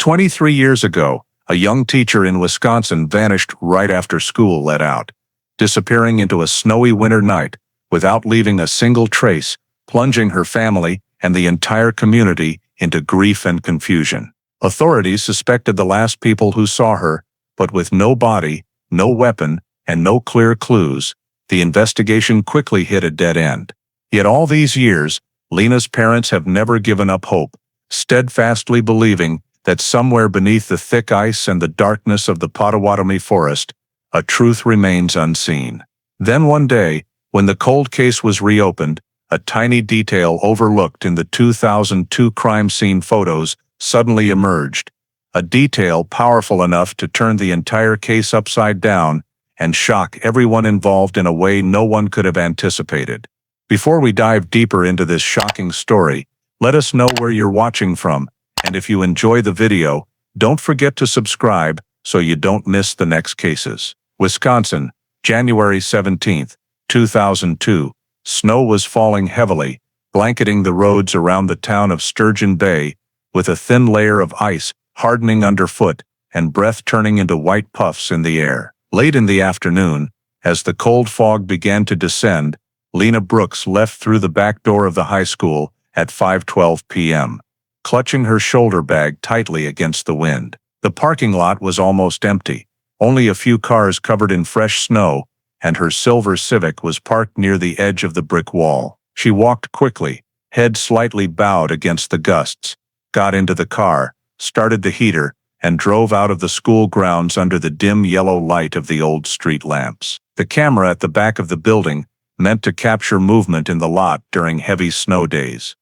23 years ago, a young teacher in Wisconsin vanished right after school let out, disappearing into a snowy winter night without leaving a single trace, plunging her family and the entire community into grief and confusion. Authorities suspected the last people who saw her, but with no body, no weapon, and no clear clues, the investigation quickly hit a dead end. Yet all these years, Lena's parents have never given up hope, steadfastly believing that somewhere beneath the thick ice and the darkness of the Potawatomi forest, a truth remains unseen. Then one day, when the cold case was reopened, a tiny detail overlooked in the 2002 crime scene photos suddenly emerged, a detail powerful enough to turn the entire case upside down and shock everyone involved in a way no one could have anticipated. Before we dive deeper into this shocking story, let us know where you're watching from, and if you enjoy the video, don't forget to subscribe so you don't miss the next cases. Wisconsin, January 17, 2002. Snow was falling heavily, blanketing the roads around the town of Sturgeon Bay, with a thin layer of ice hardening underfoot and breath turning into white puffs in the air. Late in the afternoon, as the cold fog began to descend, Lena Brooks left through the back door of the high school at 5:12 p.m., clutching her shoulder bag tightly against the wind. The parking lot was almost empty, only a few cars covered in fresh snow, and her silver Civic was parked near the edge of the brick wall. She walked quickly, head slightly bowed against the gusts, got into the car, started the heater, and drove out of the school grounds under the dim yellow light of the old street lamps. The camera at the back of the building, meant to capture movement in the lot during heavy snow days,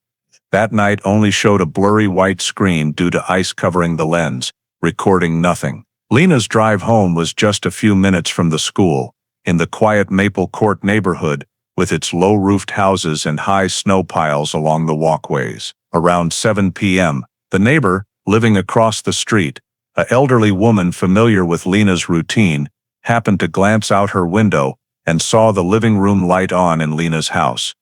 that night only showed a blurry white screen due to ice covering the lens, recording nothing. Lena's drive home was just a few minutes from the school, in the quiet Maple Court neighborhood, with its low-roofed houses and high snow piles along the walkways. Around 7 p.m., the neighbor, living across the street, an elderly woman familiar with Lena's routine, happened to glance out her window and saw the living room light on in Lena's house,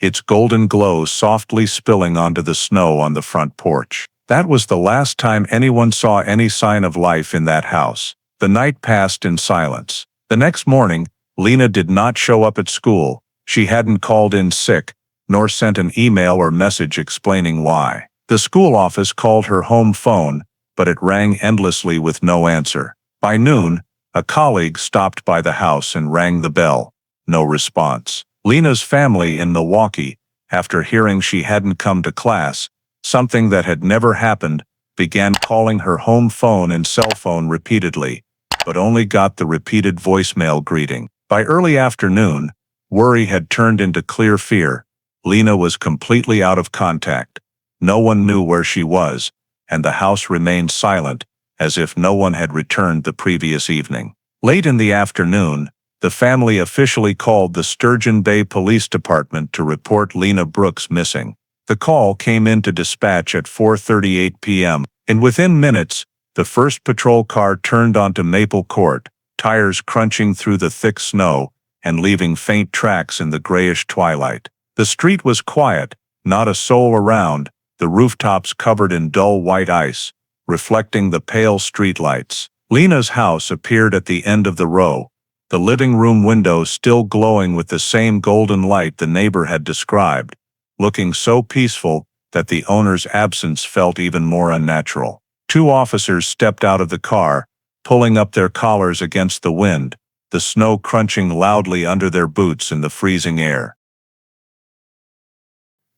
its golden glow softly spilling onto the snow on the front porch. That was the last time anyone saw any sign of life in that house. The night passed in silence. The next morning, Lena did not show up at school. She hadn't called in sick, nor sent an email or message explaining why. The school office called her home phone, but it rang endlessly with no answer. By noon, a colleague stopped by the house and rang the bell. No response. Lena's family in Milwaukee, after hearing she hadn't come to class, something that had never happened, began calling her home phone and cell phone repeatedly, but only got the repeated voicemail greeting. By early afternoon, worry had turned into clear fear. Lena was completely out of contact. No one knew where she was, and the house remained silent, as if no one had returned the previous evening. Late in the afternoon, the family officially called the Sturgeon Bay Police Department to report Lena Brooks missing. The call came into dispatch at 4:38 p.m., and within minutes, the first patrol car turned onto Maple Court, tires crunching through the thick snow and leaving faint tracks in the grayish twilight. The street was quiet, not a soul around, the rooftops covered in dull white ice, reflecting the pale streetlights. Lena's house appeared at the end of the row, the living room window still glowing with the same golden light the neighbor had described, looking so peaceful that the owner's absence felt even more unnatural. Two officers stepped out of the car, pulling up their collars against the wind, the snow crunching loudly under their boots in the freezing air.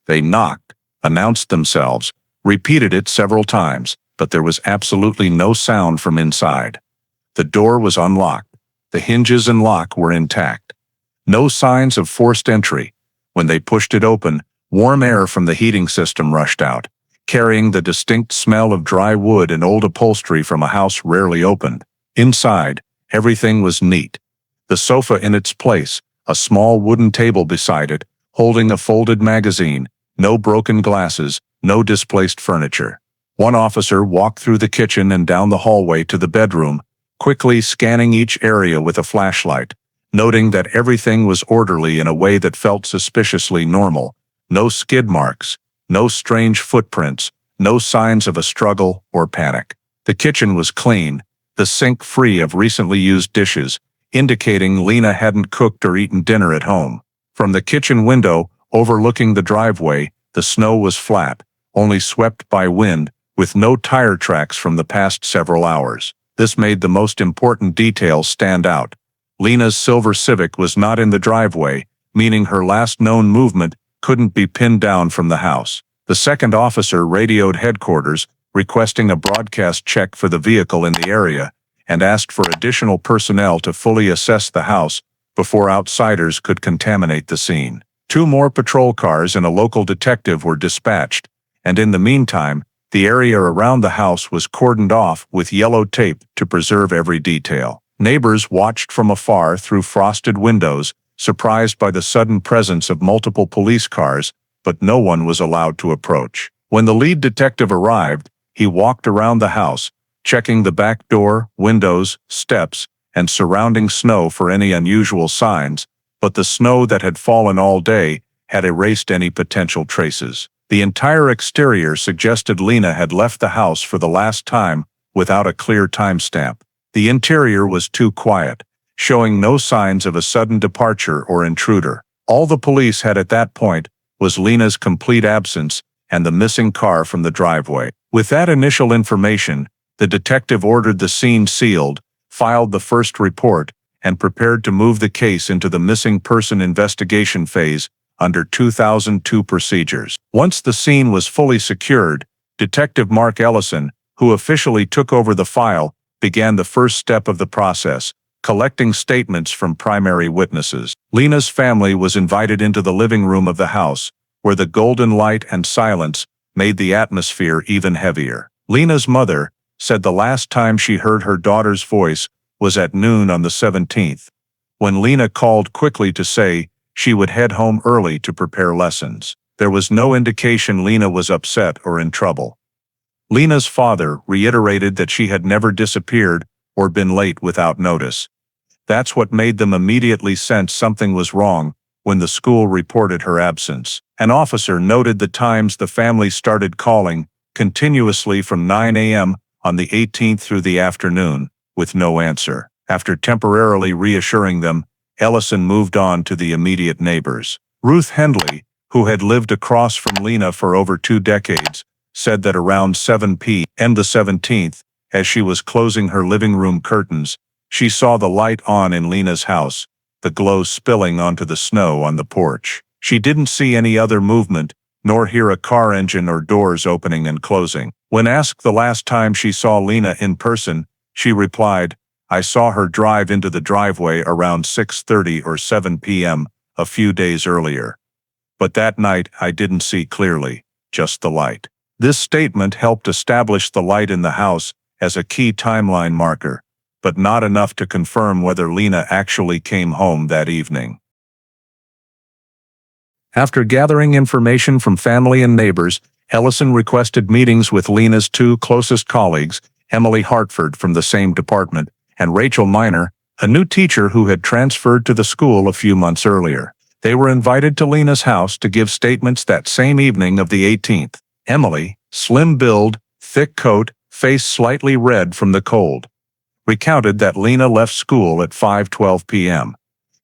They knocked, announced themselves, repeated it several times, but there was absolutely no sound from inside. The door was unlocked. The hinges and lock were intact. No signs of forced entry. When they pushed it open, warm air from the heating system rushed out, carrying the distinct smell of dry wood and old upholstery from a house rarely opened. Inside, everything was neat. The sofa in its place, a small wooden table beside it, holding a folded magazine, no broken glasses, no displaced furniture. One officer walked through the kitchen and down the hallway to the bedroom, quickly scanning each area with a flashlight, noting that everything was orderly in a way that felt suspiciously normal. No skid marks, no strange footprints, no signs of a struggle or panic. The kitchen was clean, the sink free of recently used dishes, indicating Lena hadn't cooked or eaten dinner at home. From the kitchen window, overlooking the driveway, the snow was flat, only swept by wind, with no tire tracks from the past several hours. This made the most important details stand out. Lena's silver Civic was not in the driveway, meaning her last known movement couldn't be pinned down from the house. The second officer radioed headquarters, requesting a broadcast check for the vehicle in the area, and asked for additional personnel to fully assess the house before outsiders could contaminate the scene. 2 more patrol cars and a local detective were dispatched, and in the meantime, the area around the house was cordoned off with yellow tape to preserve every detail. Neighbors watched from afar through frosted windows, surprised by the sudden presence of multiple police cars, but no one was allowed to approach. When the lead detective arrived, he walked around the house, checking the back door, windows, steps, and surrounding snow for any unusual signs, but the snow that had fallen all day had erased any potential traces. The entire exterior suggested Lena had left the house for the last time without a clear timestamp. The interior was too quiet, showing no signs of a sudden departure or intruder. All the police had at that point was Lena's complete absence and the missing car from the driveway. With that initial information, the detective ordered the scene sealed, filed the first report, and prepared to move the case into the missing person investigation phase under 2002 procedures. Once the scene was fully secured, Detective Mark Ellison, who officially took over the file, began the first step of the process, collecting statements from primary witnesses. Lena's family was invited into the living room of the house, where the golden light and silence made the atmosphere even heavier. Lena's mother said the last time she heard her daughter's voice was at noon on the 17th, when Lena called quickly to say she would head home early to prepare lessons. There was no indication Lena was upset or in trouble. Lena's father reiterated that she had never disappeared or been late without notice. That's what made them immediately sense something was wrong when the school reported her absence. An officer noted the times the family started calling continuously from 9 a.m. on the 18th through the afternoon, with no answer. After temporarily reassuring them, Ellison moved on to the immediate neighbors. Ruth Hendley, who had lived across from Lena for over 2 decades, said that around 7 p.m. the 17th, as she was closing her living room curtains, she saw the light on in Lena's house, the glow spilling onto the snow on the porch. She didn't see any other movement, nor hear a car engine or doors opening and closing. When asked the last time she saw Lena in person, she replied, "I saw her drive into the driveway around 6:30 or 7 p.m. a few days earlier. But that night I didn't see clearly, just the light." This statement helped establish the light in the house as a key timeline marker, but not enough to confirm whether Lena actually came home that evening. After gathering information from family and neighbors, Ellison requested meetings with Lena's 2 closest colleagues, Emily Hartford from the same department, and Rachel Miner, a new teacher who had transferred to the school a few months earlier. They were invited to Lena's house to give statements that same evening of the 18th. Emily, slim build, thick coat, face slightly red from the cold, recounted that Lena left school at 5:12 p.m.,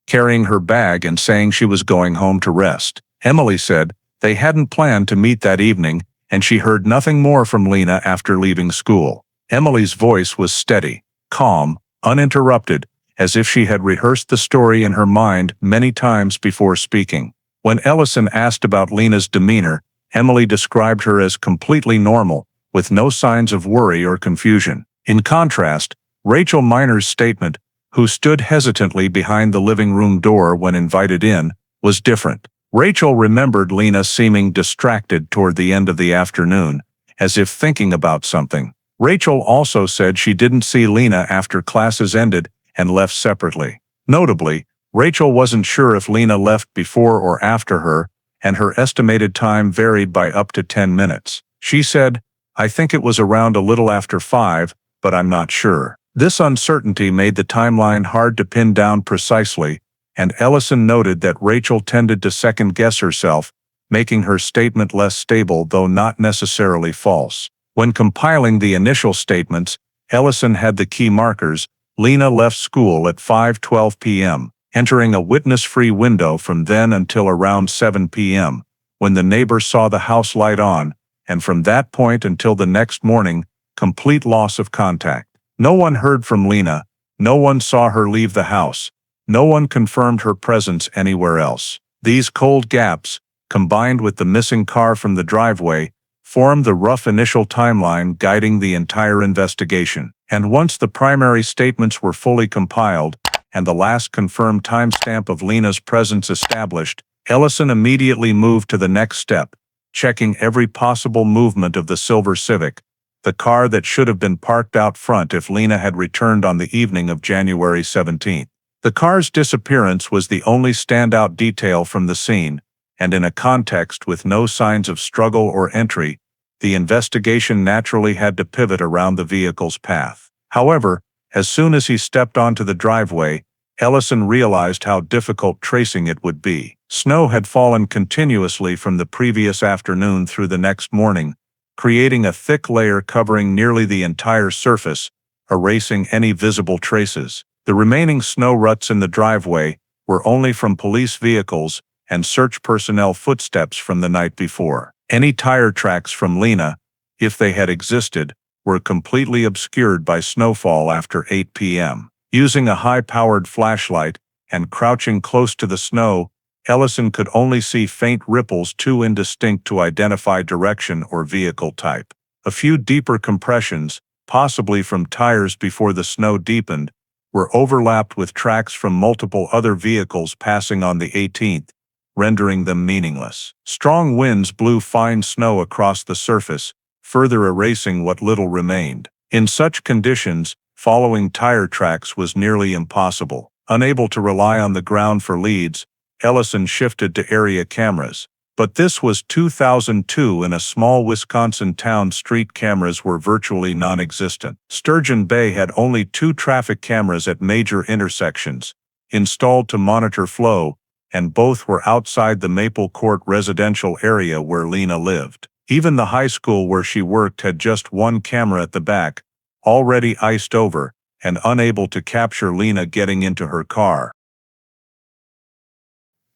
carrying her bag and saying she was going home to rest. Emily said they hadn't planned to meet that evening, and she heard nothing more from Lena after leaving school. Emily's voice was steady, calm, uninterrupted, as if she had rehearsed the story in her mind many times before speaking. When Ellison asked about Lena's demeanor, Emily described her as completely normal, with no signs of worry or confusion. In contrast, Rachel Miner's statement, who stood hesitantly behind the living room door when invited in, was different. Rachel remembered Lena seeming distracted toward the end of the afternoon, as if thinking about something. Rachel also said she didn't see Lena after classes ended and left separately. Notably, Rachel wasn't sure if Lena left before or after her, and her estimated time varied by up to 10 minutes. She said, "I think it was around a little after 5, but I'm not sure." This uncertainty made the timeline hard to pin down precisely, and Ellison noted that Rachel tended to second-guess herself, making her statement less stable though not necessarily false. When compiling the initial statements, Ellison had the key markers. Lena left school at 5:12 p.m., entering a witness-free window from then until around 7 p.m., when the neighbor saw the house light on, and from that point until the next morning, complete loss of contact. No one heard from Lena. No one saw her leave the house. No one confirmed her presence anywhere else. These cold gaps, combined with the missing car from the driveway, formed the rough initial timeline guiding the entire investigation. And once the primary statements were fully compiled, and the last confirmed timestamp of Lena's presence established, Ellison immediately moved to the next step, checking every possible movement of the silver Civic, the car that should have been parked out front if Lena had returned on the evening of January 17. The car's disappearance was the only standout detail from the scene, and in a context with no signs of struggle or entry, the investigation naturally had to pivot around the vehicle's path. However, as soon as he stepped onto the driveway, Ellison realized how difficult tracing it would be. Snow had fallen continuously from the previous afternoon through the next morning, creating a thick layer covering nearly the entire surface, erasing any visible traces. The remaining snow ruts in the driveway were only from police vehicles and search personnel footsteps from the night before. Any tire tracks from Lena, if they had existed, were completely obscured by snowfall after 8 p.m. Using a high-powered flashlight and crouching close to the snow, Ellison could only see faint ripples too indistinct to identify direction or vehicle type. A few deeper compressions, possibly from tires before the snow deepened, were overlapped with tracks from multiple other vehicles passing on the 18th, rendering them meaningless. Strong winds blew fine snow across the surface, further erasing what little remained. In such conditions, following tire tracks was nearly impossible. Unable to rely on the ground for leads, Ellison shifted to area cameras. But this was 2002 and a small Wisconsin town. Street cameras were virtually non-existent. Sturgeon Bay had only 2 traffic cameras at major intersections, installed to monitor flow, and both were outside the Maple Court residential area where Lena lived. Even the high school where she worked had just 1 camera at the back, already iced over, and unable to capture Lena getting into her car.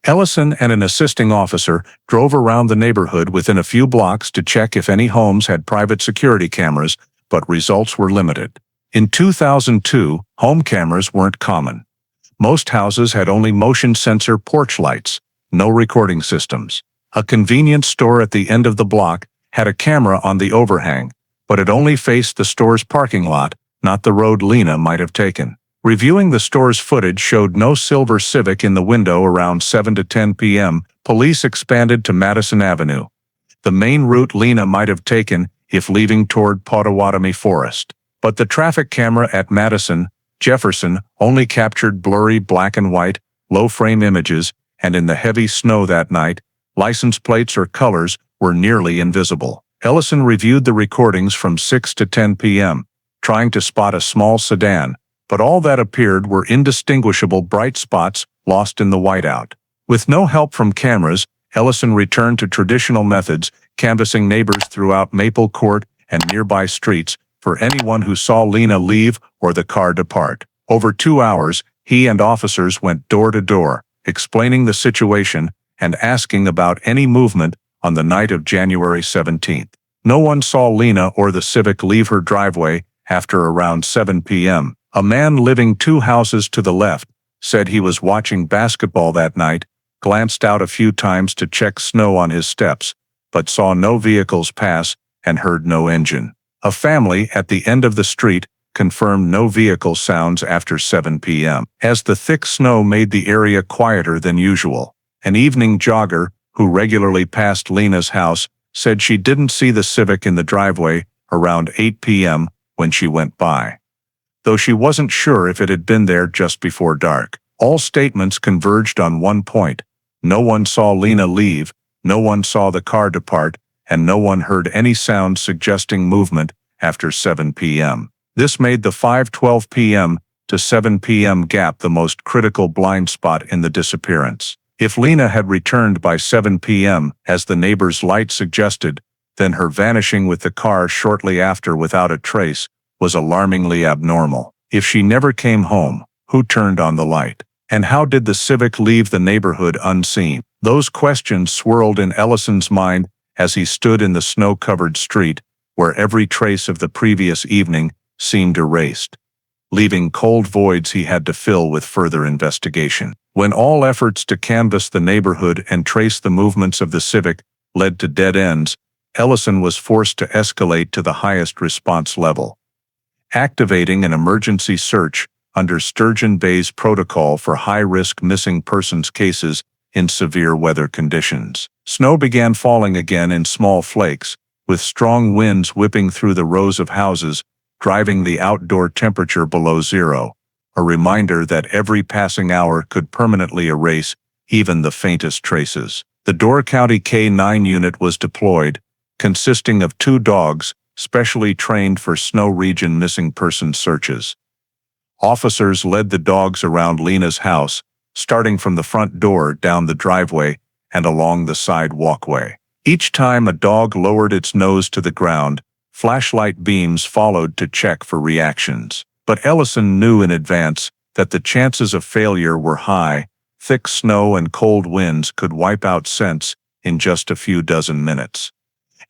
Ellison and an assisting officer drove around the neighborhood within a few blocks to check if any homes had private security cameras, but results were limited. In 2002, home cameras weren't common. Most houses had only motion sensor porch lights, no recording systems. A convenience store at the end of the block had a camera on the overhang, but it only faced the store's parking lot, not the road Lena might have taken. Reviewing the store's footage showed no silver Civic in the window around 7 to 10 p.m. Police expanded to Madison Avenue, the main route Lena might have taken if leaving toward Potawatomi Forest. But the traffic camera at Madison, Jefferson only captured blurry black and white, low-frame images, and in the heavy snow that night, license plates or colors were nearly invisible. Ellison reviewed the recordings from 6 to 10 p.m., trying to spot a small sedan, but all that appeared were indistinguishable bright spots lost in the whiteout. With no help from cameras, Ellison returned to traditional methods, canvassing neighbors throughout Maple Court and nearby streets for anyone who saw Lena leave or the car depart. Over 2 hours, he and officers went door to door, explaining the situation and asking about any movement on the night of January 17th. No one saw Lena or the Civic leave her driveway after around 7 p.m. A man living 2 houses to the left said he was watching basketball that night, glanced out a few times to check snow on his steps, but saw no vehicles pass and heard no engine. A family at the end of the street confirmed no vehicle sounds after 7 p.m. as the thick snow made the area quieter than usual. An evening jogger, who regularly passed Lena's house, said she didn't see the Civic in the driveway around 8 p.m. when she went by, though she wasn't sure if it had been there just before dark. All statements converged on one point: no one saw Lena leave, no one saw the car depart, and no one heard any sound suggesting movement after 7 p.m. This made the 5:12 p.m. to 7 p.m. gap the most critical blind spot in the disappearance. If Lena had returned by 7 p.m., as the neighbor's light suggested, then her vanishing with the car shortly after without a trace was alarmingly abnormal. If she never came home, who turned on the light? And how did the Civic leave the neighborhood unseen? Those questions swirled in Ellison's mind as he stood in the snow-covered street, where every trace of the previous evening seemed erased, leaving cold voids he had to fill with further investigation. When all efforts to canvass the neighborhood and trace the movements of the Civic led to dead ends, Ellison was forced to escalate to the highest response level, activating an emergency search under Sturgeon Bay's protocol for high-risk missing persons cases in severe weather conditions. Snow began falling again in small flakes, with strong winds whipping through the rows of houses, driving the outdoor temperature below zero, a reminder that every passing hour could permanently erase even the faintest traces. The Door County K-9 unit was deployed, consisting of 2 dogs, specially trained for snow region missing persons searches. Officers led the dogs around Lena's house, starting from the front door down the driveway and along the side walkway. Each time a dog lowered its nose to the ground, flashlight beams followed to check for reactions. But Ellison knew in advance that the chances of failure were high. Thick snow and cold winds could wipe out scents in just a few dozen minutes.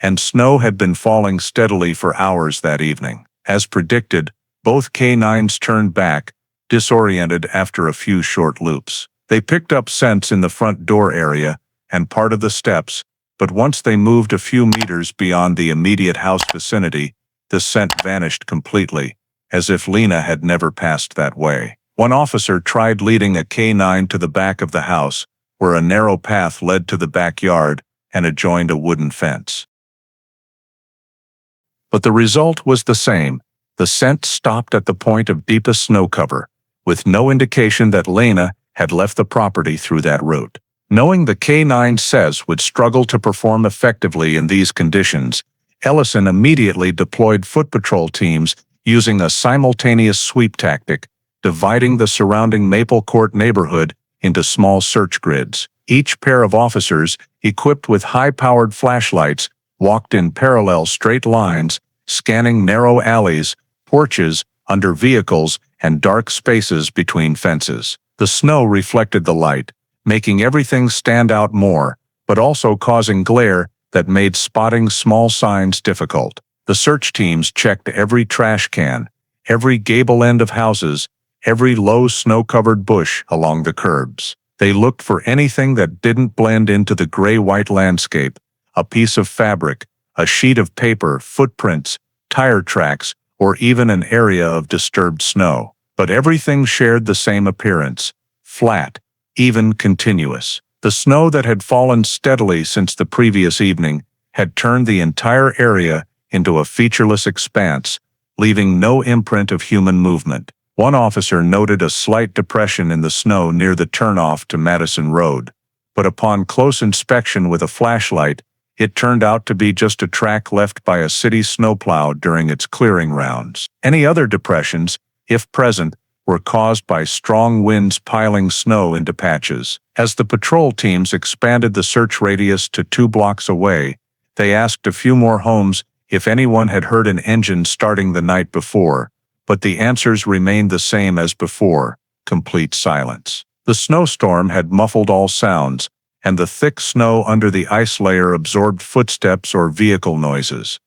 And snow had been falling steadily for hours that evening. As predicted, both K-9s turned back, disoriented after a few short loops. They picked up scents in the front door area and part of the steps, but once they moved a few meters beyond the immediate house vicinity, the scent vanished completely, as if Lena had never passed that way. One officer tried leading a K-9 to the back of the house, where a narrow path led to the backyard and adjoined a wooden fence. But the result was the same. The scent stopped at the point of deepest snow cover, with no indication that Lena had left the property through that route. Knowing the K-9 SES would struggle to perform effectively in these conditions, Ellison immediately deployed foot patrol teams using a simultaneous sweep tactic, dividing the surrounding Maple Court neighborhood into small search grids. Each pair of officers, equipped with high-powered flashlights, walked in parallel straight lines, scanning narrow alleys, porches, under vehicles, and dark spaces between fences. The snow reflected the light, making everything stand out more, but also causing glare that made spotting small signs difficult. The search teams checked every trash can, every gable end of houses, every low snow-covered bush along the curbs. They looked for anything that didn't blend into the gray-white landscape: a piece of fabric, a sheet of paper, footprints, tire tracks, or even an area of disturbed snow. But everything shared the same appearance: flat, even, continuous. The snow that had fallen steadily since the previous evening had turned the entire area into a featureless expanse, leaving no imprint of human movement. One officer noted a slight depression in the snow near the turnoff to Madison Road, but upon close inspection with a flashlight, it turned out to be just a track left by a city snowplow during its clearing rounds. Any other depressions, if present, were caused by strong winds piling snow into patches. As the patrol teams expanded the search radius to 2 blocks away, they asked a few more homes if anyone had heard an engine starting the night before, but the answers remained the same as before: complete silence. The snowstorm had muffled all sounds, and the thick snow under the ice layer absorbed footsteps or vehicle noises.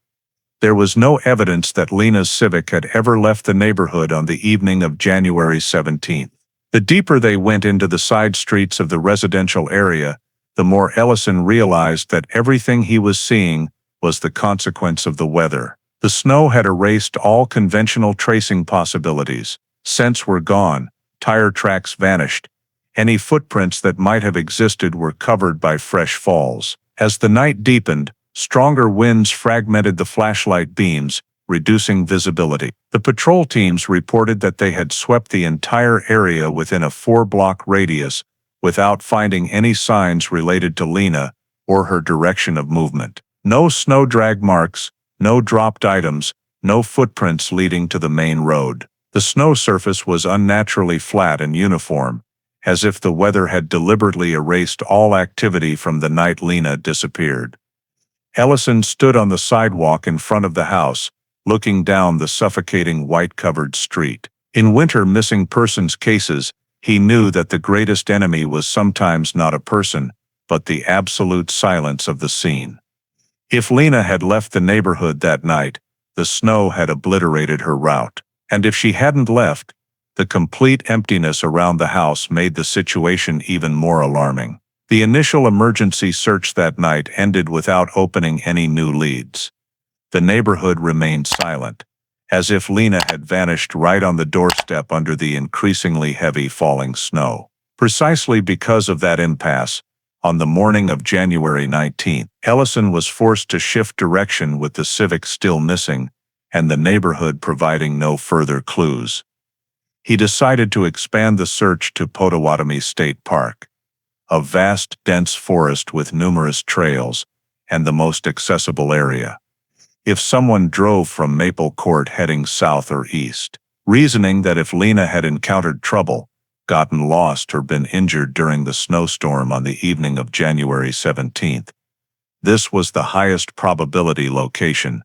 There was no evidence that Lena's Civic had ever left the neighborhood on the evening of January 17th. The deeper they went into the side streets of the residential area, the more Ellison realized that everything he was seeing was the consequence of the weather. The snow had erased all conventional tracing possibilities. Scents were gone, tire tracks vanished. Any footprints that might have existed were covered by fresh falls. As the night deepened, stronger winds fragmented the flashlight beams, reducing visibility. The patrol teams reported that they had swept the entire area within a 4-block radius without finding any signs related to Lena or her direction of movement. No snow drag marks, no dropped items, no footprints leading to the main road. The snow surface was unnaturally flat and uniform, as if the weather had deliberately erased all activity from the night Lena disappeared. Ellison stood on the sidewalk in front of the house, looking down the suffocating white-covered street. In winter missing persons cases, he knew that the greatest enemy was sometimes not a person, but the absolute silence of the scene. If Lena had left the neighborhood that night, the snow had obliterated her route. And if she hadn't left, the complete emptiness around the house made the situation even more alarming. The initial emergency search that night ended without opening any new leads. The neighborhood remained silent, as if Lena had vanished right on the doorstep under the increasingly heavy falling snow. Precisely because of that impasse, on the morning of January 19th, Ellison was forced to shift direction with the Civic still missing and the neighborhood providing no further clues. He decided to expand the search to Potawatomi State Park, a vast, dense forest with numerous trails and the most accessible area. If someone drove from Maple Court heading south or east, reasoning that if Lena had encountered trouble, gotten lost or been injured during the snowstorm on the evening of January 17th, this was the highest probability location.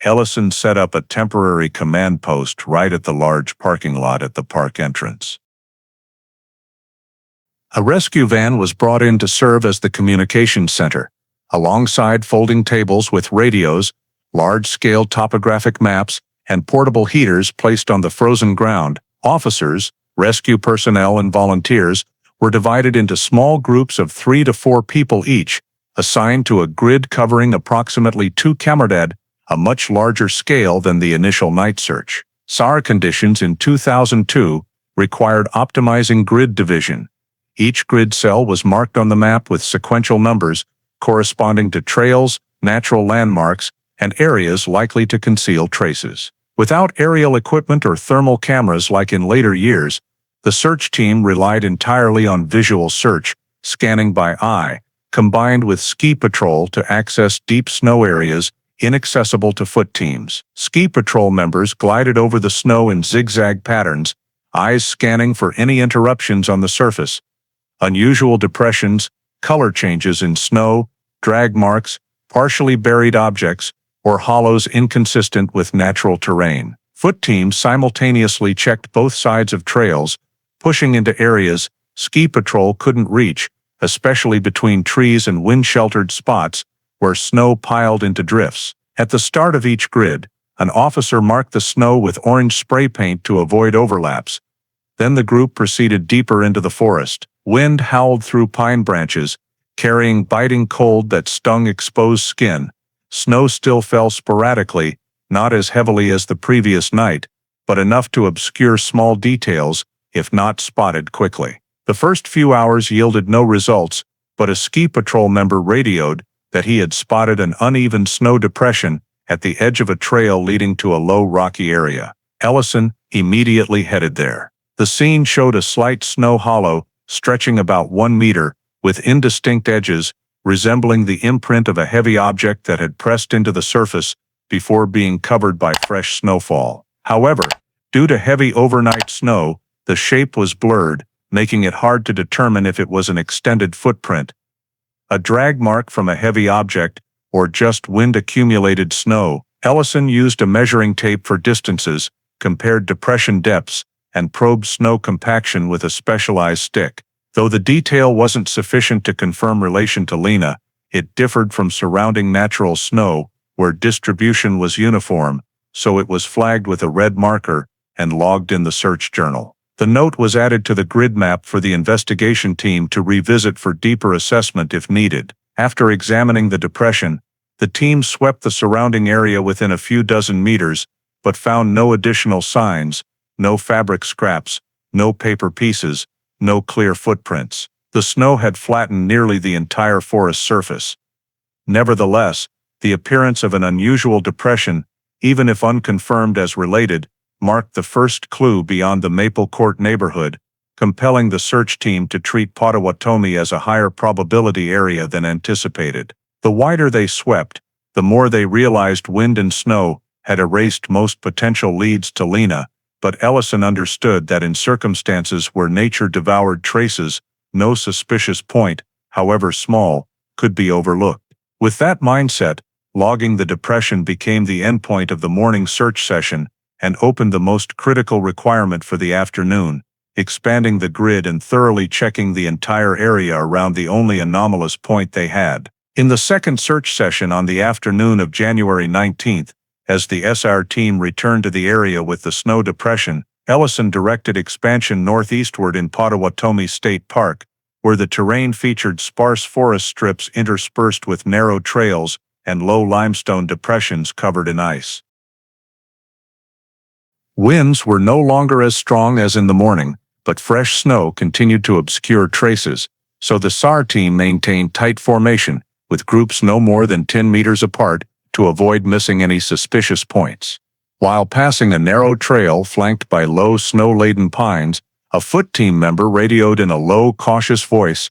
Ellison set up a temporary command post right at the large parking lot at the park entrance. A rescue van was brought in to serve as the communications center, alongside folding tables with radios, large-scale topographic maps, and portable heaters placed on the frozen ground. Officers, rescue personnel, and volunteers were divided into small groups of 3 to 4 people each, assigned to a grid covering approximately 2 km, a much larger scale than the initial night search. SAR conditions in 2002 required optimizing grid division. Each grid cell was marked on the map with sequential numbers corresponding to trails, natural landmarks, and areas likely to conceal traces. Without aerial equipment or thermal cameras like in later years, the search team relied entirely on visual search, scanning by eye, combined with ski patrol to access deep snow areas inaccessible to foot teams. Ski patrol members glided over the snow in zigzag patterns, eyes scanning for any interruptions on the surface, unusual depressions, color changes in snow, drag marks, partially buried objects, or hollows inconsistent with natural terrain. Foot teams simultaneously checked both sides of trails, pushing into areas ski patrol couldn't reach, especially between trees and wind-sheltered spots where snow piled into drifts. At the start of each grid, an officer marked the snow with orange spray paint to avoid overlaps. Then the group proceeded deeper into the forest. Wind howled through pine branches, carrying biting cold that stung exposed skin. Snow still fell sporadically, not as heavily as the previous night, but enough to obscure small details, if not spotted quickly. The first few hours yielded no results, but a ski patrol member radioed that he had spotted an uneven snow depression at the edge of a trail leading to a low rocky area. Ellison immediately headed there. The scene showed a slight snow hollow, stretching about 1 meter, with indistinct edges, resembling the imprint of a heavy object that had pressed into the surface before being covered by fresh snowfall. However, due to heavy overnight snow, the shape was blurred, making it hard to determine if it was an extended footprint, a drag mark from a heavy object, or just wind-accumulated snow. Ellison used a measuring tape for distances, compared depression depths, and probed snow compaction with a specialized stick. Though the detail wasn't sufficient to confirm relation to Lena, it differed from surrounding natural snow, where distribution was uniform, so it was flagged with a red marker and logged in the search journal. The note was added to the grid map for the investigation team to revisit for deeper assessment if needed. After examining the depression, the team swept the surrounding area within a few dozen meters, but found no additional signs, no fabric scraps, no paper pieces, no clear footprints. The snow had flattened nearly the entire forest surface. Nevertheless, the appearance of an unusual depression, even if unconfirmed as related, marked the first clue beyond the Maple Court neighborhood, compelling the search team to treat Potawatomi as a higher probability area than anticipated. The wider they swept, the more they realized wind and snow had erased most potential leads to Lena, but Ellison understood that in circumstances where nature devoured traces, no suspicious point, however small, could be overlooked. With that mindset, logging the depression became the endpoint of the morning search session and opened the most critical requirement for the afternoon, expanding the grid and thoroughly checking the entire area around the only anomalous point they had. In the second search session on the afternoon of January 19th, as the SR team returned to the area with the snow depression, Ellison directed expansion northeastward in Potawatomi State Park, where the terrain featured sparse forest strips interspersed with narrow trails and low limestone depressions covered in ice. Winds were no longer as strong as in the morning, but fresh snow continued to obscure traces, so the SAR team maintained tight formation, with groups no more than 10 meters apart, to avoid missing any suspicious points. While passing a narrow trail flanked by low snow-laden pines, a foot team member radioed in a low, cautious voice,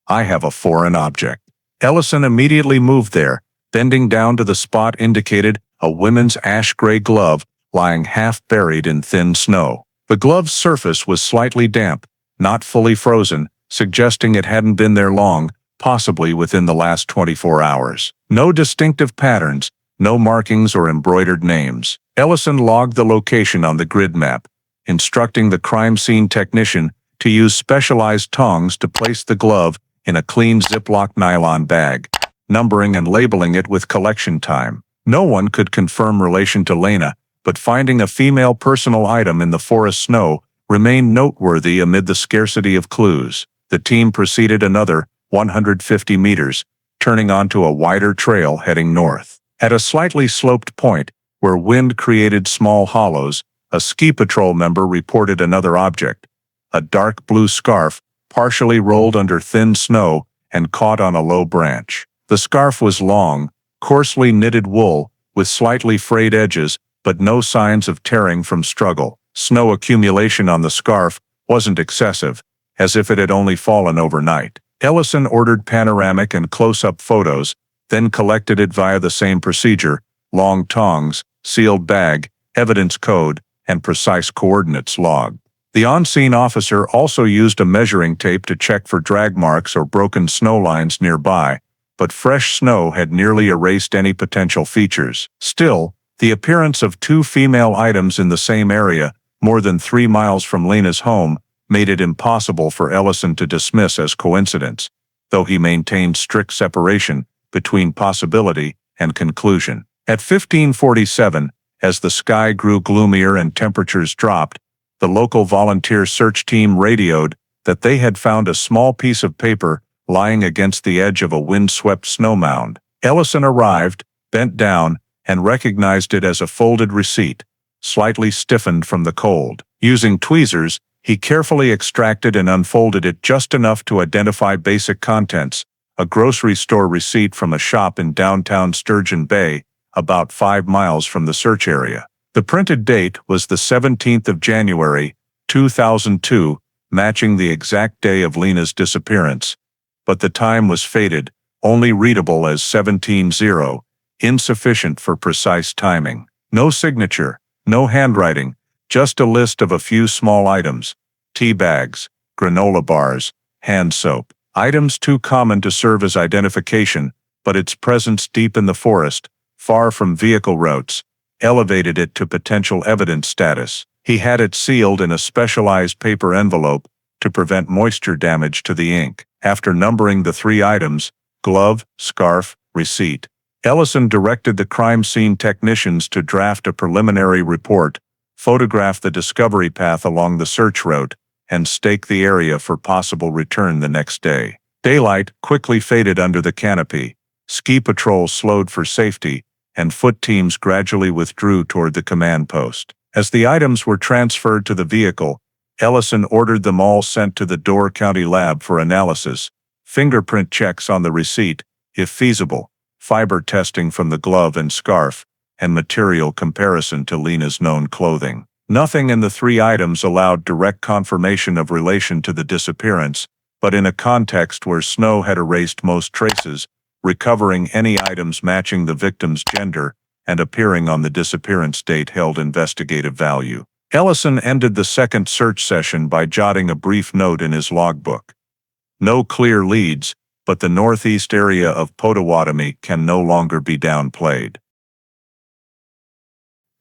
"I have a foreign object." Ellison immediately moved there, bending down to the spot indicated, a women's ash-gray glove lying half-buried in thin snow. The glove's surface was slightly damp, not fully frozen, suggesting it hadn't been there long, possibly within the last 24 hours. No distinctive patterns, no markings or embroidered names. Ellison logged the location on the grid map, instructing the crime scene technician to use specialized tongs to place the glove in a clean Ziploc nylon bag, numbering and labeling it with collection time. No one could confirm relation to Lena, but finding a female personal item in the forest snow remained noteworthy amid the scarcity of clues. The team proceeded another 150 meters, turning onto a wider trail heading north. At a slightly sloped point, where wind created small hollows, a ski patrol member reported another object, a dark blue scarf, partially rolled under thin snow and caught on a low branch. The scarf was long, coarsely knitted wool, with slightly frayed edges, but no signs of tearing from struggle. Snow accumulation on the scarf wasn't excessive, as if it had only fallen overnight. Ellison ordered panoramic and close-up photos, then collected it via the same procedure: long tongs, sealed bag, evidence code, and precise coordinates logged. The on-scene officer also used a measuring tape to check for drag marks or broken snow lines nearby, but fresh snow had nearly erased any potential features. Still, the appearance of two female items in the same area, more than 3 miles from Lena's home, made it impossible for Ellison to dismiss as coincidence, though he maintained strict separation between possibility and conclusion. At 15:47, as the sky grew gloomier and temperatures dropped, the local volunteer search team radioed that they had found a small piece of paper lying against the edge of a wind-swept snow mound. Ellison arrived, bent down, and recognized it as a folded receipt, slightly stiffened from the cold. Using tweezers, he carefully extracted and unfolded it just enough to identify basic contents: a grocery store receipt from a shop in downtown Sturgeon Bay, about 5 miles from the search area. The printed date was the 17th of January, 2002, matching the exact day of Lena's disappearance, but the time was faded, only readable as 17-0, insufficient for precise timing. No signature, no handwriting, just a list of a few small items: tea bags, granola bars, hand soap. Items too common to serve as identification, but its presence deep in the forest, far from vehicle routes, elevated it to potential evidence status. He had it sealed in a specialized paper envelope to prevent moisture damage to the ink. After numbering the 3 items, glove, scarf, receipt, Ellison directed the crime scene technicians to draft a preliminary report, photograph the discovery path along the search route, and stake the area for possible return the next day. Daylight quickly faded under the canopy. Ski patrols slowed for safety, and foot teams gradually withdrew toward the command post. As the items were transferred to the vehicle, Ellison ordered them all sent to the Door County lab for analysis, fingerprint checks on the receipt, if feasible, fiber testing from the glove and scarf, and material comparison to Lena's known clothing. Nothing in the 3 items allowed direct confirmation of relation to the disappearance, but in a context where snow had erased most traces, recovering any items matching the victim's gender and appearing on the disappearance date held investigative value. Ellison ended the second search session by jotting a brief note in his logbook. No clear leads, but the northeast area of Potawatomi can no longer be downplayed.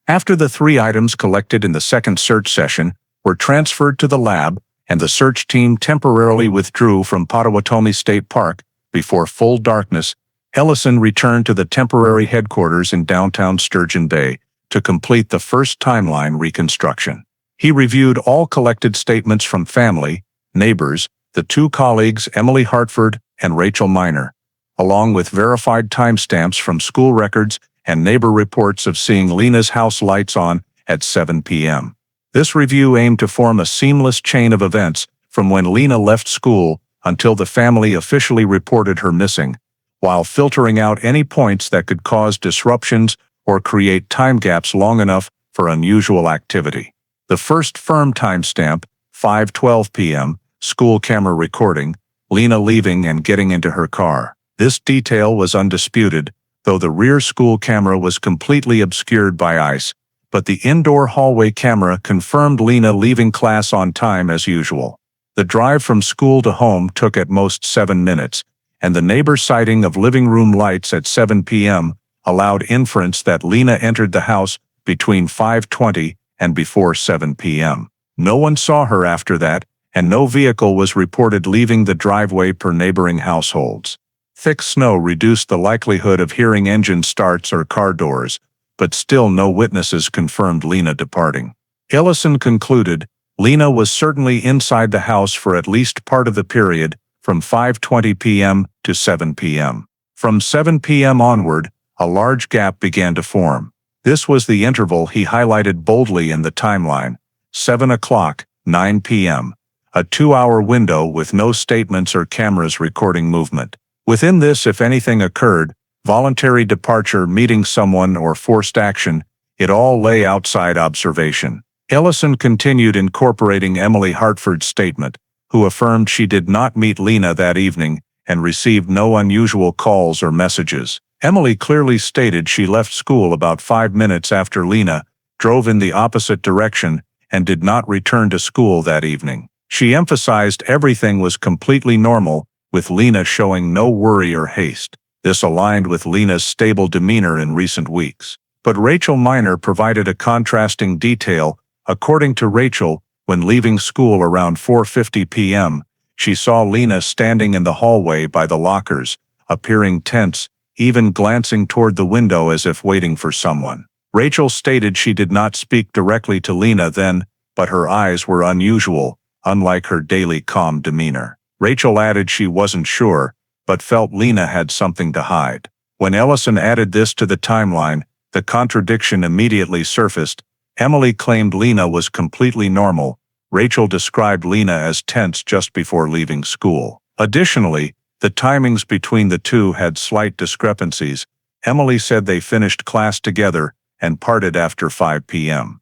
After the 3 items collected in the second search session were transferred to the lab, and the search team temporarily withdrew from Potawatomi State Park before full darkness, Ellison returned to the temporary headquarters in downtown Sturgeon Bay to complete the first timeline reconstruction. He reviewed all collected statements from family, neighbors, the 2 colleagues Emily Hartford and Rachel Miner, along with verified timestamps from school records and neighbor reports of seeing Lena's house lights on at 7 p.m. This review aimed to form a seamless chain of events from when Lena left school until the family officially reported her missing, while filtering out any points that could cause disruptions or create time gaps long enough for unusual activity. The first firm timestamp, 5:12 p.m., school camera recording, Lena leaving and getting into her car. This detail was undisputed, though the rear school camera was completely obscured by ice, but the indoor hallway camera confirmed Lena leaving class on time as usual. The drive from school to home took at most 7 minutes, and the neighbor sighting of living room lights at 7 p.m. allowed inference that Lena entered the house between 5:20 and before 7 p.m. No one saw her after that, and no vehicle was reported leaving the driveway per neighboring households. Thick snow reduced the likelihood of hearing engine starts or car doors, but still no witnesses confirmed Lena departing. Ellison concluded Lena was certainly inside the house for at least part of the period, from 5:20 p.m. to 7 p.m. From 7 p.m. onward, a large gap began to form. This was the interval he highlighted boldly in the timeline, 7 o'clock, 9 p.m., a 2-hour window with no statements or cameras recording movement. Within this, if anything occurred, voluntary departure, meeting someone, or forced action, it all lay outside observation. Ellison continued incorporating Emily Hartford's statement, who affirmed she did not meet Lena that evening and received no unusual calls or messages. Emily clearly stated she left school about 5 minutes after Lena, drove in the opposite direction, and did not return to school that evening. She emphasized everything was completely normal, with Lena showing no worry or haste. This aligned with Lena's stable demeanor in recent weeks. But Rachel Miner provided a contrasting detail. According to Rachel, when leaving school around 4:50 p.m., she saw Lena standing in the hallway by the lockers, appearing tense, even glancing toward the window as if waiting for someone. Rachel stated she did not speak directly to Lena then, but her eyes were unusual, unlike her daily calm demeanor. Rachel added she wasn't sure, but felt Lena had something to hide. When Ellison added this to the timeline, the contradiction immediately surfaced. Emily claimed Lena was completely normal. Rachel described Lena as tense just before leaving school. Additionally, the timings between the two had slight discrepancies. Emily said they finished class together and parted after 5 p.m.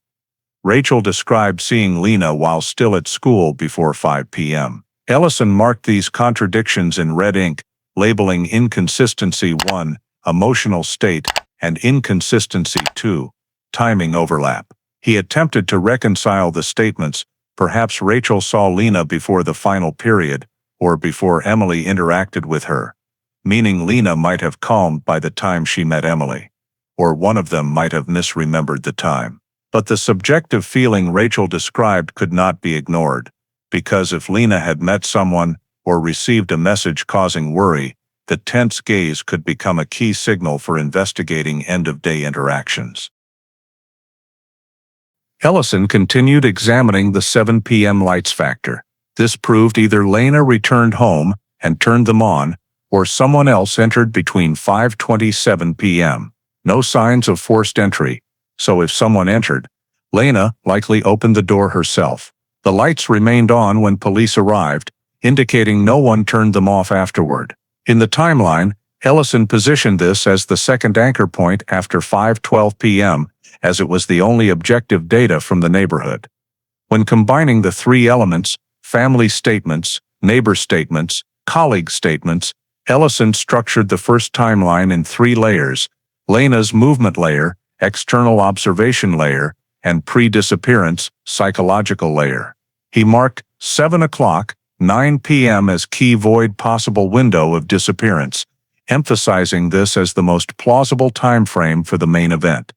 Rachel described seeing Lena while still at school before 5 p.m. Ellison marked these contradictions in red ink, labeling inconsistency 1, emotional state, and inconsistency 2, timing overlap. He attempted to reconcile the statements. Perhaps Rachel saw Lena before the final period, or before Emily interacted with her, meaning Lena might have calmed by the time she met Emily, or one of them might have misremembered the time. But the subjective feeling Rachel described could not be ignored, because if Lena had met someone or received a message causing worry, the tense gaze could become a key signal for investigating end-of-day interactions. Ellison continued examining the 7 p.m. lights factor. This proved either Lena returned home and turned them on, or someone else entered between 5:27 p.m. No signs of forced entry, so if someone entered, Lena likely opened the door herself. The lights remained on when police arrived, indicating no one turned them off afterward. In the timeline, Ellison positioned this as the second anchor point after 5:12 p.m., as it was the only objective data from the neighborhood. When combining the 3 elements, family statements, neighbor statements, colleague statements, Ellison structured the first timeline in 3 layers: Lena's movement layer, external observation layer, and pre-disappearance, psychological layer. He marked 7 o'clock, 9 p.m. as key void possible window of disappearance, emphasizing this as the most plausible time frame for the main event.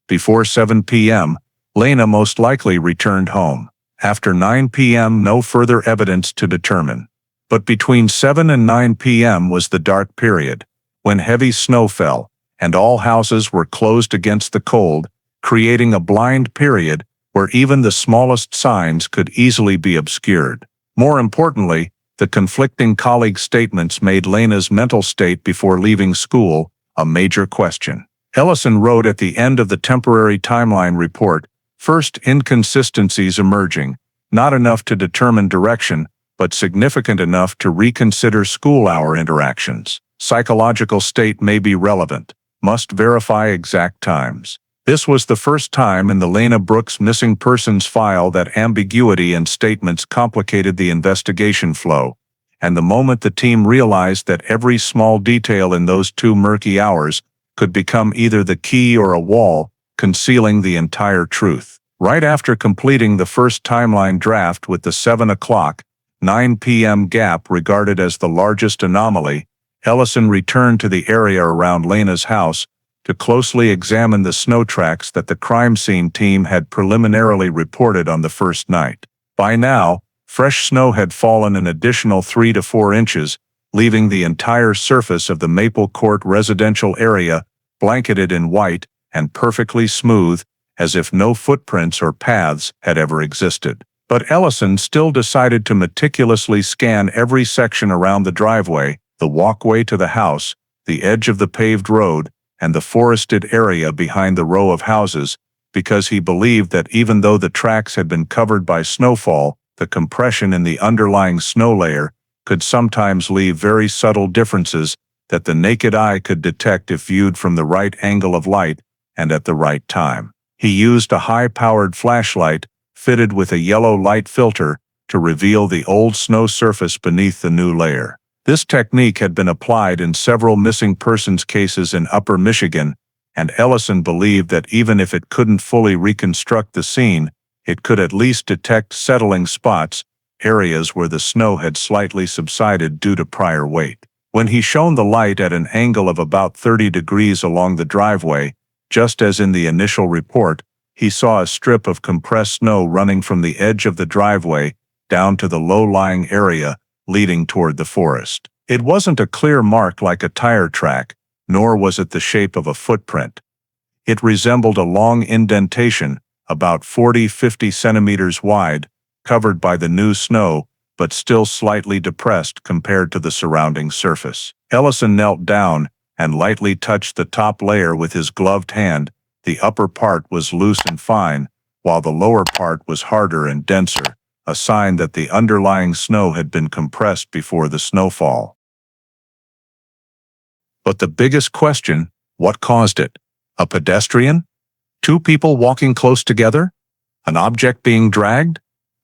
Before 7 p.m., Lena most likely returned home. After 9 p.m., no further evidence to determine. But between 7 and 9 p.m. was the dark period, when heavy snow fell, and all houses were closed against the cold, creating a blind period where even the smallest signs could easily be obscured. More importantly, the conflicting colleague statements made Lena's mental state before leaving school a major question. Ellison wrote at the end of the temporary timeline report, "First, inconsistencies emerging, not enough to determine direction, but significant enough to reconsider school hour interactions. Psychological state may be relevant. Must verify exact times." This was the first time in the Lena Brooks missing persons file that ambiguity in statements complicated the investigation flow, and the moment the team realized that every small detail in those 2 murky hours could become either the key or a wall, concealing the entire truth. Right after completing the first timeline draft with the 7 o'clock, 9 p.m. gap regarded as the largest anomaly, Ellison returned to the area around Lena's house to closely examine the snow tracks that the crime scene team had preliminarily reported on the first night. By now, fresh snow had fallen an additional 3 to 4 inches, leaving the entire surface of the Maple Court residential area blanketed in white and perfectly smooth, as if no footprints or paths had ever existed. But Ellison still decided to meticulously scan every section around the driveway, the walkway to the house, the edge of the paved road, and the forested area behind the row of houses, because he believed that even though the tracks had been covered by snowfall, the compression in the underlying snow layer could sometimes leave very subtle differences that the naked eye could detect if viewed from the right angle of light and at the right time. He used a high-powered flashlight fitted with a yellow light filter to reveal the old snow surface beneath the new layer. This technique had been applied in several missing persons cases in Upper Michigan, and Ellison believed that even if it couldn't fully reconstruct the scene, it could at least detect settling spots, areas where the snow had slightly subsided due to prior weight. When he shone the light at an angle of about 30 degrees along the driveway, just as in the initial report, he saw a strip of compressed snow running from the edge of the driveway down to the low-lying area leading toward the forest. It wasn't a clear mark like a tire track, nor was it the shape of a footprint. It resembled a long indentation, about 40–50 centimeters wide, covered by the new snow, but still slightly depressed compared to the surrounding surface. Ellison knelt down and lightly touched the top layer with his gloved hand. The upper part was loose and fine, while the lower part was harder and denser, a sign that the underlying snow had been compressed before the snowfall. But the biggest question, what caused it? A pedestrian? 2 people walking close together? An object being dragged?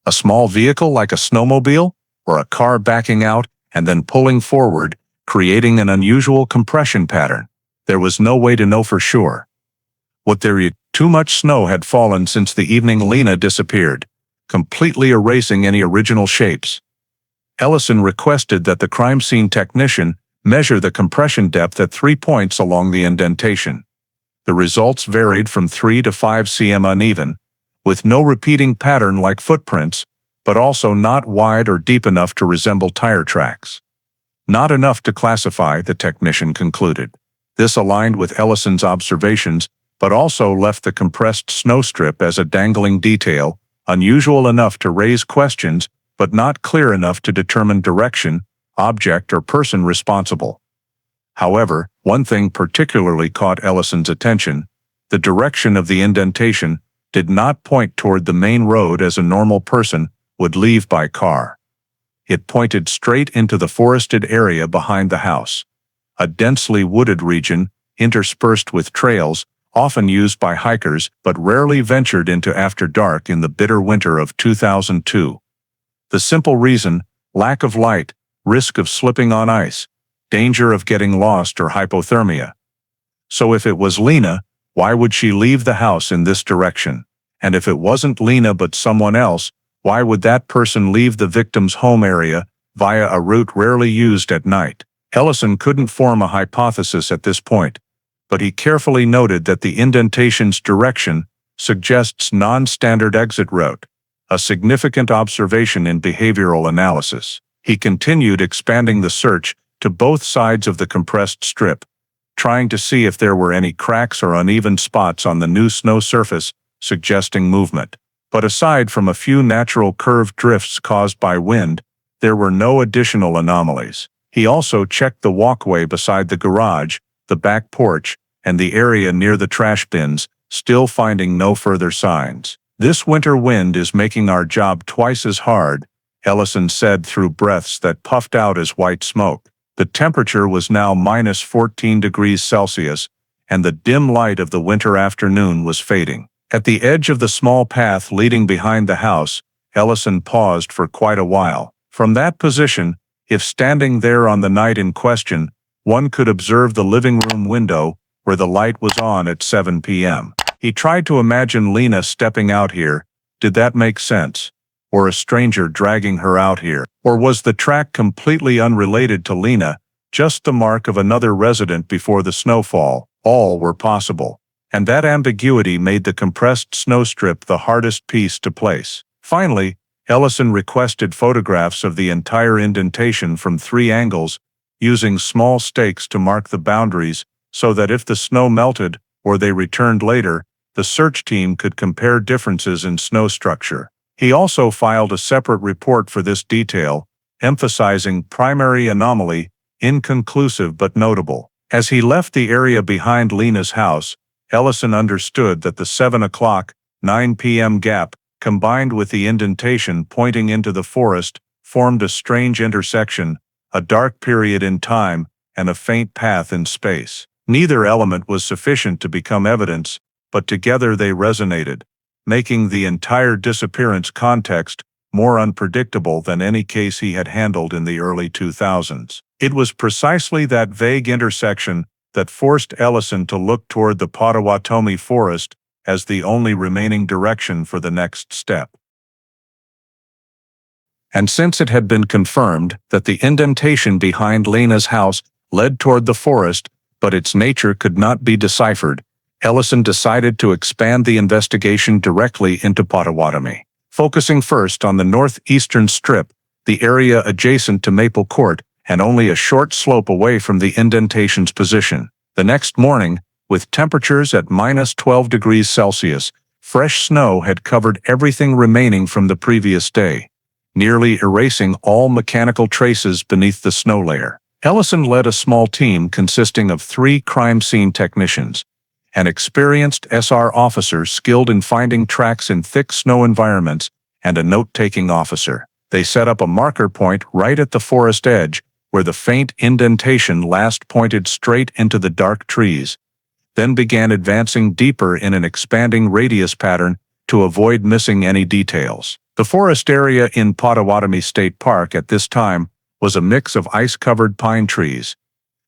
A small vehicle like a snowmobile? Or a car backing out and then pulling forward, creating an unusual compression pattern? There was no way to know for sure. Too much snow had fallen since the evening Lena disappeared, completely erasing any original shapes. Ellison requested that the crime scene technician measure the compression depth at 3 points along the indentation. The results varied from 3 to 5 cm uneven, with no repeating pattern like footprints, but also not wide or deep enough to resemble tire tracks. Not enough to classify, the technician concluded. This aligned with Ellison's observations, but also left the compressed snow strip as a dangling detail, unusual enough to raise questions, but not clear enough to determine direction, object, or person responsible. However, one thing particularly caught Ellison's attention: the direction of the indentation did not point toward the main road as a normal person would leave by car. It pointed straight into the forested area behind the house, a densely wooded region interspersed with trails, often used by hikers but rarely ventured into after dark in the bitter winter of 2002. The simple reason: lack of light, risk of slipping on ice, danger of getting lost or hypothermia. So if it was Lena, why would she leave the house in this direction? And if it wasn't Lena but someone else, Why would that person leave the victim's home area via a route rarely used at night? Ellison couldn't form a hypothesis at this point, but he carefully noted that the indentation's direction suggests non-standard exit route, a significant observation in behavioral analysis. He continued expanding the search to both sides of the compressed strip, trying to see if there were any cracks or uneven spots on the new snow surface suggesting movement. But aside from a few natural curved drifts caused by wind, there were no additional anomalies. He also checked the walkway beside the garage, the back porch, and the area near the trash bins, still finding no further signs. "This winter wind is making our job twice as hard," Ellison said through breaths that puffed out as white smoke. The temperature was now -14 degrees Celsius, and the dim light of the winter afternoon was fading. At the edge of the small path leading behind the house, Ellison paused for quite a while. From that position, if standing there on the night in question, one could observe the living room window where the light was on at 7 p.m. He tried to imagine Lena stepping out here. Did that make sense? Or a stranger dragging her out here? Or was the track completely unrelated to Lena, just the mark of another resident before the snowfall? All were possible. And that ambiguity made the compressed snow strip the hardest piece to place. Finally, Ellison requested photographs of the entire indentation from 3 angles, using small stakes to mark the boundaries so that if the snow melted or they returned later, the search team could compare differences in snow structure. He also filed a separate report for this detail, emphasizing primary anomaly, inconclusive but notable. As he left the area behind Lena's house, Ellison understood that the 7 o'clock, 9 p.m. gap, combined with the indentation pointing into the forest, formed a strange intersection, a dark period in time, and a faint path in space. Neither element was sufficient to become evidence, but together they resonated, making the entire disappearance context more unpredictable than any case he had handled in the early 2000s. It was precisely that vague intersection that forced Ellison to look toward the Potawatomi forest as the only remaining direction for the next step. And since it had been confirmed that the indentation behind Lena's house led toward the forest, but its nature could not be deciphered, Ellison decided to expand the investigation directly into Potawatomi. Focusing first on the northeastern strip, the area adjacent to Maple Court, and only a short slope away from the indentation's position. The next morning, with temperatures at -12 degrees Celsius, fresh snow had covered everything remaining from the previous day, nearly erasing all mechanical traces beneath the snow layer. Ellison led a small team consisting of 3 crime scene technicians, an experienced SR officer skilled in finding tracks in thick snow environments, and a note-taking officer. They set up a marker point right at the forest edge, where the faint indentation last pointed straight into the dark trees, then began advancing deeper in an expanding radius pattern to avoid missing any details. The forest area in Potawatomi State Park at this time was a mix of ice-covered pine trees,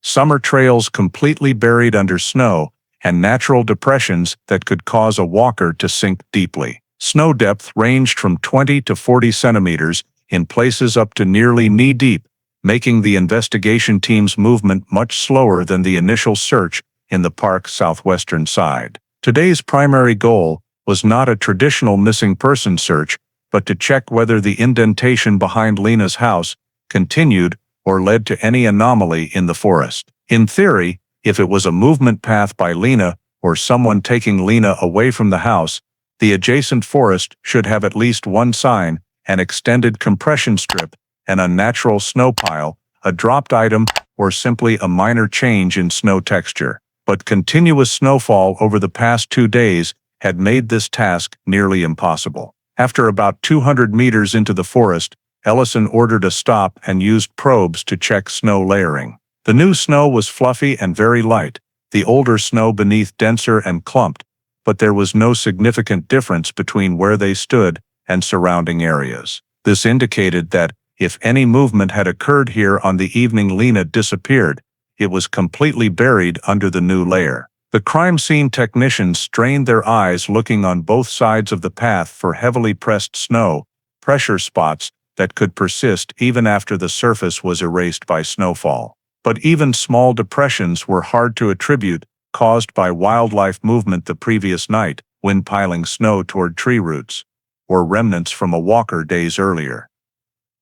summer trails completely buried under snow, and natural depressions that could cause a walker to sink deeply. Snow depth ranged from 20 to 40 centimeters, in places up to nearly knee-deep, making the investigation team's movement much slower than the initial search in the park's southwestern side. Today's primary goal was not a traditional missing person search, but to check whether the indentation behind Lena's house continued or led to any anomaly in the forest. In theory, if it was a movement path by Lena or someone taking Lena away from the house, the adjacent forest should have at least one sign: an extended compression strip, an unnatural snow pile, a dropped item, or simply a minor change in snow texture. But continuous snowfall over the past 2 days had made this task nearly impossible. After about 200 meters into the forest, Ellison ordered a stop and used probes to check snow layering. The new snow was fluffy and very light, the older snow beneath denser and clumped, but there was no significant difference between where they stood and surrounding areas. This indicated that, if any movement had occurred here on the evening Lena disappeared, it was completely buried under the new layer. The crime scene technicians strained their eyes looking on both sides of the path for heavily pressed snow, pressure spots that could persist even after the surface was erased by snowfall. But even small depressions were hard to attribute, caused by wildlife movement the previous night, when piling snow toward tree roots, or remnants from a walker days earlier.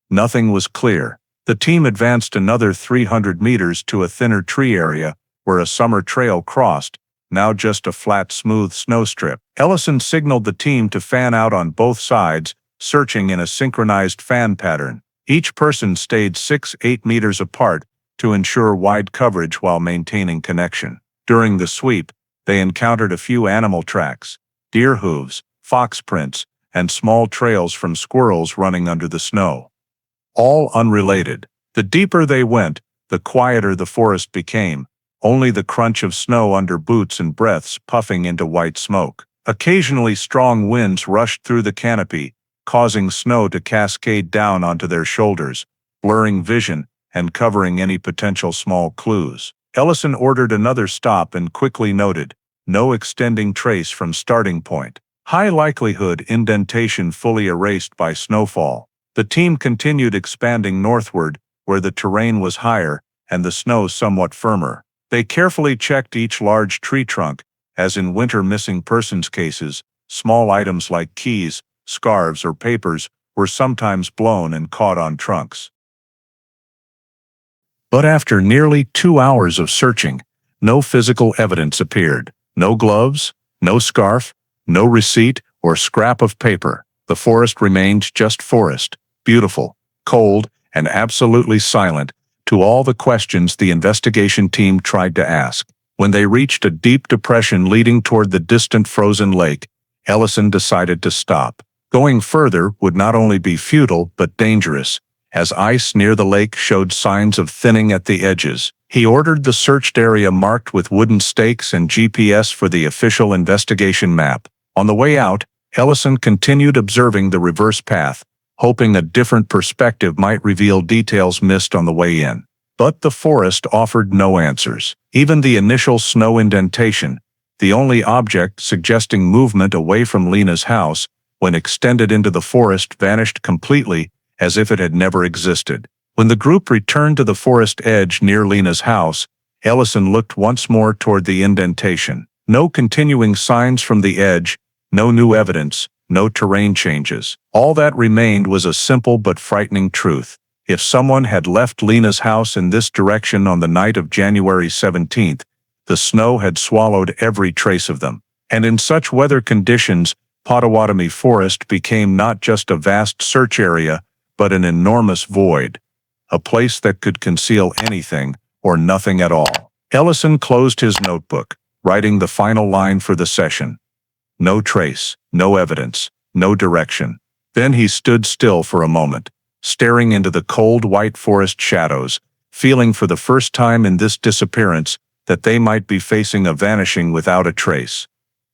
Nothing was clear. The team advanced another 300 meters to a thinner tree area where a summer trail crossed, now just a flat, smooth snow strip. Ellison signaled the team to fan out on both sides, searching in a synchronized fan pattern. Each person stayed 6-8 meters apart to ensure wide coverage while maintaining connection. During the sweep, they encountered a few animal tracks, deer hooves, fox prints, and small trails from squirrels running under the snow. All unrelated. The deeper they went, the quieter the forest became, only the crunch of snow under boots and breaths puffing into white smoke. Occasionally strong winds rushed through the canopy, causing snow to cascade down onto their shoulders, blurring vision and covering any potential small clues. Ellison ordered another stop and quickly noted, no extending trace from starting point. High likelihood indentation fully erased by snowfall. The team continued expanding northward, where the terrain was higher and the snow somewhat firmer. They carefully checked each large tree trunk, as in winter missing persons cases, small items like keys, scarves, or papers were sometimes blown and caught on trunks. But after nearly 2 hours of searching, no physical evidence appeared. No gloves, no scarf, no receipt or scrap of paper. The forest remained just forest, beautiful, cold, and absolutely silent to all the questions the investigation team tried to ask. When they reached a deep depression leading toward the distant frozen lake, Ellison decided to stop. Going further would not only be futile but dangerous, as ice near the lake showed signs of thinning at the edges. He ordered the searched area marked with wooden stakes and GPS for the official investigation map. On the way out, Ellison continued observing the reverse path, hoping a different perspective might reveal details missed on the way in. But the forest offered no answers. Even the initial snow indentation, the only object suggesting movement away from Lena's house, when extended into the forest, vanished completely, as if it had never existed. When the group returned to the forest edge near Lena's house, Ellison looked once more toward the indentation. No continuing signs from the edge, no new evidence, no terrain changes. All that remained was a simple but frightening truth. If someone had left Lena's house in this direction on the night of January 17th, the snow had swallowed every trace of them. And in such weather conditions, Potawatomi Forest became not just a vast search area, but an enormous void, a place that could conceal anything or nothing at all. Ellison closed his notebook, writing the final line for the session. No trace, no evidence, no direction. Then he stood still for a moment, staring into the cold white forest shadows, feeling for the first time in this disappearance that they might be facing a vanishing without a trace.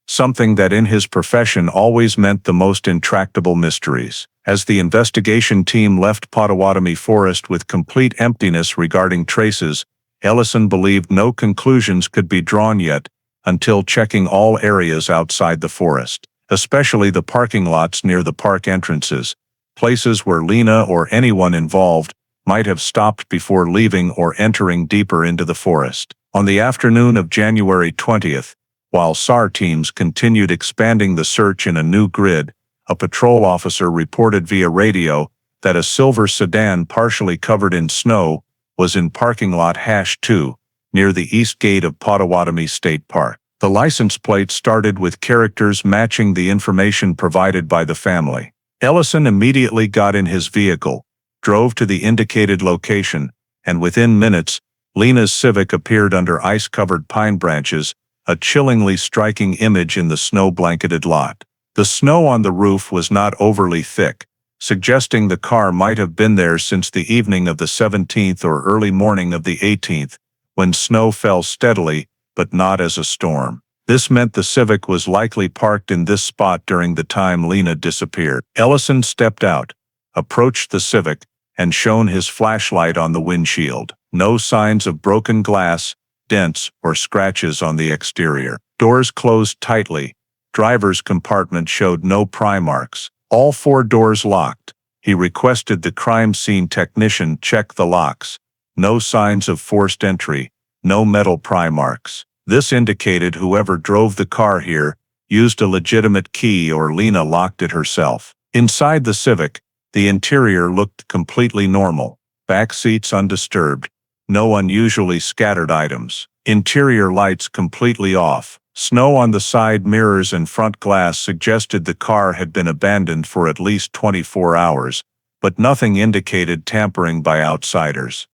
Something that in his profession always meant the most intractable mysteries. As the investigation team left Potawatomi Forest with complete emptiness regarding traces, Ellison believed no conclusions could be drawn yet, until checking all areas outside the forest, especially the parking lots near the park entrances, places where Lena or anyone involved might have stopped before leaving or entering deeper into the forest. On the afternoon of January 20th, while SAR teams continued expanding the search in a new grid, a patrol officer reported via radio that a silver sedan partially covered in snow was in parking lot #2, near the east gate of Potawatomi State Park. The license plate started with characters matching the information provided by the family. Ellison immediately got in his vehicle, drove to the indicated location, and within minutes, Lena's Civic appeared under ice-covered pine branches, a chillingly striking image in the snow-blanketed lot. The snow on the roof was not overly thick, suggesting the car might have been there since the evening of the 17th or early morning of the 18th, when snow fell steadily, but not as a storm. This meant the Civic was likely parked in this spot during the time Lena disappeared. Ellison stepped out, approached the Civic, and shone his flashlight on the windshield. No signs of broken glass, dents, or scratches on the exterior. Doors closed tightly. Driver's compartment showed no pry marks. All 4 doors locked. He requested the crime scene technician check the locks. No signs of forced entry, no metal pry marks. This indicated whoever drove the car here used a legitimate key or Lena locked it herself. Inside the Civic, the interior looked completely normal. Back seats undisturbed. No unusually scattered items. Interior lights completely off. Snow on the side mirrors and front glass suggested the car had been abandoned for at least 24 hours, but nothing indicated tampering by outsiders.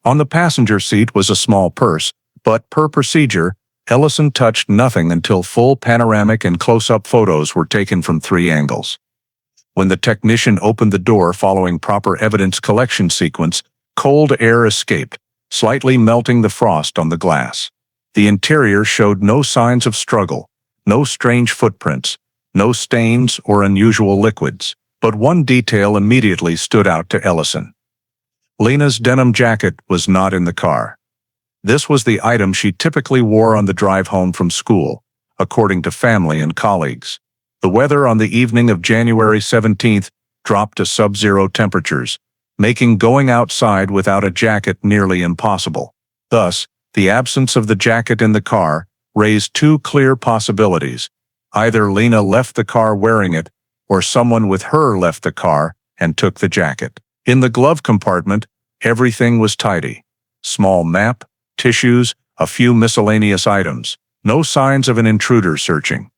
On the passenger seat was a small purse, but per procedure, Ellison touched nothing until full panoramic and close-up photos were taken from 3 angles. When the technician opened the door following proper evidence collection sequence, cold air escaped, slightly melting the frost on the glass. The interior showed no signs of struggle, no strange footprints, no stains or unusual liquids. But one detail immediately stood out to Ellison. Lena's denim jacket was not in the car. This was the item she typically wore on the drive home from school, according to family and colleagues. The weather on the evening of January 17th dropped to sub-zero temperatures, making going outside without a jacket nearly impossible. Thus, the absence of the jacket in the car raised 2 clear possibilities. Either Lena left the car wearing it, or someone with her left the car and took the jacket. In the glove compartment, everything was tidy. Small map, tissues, a few miscellaneous items. No signs of an intruder searching.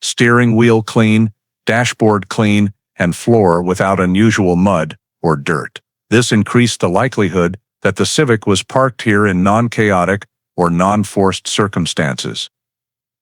Steering wheel clean, dashboard clean, and floor without unusual mud or dirt. This increased the likelihood that the Civic was parked here in non-chaotic or non-forced circumstances.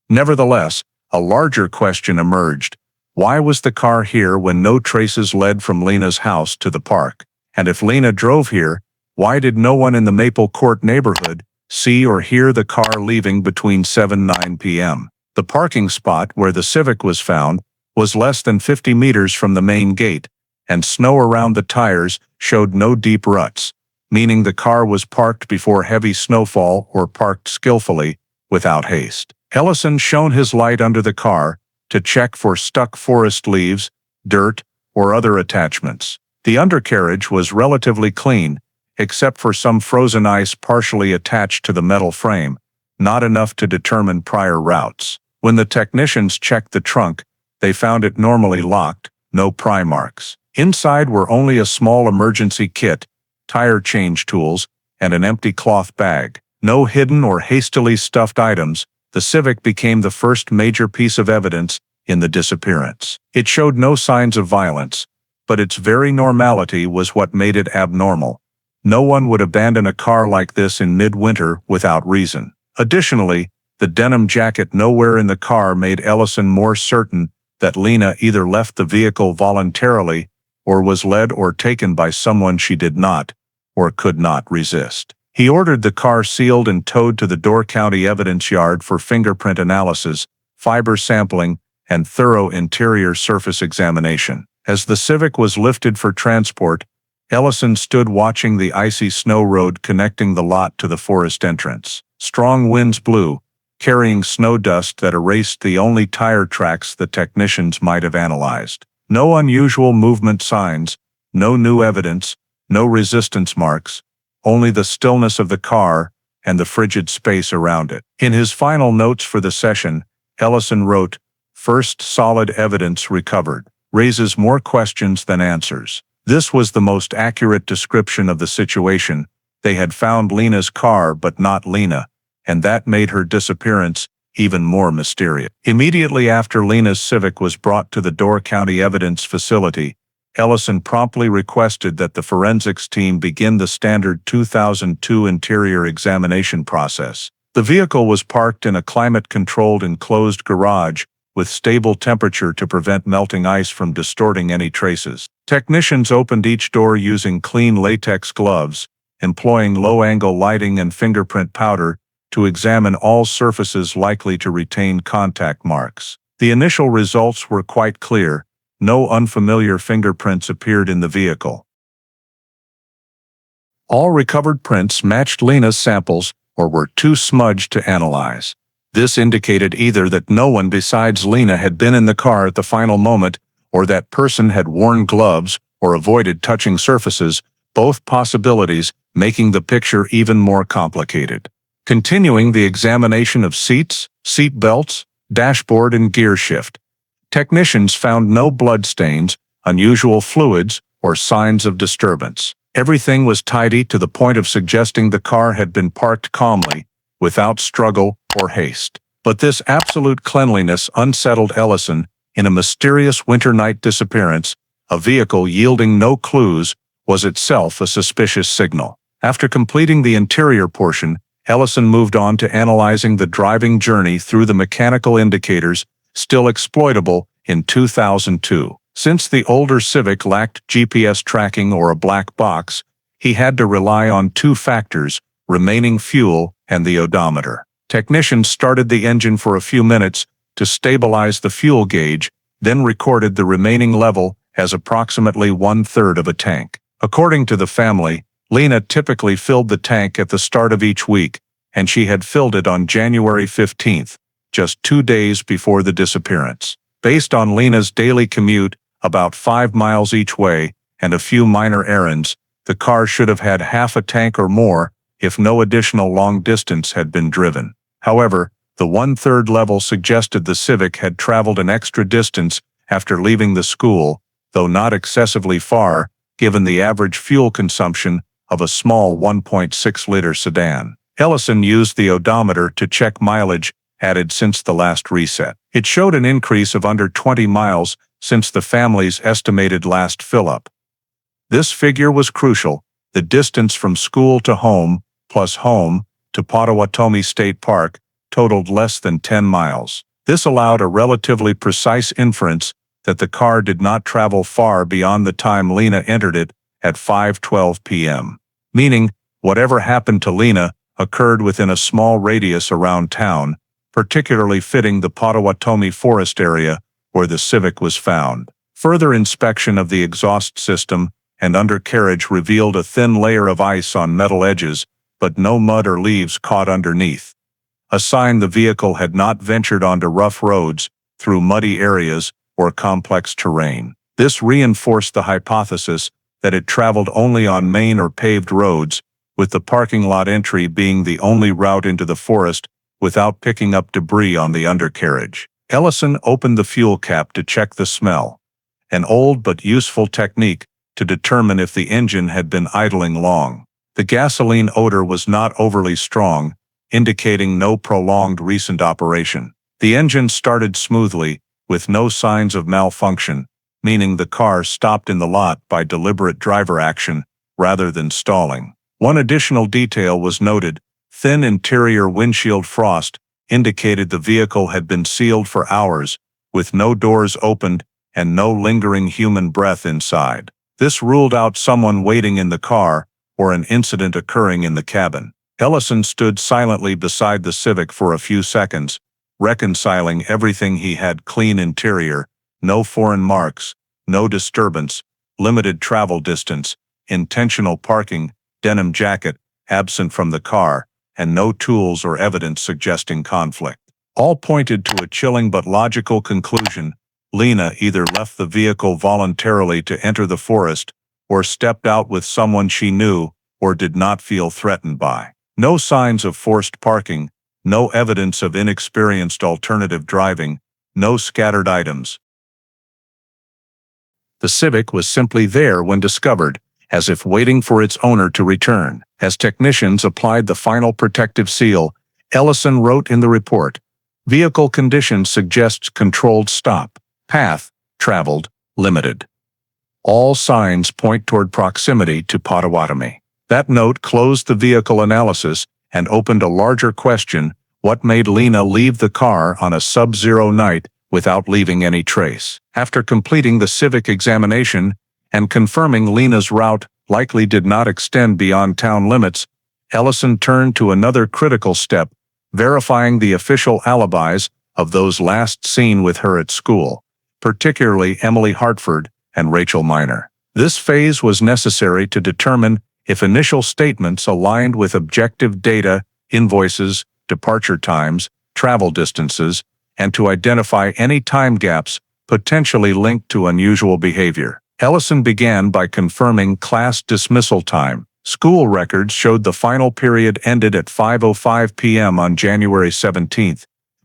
Nevertheless, a larger question emerged. Why was the car here when no traces led from Lena's house to the park? And if Lena drove here, why did no one in the Maple Court neighborhood see or hear the car leaving between 7–9 p.m.? The parking spot where the Civic was found was less than 50 meters from the main gate, and snow around the tires showed no deep ruts, meaning the car was parked before heavy snowfall or parked skillfully, without haste. Ellison shone his light under the car to check for stuck forest leaves, dirt, or other attachments. The undercarriage was relatively clean, except for some frozen ice partially attached to the metal frame, not enough to determine prior routes. When the technicians checked the trunk, they found it normally locked, no pry marks. Inside were only a small emergency kit, tire change tools, and an empty cloth bag. No hidden or hastily stuffed items. The Civic became the first major piece of evidence in the disappearance. It showed no signs of violence, but its very normality was what made it abnormal. No one would abandon a car like this in midwinter without reason. Additionally, the denim jacket nowhere in the car made Ellison more certain that Lena either left the vehicle voluntarily or was led or taken by someone she did not or could not resist. He ordered the car sealed and towed to the Door County Evidence Yard for fingerprint analysis, fiber sampling, and thorough interior surface examination. As the Civic was lifted for transport, Ellison stood watching the icy snow road connecting the lot to the forest entrance. Strong winds blew, carrying snow dust that erased the only tire tracks the technicians might have analyzed. No unusual movement signs, no new evidence, no resistance marks, only the stillness of the car and the frigid space around it. In his final notes for the session, Ellison wrote, "First solid evidence recovered. Raises more questions than answers." This was the most accurate description of the situation. They had found Lena's car but not Lena, and that made her disappearance even more mysterious. Immediately after Lena's Civic was brought to the Door County Evidence Facility, Ellison promptly requested that the forensics team begin the standard 2002 interior examination process. The vehicle was parked in a climate-controlled enclosed garage with stable temperature to prevent melting ice from distorting any traces. Technicians opened each door using clean latex gloves, employing low-angle lighting and fingerprint powder to examine all surfaces likely to retain contact marks. The initial results were quite clear. No unfamiliar fingerprints appeared in the vehicle. All recovered prints matched Lena's samples or were too smudged to analyze. This indicated either that no one besides Lena had been in the car at the final moment, or that person had worn gloves or avoided touching surfaces, both possibilities making the picture even more complicated. Continuing the examination of seats, seat belts, dashboard and gear shift, technicians found no bloodstains, unusual fluids, or signs of disturbance. Everything was tidy to the point of suggesting the car had been parked calmly, without struggle or haste. But this absolute cleanliness unsettled Ellison. In a mysterious winter night disappearance, a vehicle yielding no clues was itself a suspicious signal. After completing the interior portion, Ellison moved on to analyzing the driving journey through the mechanical indicators still exploitable in 2002. Since the older Civic lacked GPS tracking or a black box, he had to rely on two factors: remaining fuel and the odometer. Technicians started the engine for a few minutes to stabilize the fuel gauge, then recorded the remaining level as approximately 1/3 of a tank. According to the family, Lena typically filled the tank at the start of each week, and she had filled it on January 15th, just 2 days before the disappearance. Based on Lena's daily commute, about 5 miles each way, and a few minor errands, the car should have had half a tank or more if no additional long distance had been driven. However, the 1/3 level suggested the Civic had traveled an extra distance after leaving the school, though not excessively far, given the average fuel consumption of a small 1.6-liter sedan. Ellison used the odometer to check mileage added since the last reset. It showed an increase of under 20 miles since the family's estimated last fill-up. This figure was crucial. The distance from school to home, plus home, to Potawatomi State Park, totaled less than 10 miles. This allowed a relatively precise inference that the car did not travel far beyond the time Lena entered it at 5:12 p.m. Meaning, whatever happened to Lena occurred within a small radius around town, particularly fitting the Potawatomi forest area where the Civic was found. Further inspection of the exhaust system and undercarriage revealed a thin layer of ice on metal edges, but no mud or leaves caught underneath, a sign the vehicle had not ventured onto rough roads, through muddy areas, or complex terrain. This reinforced the hypothesis that it traveled only on main or paved roads, with the parking lot entry being the only route into the forest without picking up debris on the undercarriage. Ellison opened the fuel cap to check the smell, an old but useful technique to determine if the engine had been idling long. The gasoline odor was not overly strong, indicating no prolonged recent operation. The engine started smoothly, with no signs of malfunction, meaning the car stopped in the lot by deliberate driver action rather than stalling. One additional detail was noted: thin interior windshield frost indicated the vehicle had been sealed for hours, with no doors opened and no lingering human breath inside. This ruled out someone waiting in the car or an incident occurring in the cabin. Ellison stood silently beside the Civic for a few seconds, reconciling everything he had: clean interior, no foreign marks, no disturbance, limited travel distance, intentional parking, denim jacket absent from the car, and no tools or evidence suggesting conflict. All pointed to a chilling but logical conclusion: Lena either left the vehicle voluntarily to enter the forest, or stepped out with someone she knew or did not feel threatened by. No signs of forced parking, no evidence of inexperienced alternative driving, no scattered items. The Civic was simply there when discovered, as if waiting for its owner to return. As technicians applied the final protective seal, Ellison wrote in the report, "Vehicle condition suggests controlled stop. Path, traveled, limited. All signs point toward proximity to Potawatomi." That note closed the vehicle analysis and opened a larger question: what made Lena leave the car on a sub-zero night without leaving any trace? After completing the Civic examination and confirming Lena's route likely did not extend beyond town limits, Ellison turned to another critical step: verifying the official alibis of those last seen with her at school, particularly Emily Hartford and Rachel Miner. This phase was necessary to determine if initial statements aligned with objective data, invoices, departure times, travel distances, and to identify any time gaps potentially linked to unusual behavior. Ellison began by confirming class dismissal time. School records showed the final period ended at 5:05 p.m. on January 17,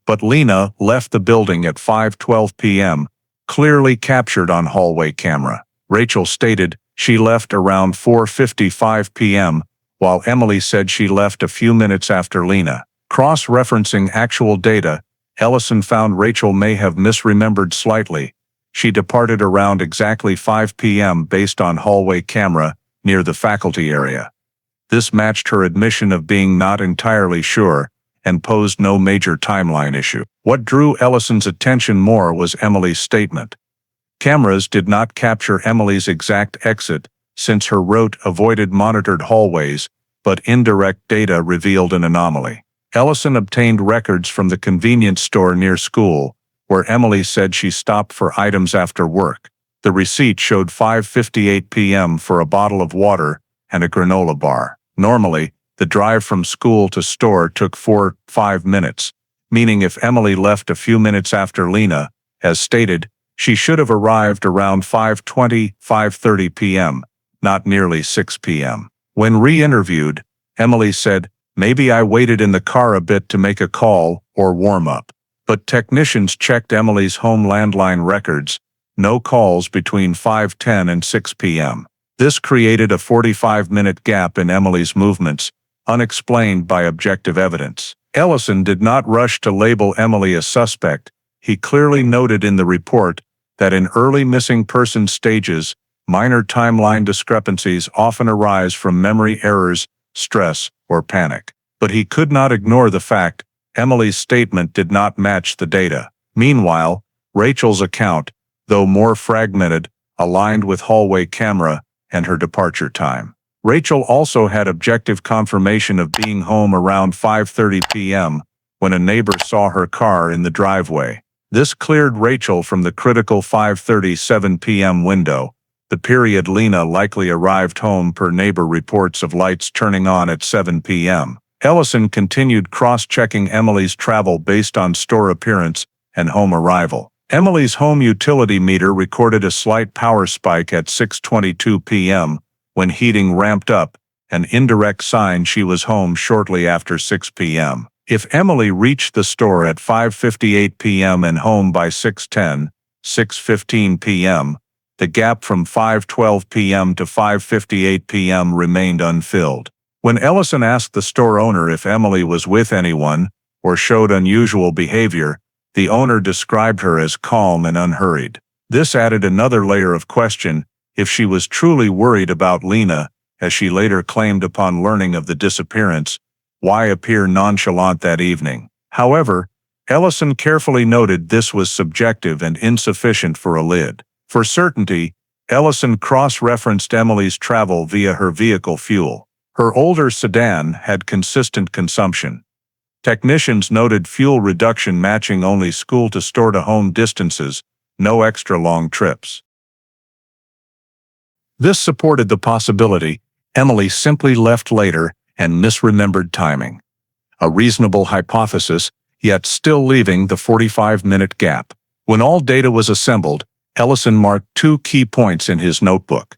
but Lena left the building at 5:12 p.m., clearly captured on hallway camera. Rachel stated she left around 4:55 p.m., while Emily said she left a few minutes after Lena. Cross-referencing actual data, Ellison found Rachel may have misremembered slightly. She departed around exactly 5 p.m. based on hallway camera near the faculty area. This matched her admission of being not entirely sure and posed no major timeline issue. What drew Ellison's attention more was Emily's statement. Cameras did not capture Emily's exact exit, since her route avoided monitored hallways, but indirect data revealed an anomaly. Ellison obtained records from the convenience store near school, where Emily said she stopped for items after work. The receipt showed 5:58 p.m. for a bottle of water and a granola bar. Normally, the drive from school to store took 4-5 minutes, meaning if Emily left a few minutes after Lena, as stated, she should have arrived around 5:20-5:30 p.m., not nearly 6 p.m. When re-interviewed, Emily said, "Maybe I waited in the car a bit to make a call or warm up." But technicians checked Emily's home landline records, no calls between 5:10 and 6 p.m. This created a 45-minute gap in Emily's movements, unexplained by objective evidence. Ellison did not rush to label Emily a suspect. He clearly noted in the report that in early missing person stages, minor timeline discrepancies often arise from memory errors, stress, or panic. But he could not ignore the fact Emily's statement did not match the data. Meanwhile, Rachel's account, though more fragmented, aligned with hallway camera and her departure time. Rachel also had objective confirmation of being home around 5:30 p.m. when a neighbor saw her car in the driveway. This cleared Rachel from the critical 5:37 p.m. window, the period Lena likely arrived home per neighbor reports of lights turning on at 7 p.m. Ellison continued cross-checking Emily's travel based on store appearance and home arrival. Emily's home utility meter recorded a slight power spike at 6:22 p.m. when heating ramped up, an indirect sign she was home shortly after 6 p.m. If Emily reached the store at 5:58 p.m. and home by 6:15 p.m., the gap from 5:12 p.m. to 5:58 p.m. remained unfilled. When Ellison asked the store owner if Emily was with anyone or showed unusual behavior, the owner described her as calm and unhurried. This added another layer of question: if she was truly worried about Lena, as she later claimed upon learning of the disappearance, why appear nonchalant that evening? However, Ellison carefully noted this was subjective and insufficient for a lid. For certainty, Ellison cross-referenced Emily's travel via her vehicle fuel. Her older sedan had consistent consumption. Technicians noted fuel reduction matching only school-to-store-to-home distances, no extra long trips. This supported the possibility Emily simply left later and misremembered timing. A reasonable hypothesis, yet still leaving the 45-minute gap. When all data was assembled, Ellison marked two key points in his notebook.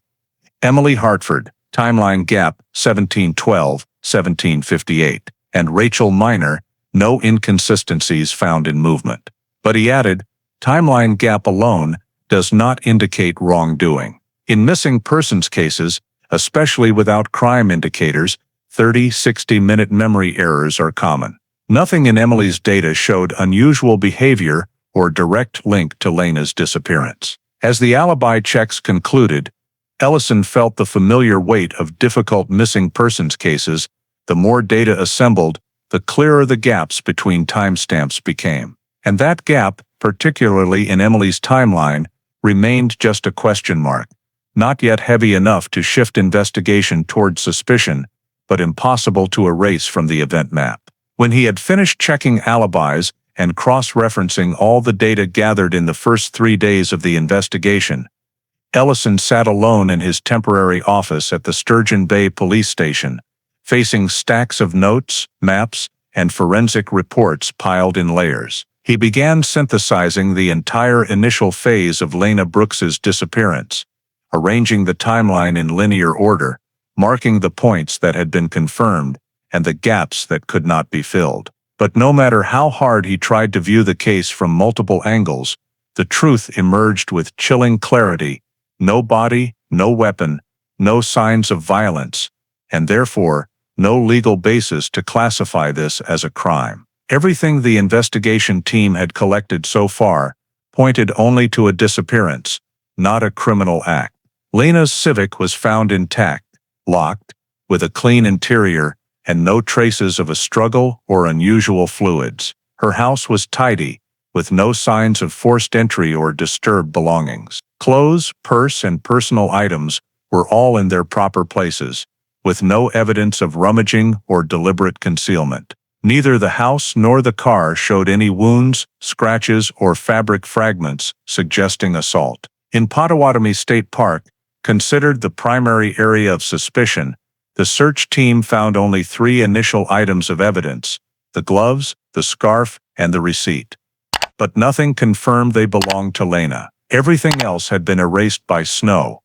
Emily Hartford, timeline gap 17:12-17:58, and Rachel Minor, no inconsistencies found in movement. But he added, timeline gap alone does not indicate wrongdoing. In missing persons cases, especially without crime indicators, 30-60-minute memory errors are common. Nothing in Emily's data showed unusual behavior or direct link to Lena's disappearance. As the alibi checks concluded, Ellison felt the familiar weight of difficult missing persons cases. The more data assembled, the clearer the gaps between timestamps became. And that gap, particularly in Emily's timeline, remained just a question mark, not yet heavy enough to shift investigation toward suspicion, but impossible to erase from the event map. When he had finished checking alibis and cross-referencing all the data gathered in the first 3 days of the investigation, Ellison sat alone in his temporary office at the Sturgeon Bay Police Station, facing stacks of notes, maps, and forensic reports piled in layers. He began synthesizing the entire initial phase of Lena Brooks's disappearance, arranging the timeline in linear order, marking the points that had been confirmed and the gaps that could not be filled. But no matter how hard he tried to view the case from multiple angles, the truth emerged with chilling clarity: no body, no weapon, no signs of violence, and therefore, no legal basis to classify this as a crime. Everything the investigation team had collected so far pointed only to a disappearance, not a criminal act. Lena's Civic was found intact, locked, with a clean interior, and no traces of a struggle or unusual fluids. Her house was tidy, with no signs of forced entry or disturbed belongings. Clothes, purse, and personal items were all in their proper places, with no evidence of rummaging or deliberate concealment. Neither the house nor the car showed any wounds, scratches, or fabric fragments suggesting assault. In Potawatomi State Park, considered the primary area of suspicion, the search team found only 3 initial items of evidence: the gloves, the scarf, and the receipt. But nothing confirmed they belonged to Lena. Everything else had been erased by snow,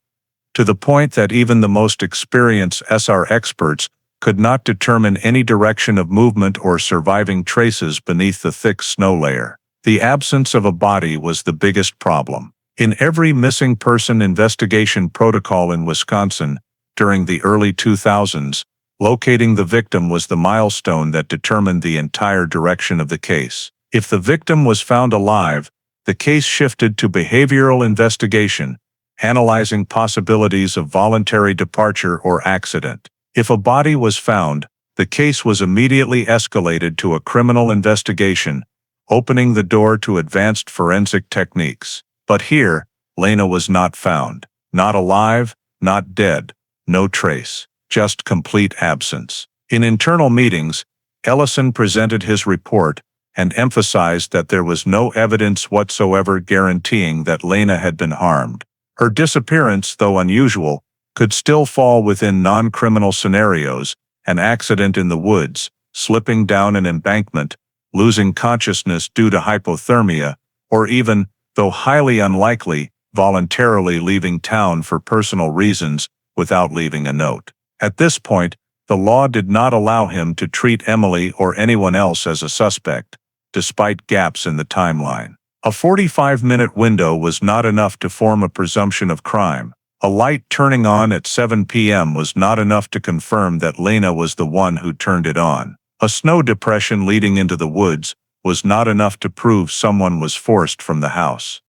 to the point that even the most experienced SR experts could not determine any direction of movement or surviving traces beneath the thick snow layer. The absence of a body was the biggest problem. In every missing person investigation protocol in Wisconsin during the early 2000s, locating the victim was the milestone that determined the entire direction of the case. If the victim was found alive, the case shifted to behavioral investigation, analyzing possibilities of voluntary departure or accident. If a body was found, the case was immediately escalated to a criminal investigation, opening the door to advanced forensic techniques. But here, Lena was not found. Not alive, not dead, no trace, just complete absence. In internal meetings, Ellison presented his report and emphasized that there was no evidence whatsoever guaranteeing that Lena had been harmed. Her disappearance, though unusual, could still fall within non-criminal scenarios: an accident in the woods, slipping down an embankment, losing consciousness due to hypothermia, or even, though highly unlikely, voluntarily leaving town for personal reasons without leaving a note. At this point, the law did not allow him to treat Emily or anyone else as a suspect, despite gaps in the timeline. A 45-minute window was not enough to form a presumption of crime. A light turning on at 7 p.m. was not enough to confirm that Lena was the one who turned it on. A snow depression leading into the woods was not enough to prove someone was forced from the house.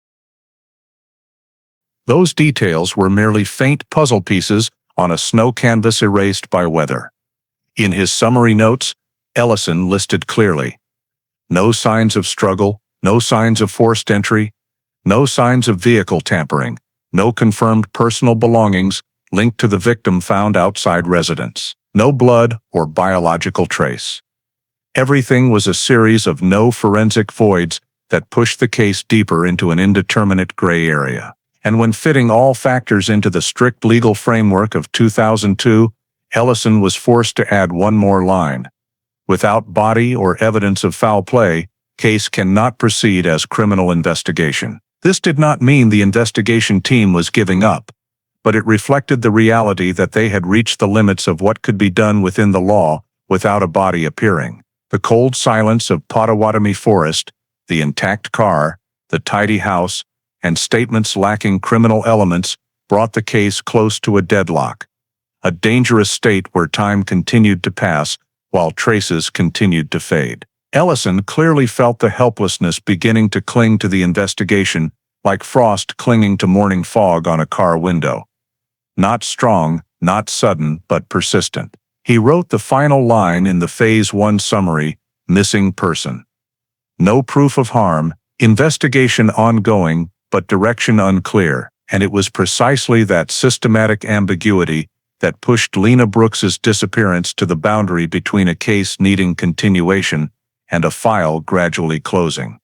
Those details were merely faint puzzle pieces on a snow canvas erased by weather. In his summary notes, Ellison listed clearly: no signs of struggle, no signs of forced entry, no signs of vehicle tampering, no confirmed personal belongings linked to the victim found outside residence, no blood or biological trace. Everything was a series of no forensic voids that pushed the case deeper into an indeterminate gray area. And when fitting all factors into the strict legal framework of 2002, Ellison was forced to add one more line: without body or evidence of foul play, case cannot proceed as criminal investigation. This did not mean the investigation team was giving up, but it reflected the reality that they had reached the limits of what could be done within the law without a body appearing. The cold silence of Potawatomi forest, the intact car, the tidy house, and statements lacking criminal elements brought the case close to a deadlock, a dangerous state where time continued to pass while traces continued to fade. Ellison clearly felt the helplessness beginning to cling to the investigation, like frost clinging to morning fog on a car window. Not strong, not sudden, but persistent. He wrote the final line in the Phase 1 summary: missing person. No proof of harm, investigation ongoing, but direction unclear. And it was precisely that systematic ambiguity that pushed Lena Brooks's disappearance to the boundary between a case needing continuation and a file gradually closing.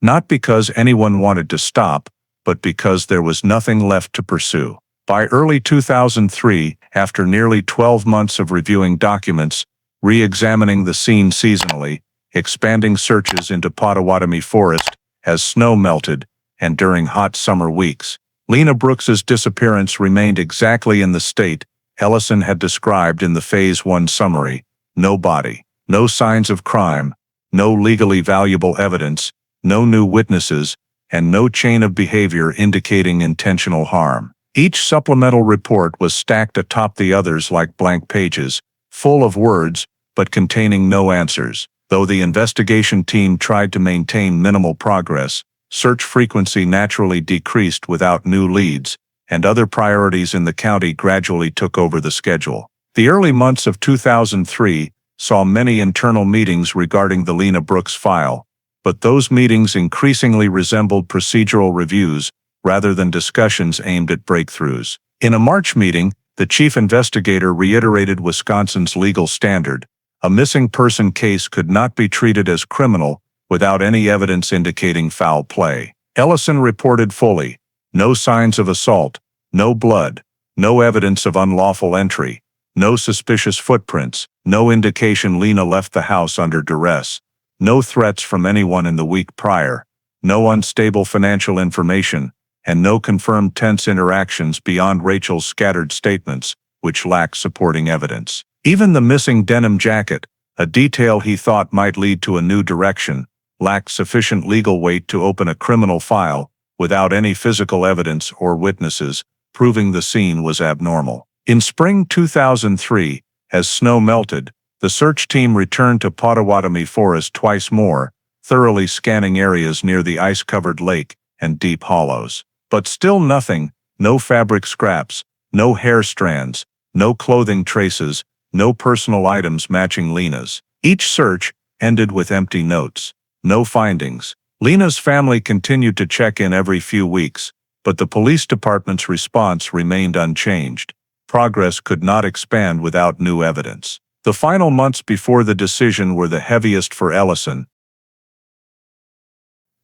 Not because anyone wanted to stop, but because there was nothing left to pursue. By early 2003, after nearly 12 months of reviewing documents, re-examining the scene seasonally, expanding searches into Potawatomi forest as snow melted and during hot summer weeks. Lena Brooks's disappearance remained exactly in the state Ellison had described in the Phase 1 summary: no body, no signs of crime, no legally valuable evidence, no new witnesses, and no chain of behavior indicating intentional harm. Each supplemental report was stacked atop the others like blank pages, full of words, but containing no answers. Though the investigation team tried to maintain minimal progress, search frequency naturally decreased without new leads, and other priorities in the county gradually took over the schedule. The early months of 2003 saw many internal meetings regarding the Lena Brooks file, but those meetings increasingly resembled procedural reviews rather than discussions aimed at breakthroughs. In a March meeting, the chief investigator reiterated Wisconsin's legal standard: a missing person case could not be treated as criminal without any evidence indicating foul play. Ellison reported fully: no signs of assault, no blood, no evidence of unlawful entry, no suspicious footprints, no indication Lena left the house under duress, no threats from anyone in the week prior, no unstable financial information, and no confirmed tense interactions beyond Rachel's scattered statements, which lacked supporting evidence. Even the missing denim jacket, a detail he thought might lead to a new direction, lacked sufficient legal weight to open a criminal file without any physical evidence or witnesses, proving the scene was abnormal. In spring 2003, as snow melted, the search team returned to Potawatomi Forest twice more, thoroughly scanning areas near the ice-covered lake and deep hollows. But still nothing: no fabric scraps, no hair strands, no clothing traces, no personal items matching Lena's. Each search ended with empty notes. No findings. Lena's family continued to check in every few weeks, but the police department's response remained unchanged. Progress could not expand without new evidence. The final months before the decision were the heaviest for Ellison.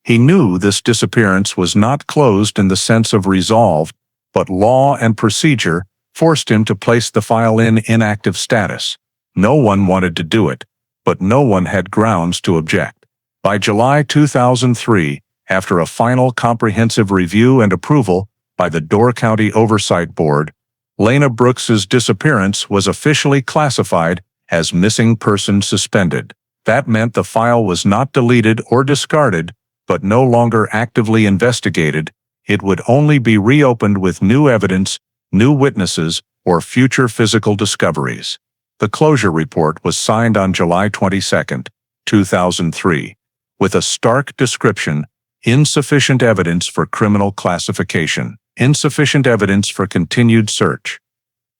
He knew this disappearance was not closed in the sense of resolved, but law and procedure forced him to place the file in inactive status. No one wanted to do it, but no one had grounds to object. By July 2003, after a final comprehensive review and approval by the Door County Oversight Board, Lena Brooks's disappearance was officially classified as missing person suspended. That meant the file was not deleted or discarded, but no longer actively investigated. It would only be reopened with new evidence, new witnesses, or future physical discoveries. The closure report was signed on July 22, 2003, with a stark description: insufficient evidence for criminal classification, insufficient evidence for continued search.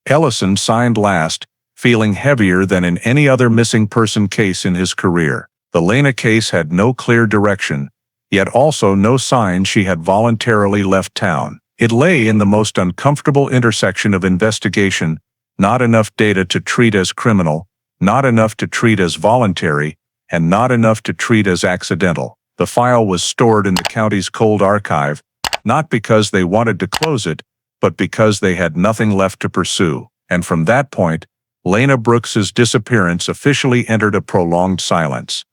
Ellison signed last, feeling heavier than in any other missing person case in his career. The Lena case had no clear direction, yet also no sign she had voluntarily left town. It lay in the most uncomfortable intersection of investigation: not enough data to treat as criminal, not enough to treat as voluntary, and not enough to treat as accidental. The file was stored in the county's cold archive, not because they wanted to close it, but because they had nothing left to pursue. And from that point, Lena Brooks's disappearance officially entered a prolonged silence.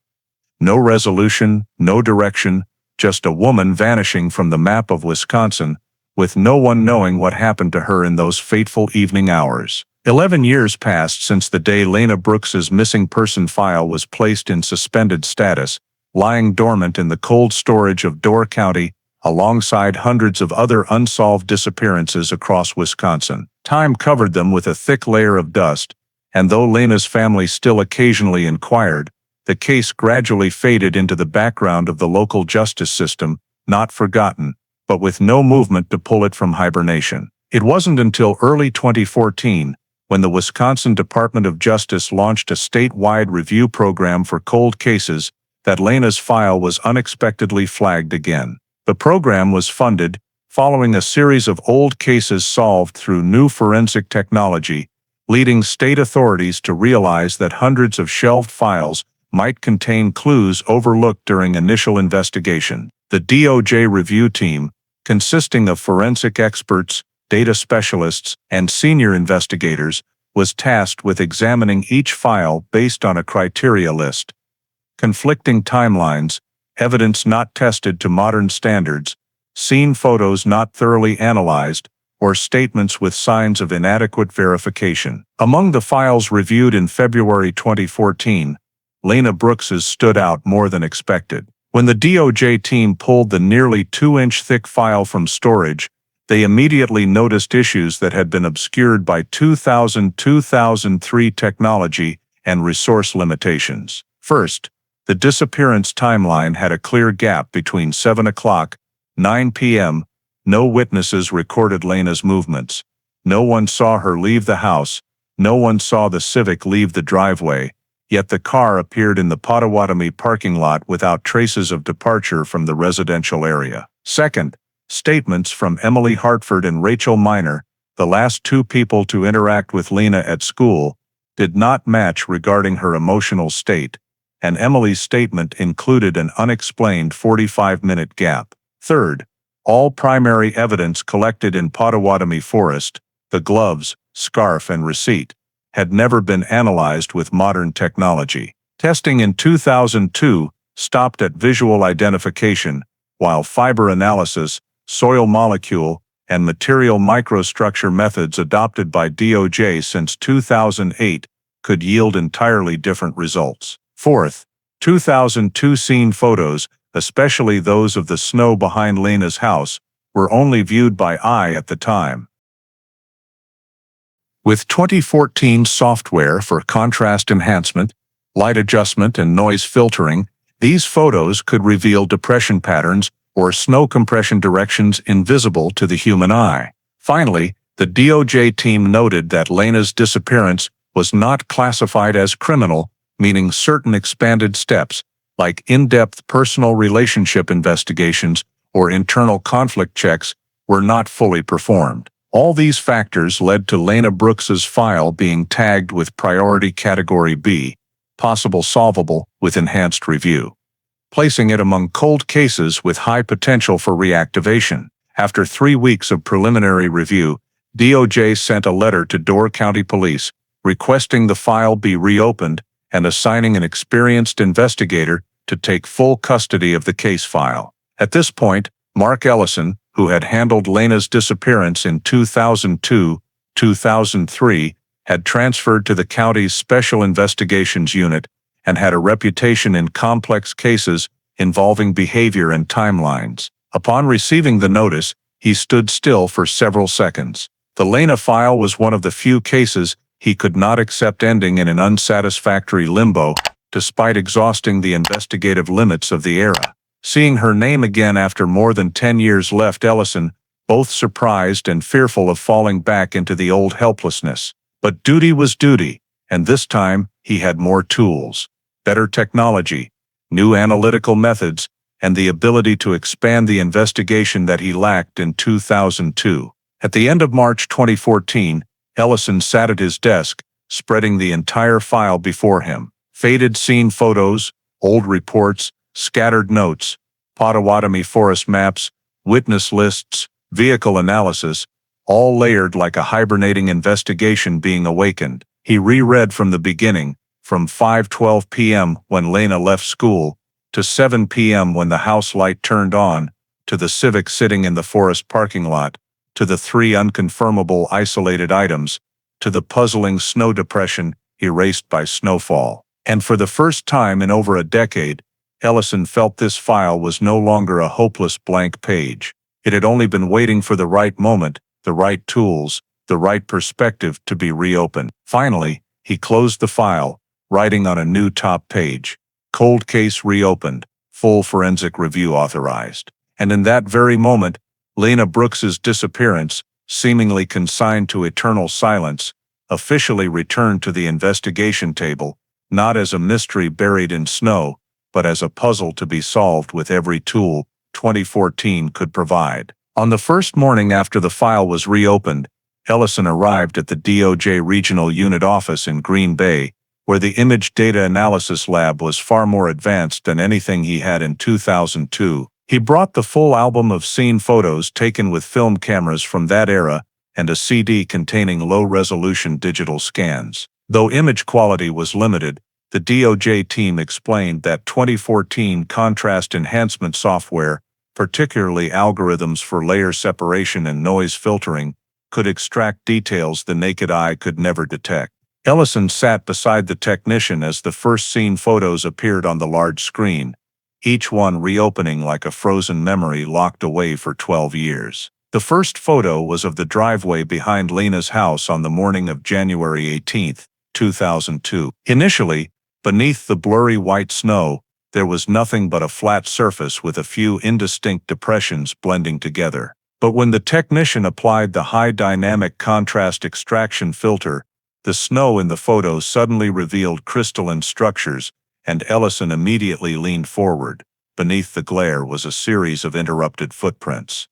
No resolution, no direction, just a woman vanishing from the map of Wisconsin, with no one knowing what happened to her in those fateful evening hours. 11 years passed since the day Lena Brooks's missing person file was placed in suspended status, lying dormant in the cold storage of Door County, alongside hundreds of other unsolved disappearances across Wisconsin. Time covered them with a thick layer of dust, and though Lena's family still occasionally inquired, the case gradually faded into the background of the local justice system, not forgotten, but with no movement to pull it from hibernation. It wasn't until early 2014, when the Wisconsin Department of Justice launched a statewide review program for cold cases, that Lena's file was unexpectedly flagged again. The program was funded following a series of old cases solved through new forensic technology, leading state authorities to realize that hundreds of shelved files might contain clues overlooked during initial investigation. The DOJ review team, consisting of forensic experts, data specialists, and senior investigators, was tasked with examining each file based on a criteria list: conflicting timelines, evidence not tested to modern standards, scene photos not thoroughly analyzed, or statements with signs of inadequate verification. Among the files reviewed in February 2014, Lena Brooks's stood out more than expected. When the DOJ team pulled the nearly 2-inch thick file from storage, they immediately noticed issues that had been obscured by 2000-2003 technology and resource limitations. First, the disappearance timeline had a clear gap between 7 o'clock, 9 p.m. No witnesses recorded Lena's movements. No one saw her leave the house. No one saw the Civic leave the driveway, yet the car appeared in the Potawatomi parking lot without traces of departure from the residential area. Second, statements from Emily Hartford and Rachel Miner, the last two people to interact with Lena at school, did not match regarding her emotional state, and Emily's statement included an unexplained 45-minute gap. Third, all primary evidence collected in Potawatomi Forest, the gloves, scarf, and receipt, had never been analyzed with modern technology. Testing in 2002 stopped at visual identification, while fiber analysis, soil molecule, and material microstructure methods adopted by DOJ since 2008 could yield entirely different results. Fourth, 2002 scene photos, especially those of the snow behind Lena's house, were only viewed by eye at the time. With 2014 software for contrast enhancement, light adjustment, and noise filtering, these photos could reveal depression patterns or snow compression directions invisible to the human eye. Finally, the DOJ team noted that Lena's disappearance was not classified as criminal, meaning certain expanded steps, like in-depth personal relationship investigations or internal conflict checks, were not fully performed. All these factors led to Lena Brooks's file being tagged with Priority Category B, possible solvable, with enhanced review, placing it among cold cases with high potential for reactivation. After 3 weeks of preliminary review, DOJ sent a letter to Door County Police requesting the file be reopened and assigning an experienced investigator to take full custody of the case file. At this point, Mark Ellison, who had handled Lena's disappearance in 2002-2003, had transferred to the county's Special Investigations Unit and had a reputation in complex cases involving behavior and timelines. Upon receiving the notice, he stood still for several seconds. The Lena file was one of the few cases he could not accept ending in an unsatisfactory limbo, despite exhausting the investigative limits of the era. Seeing her name again after more than 10 years left Ellison both surprised and fearful of falling back into the old helplessness. But duty was duty, and this time he had more tools, better technology, new analytical methods, and the ability to expand the investigation that he lacked in 2002. At the end of March 2014, Ellison sat at his desk, spreading the entire file before him. Faded scene photos, old reports, scattered notes, Potawatomi forest maps, witness lists, vehicle analysis, all layered like a hibernating investigation being awakened. He reread from the beginning, from 5:12 p.m. when Lena left school, to 7 p.m. when the house light turned on, to the Civic sitting in the forest parking lot, to the 3 unconfirmable isolated items, to the puzzling snow depression erased by snowfall. And for the first time in over a decade, Ellison felt this file was no longer a hopeless blank page. It had only been waiting for the right moment, the right tools, the right perspective to be reopened. Finally, he closed the file, writing on a new top page, "Cold case reopened, full forensic review authorized." And in that very moment, Lena Brooks's disappearance, seemingly consigned to eternal silence, officially returned to the investigation table, not as a mystery buried in snow, but as a puzzle to be solved with every tool 2014 could provide. On the first morning after the file was reopened, Ellison arrived at the DOJ Regional Unit office in Green Bay, where the Image Data Analysis Lab was far more advanced than anything he had in 2002. He brought the full album of scene photos taken with film cameras from that era and a CD containing low-resolution digital scans. Though image quality was limited, The DOJ team explained that 2014 contrast enhancement software, particularly algorithms for layer separation and noise filtering, could extract details the naked eye could never detect. Ellison sat beside the technician as the first scene photos appeared on the large screen, each one reopening like a frozen memory locked away for 12 years. The first photo was of the driveway behind Lena's house on the morning of January 18, 2002. Initially, beneath the blurry white snow, there was nothing but a flat surface with a few indistinct depressions blending together. But when the technician applied the high dynamic contrast extraction filter, the snow in the photo suddenly revealed crystalline structures, and Ellison immediately leaned forward. Beneath the glare was a series of interrupted footprints.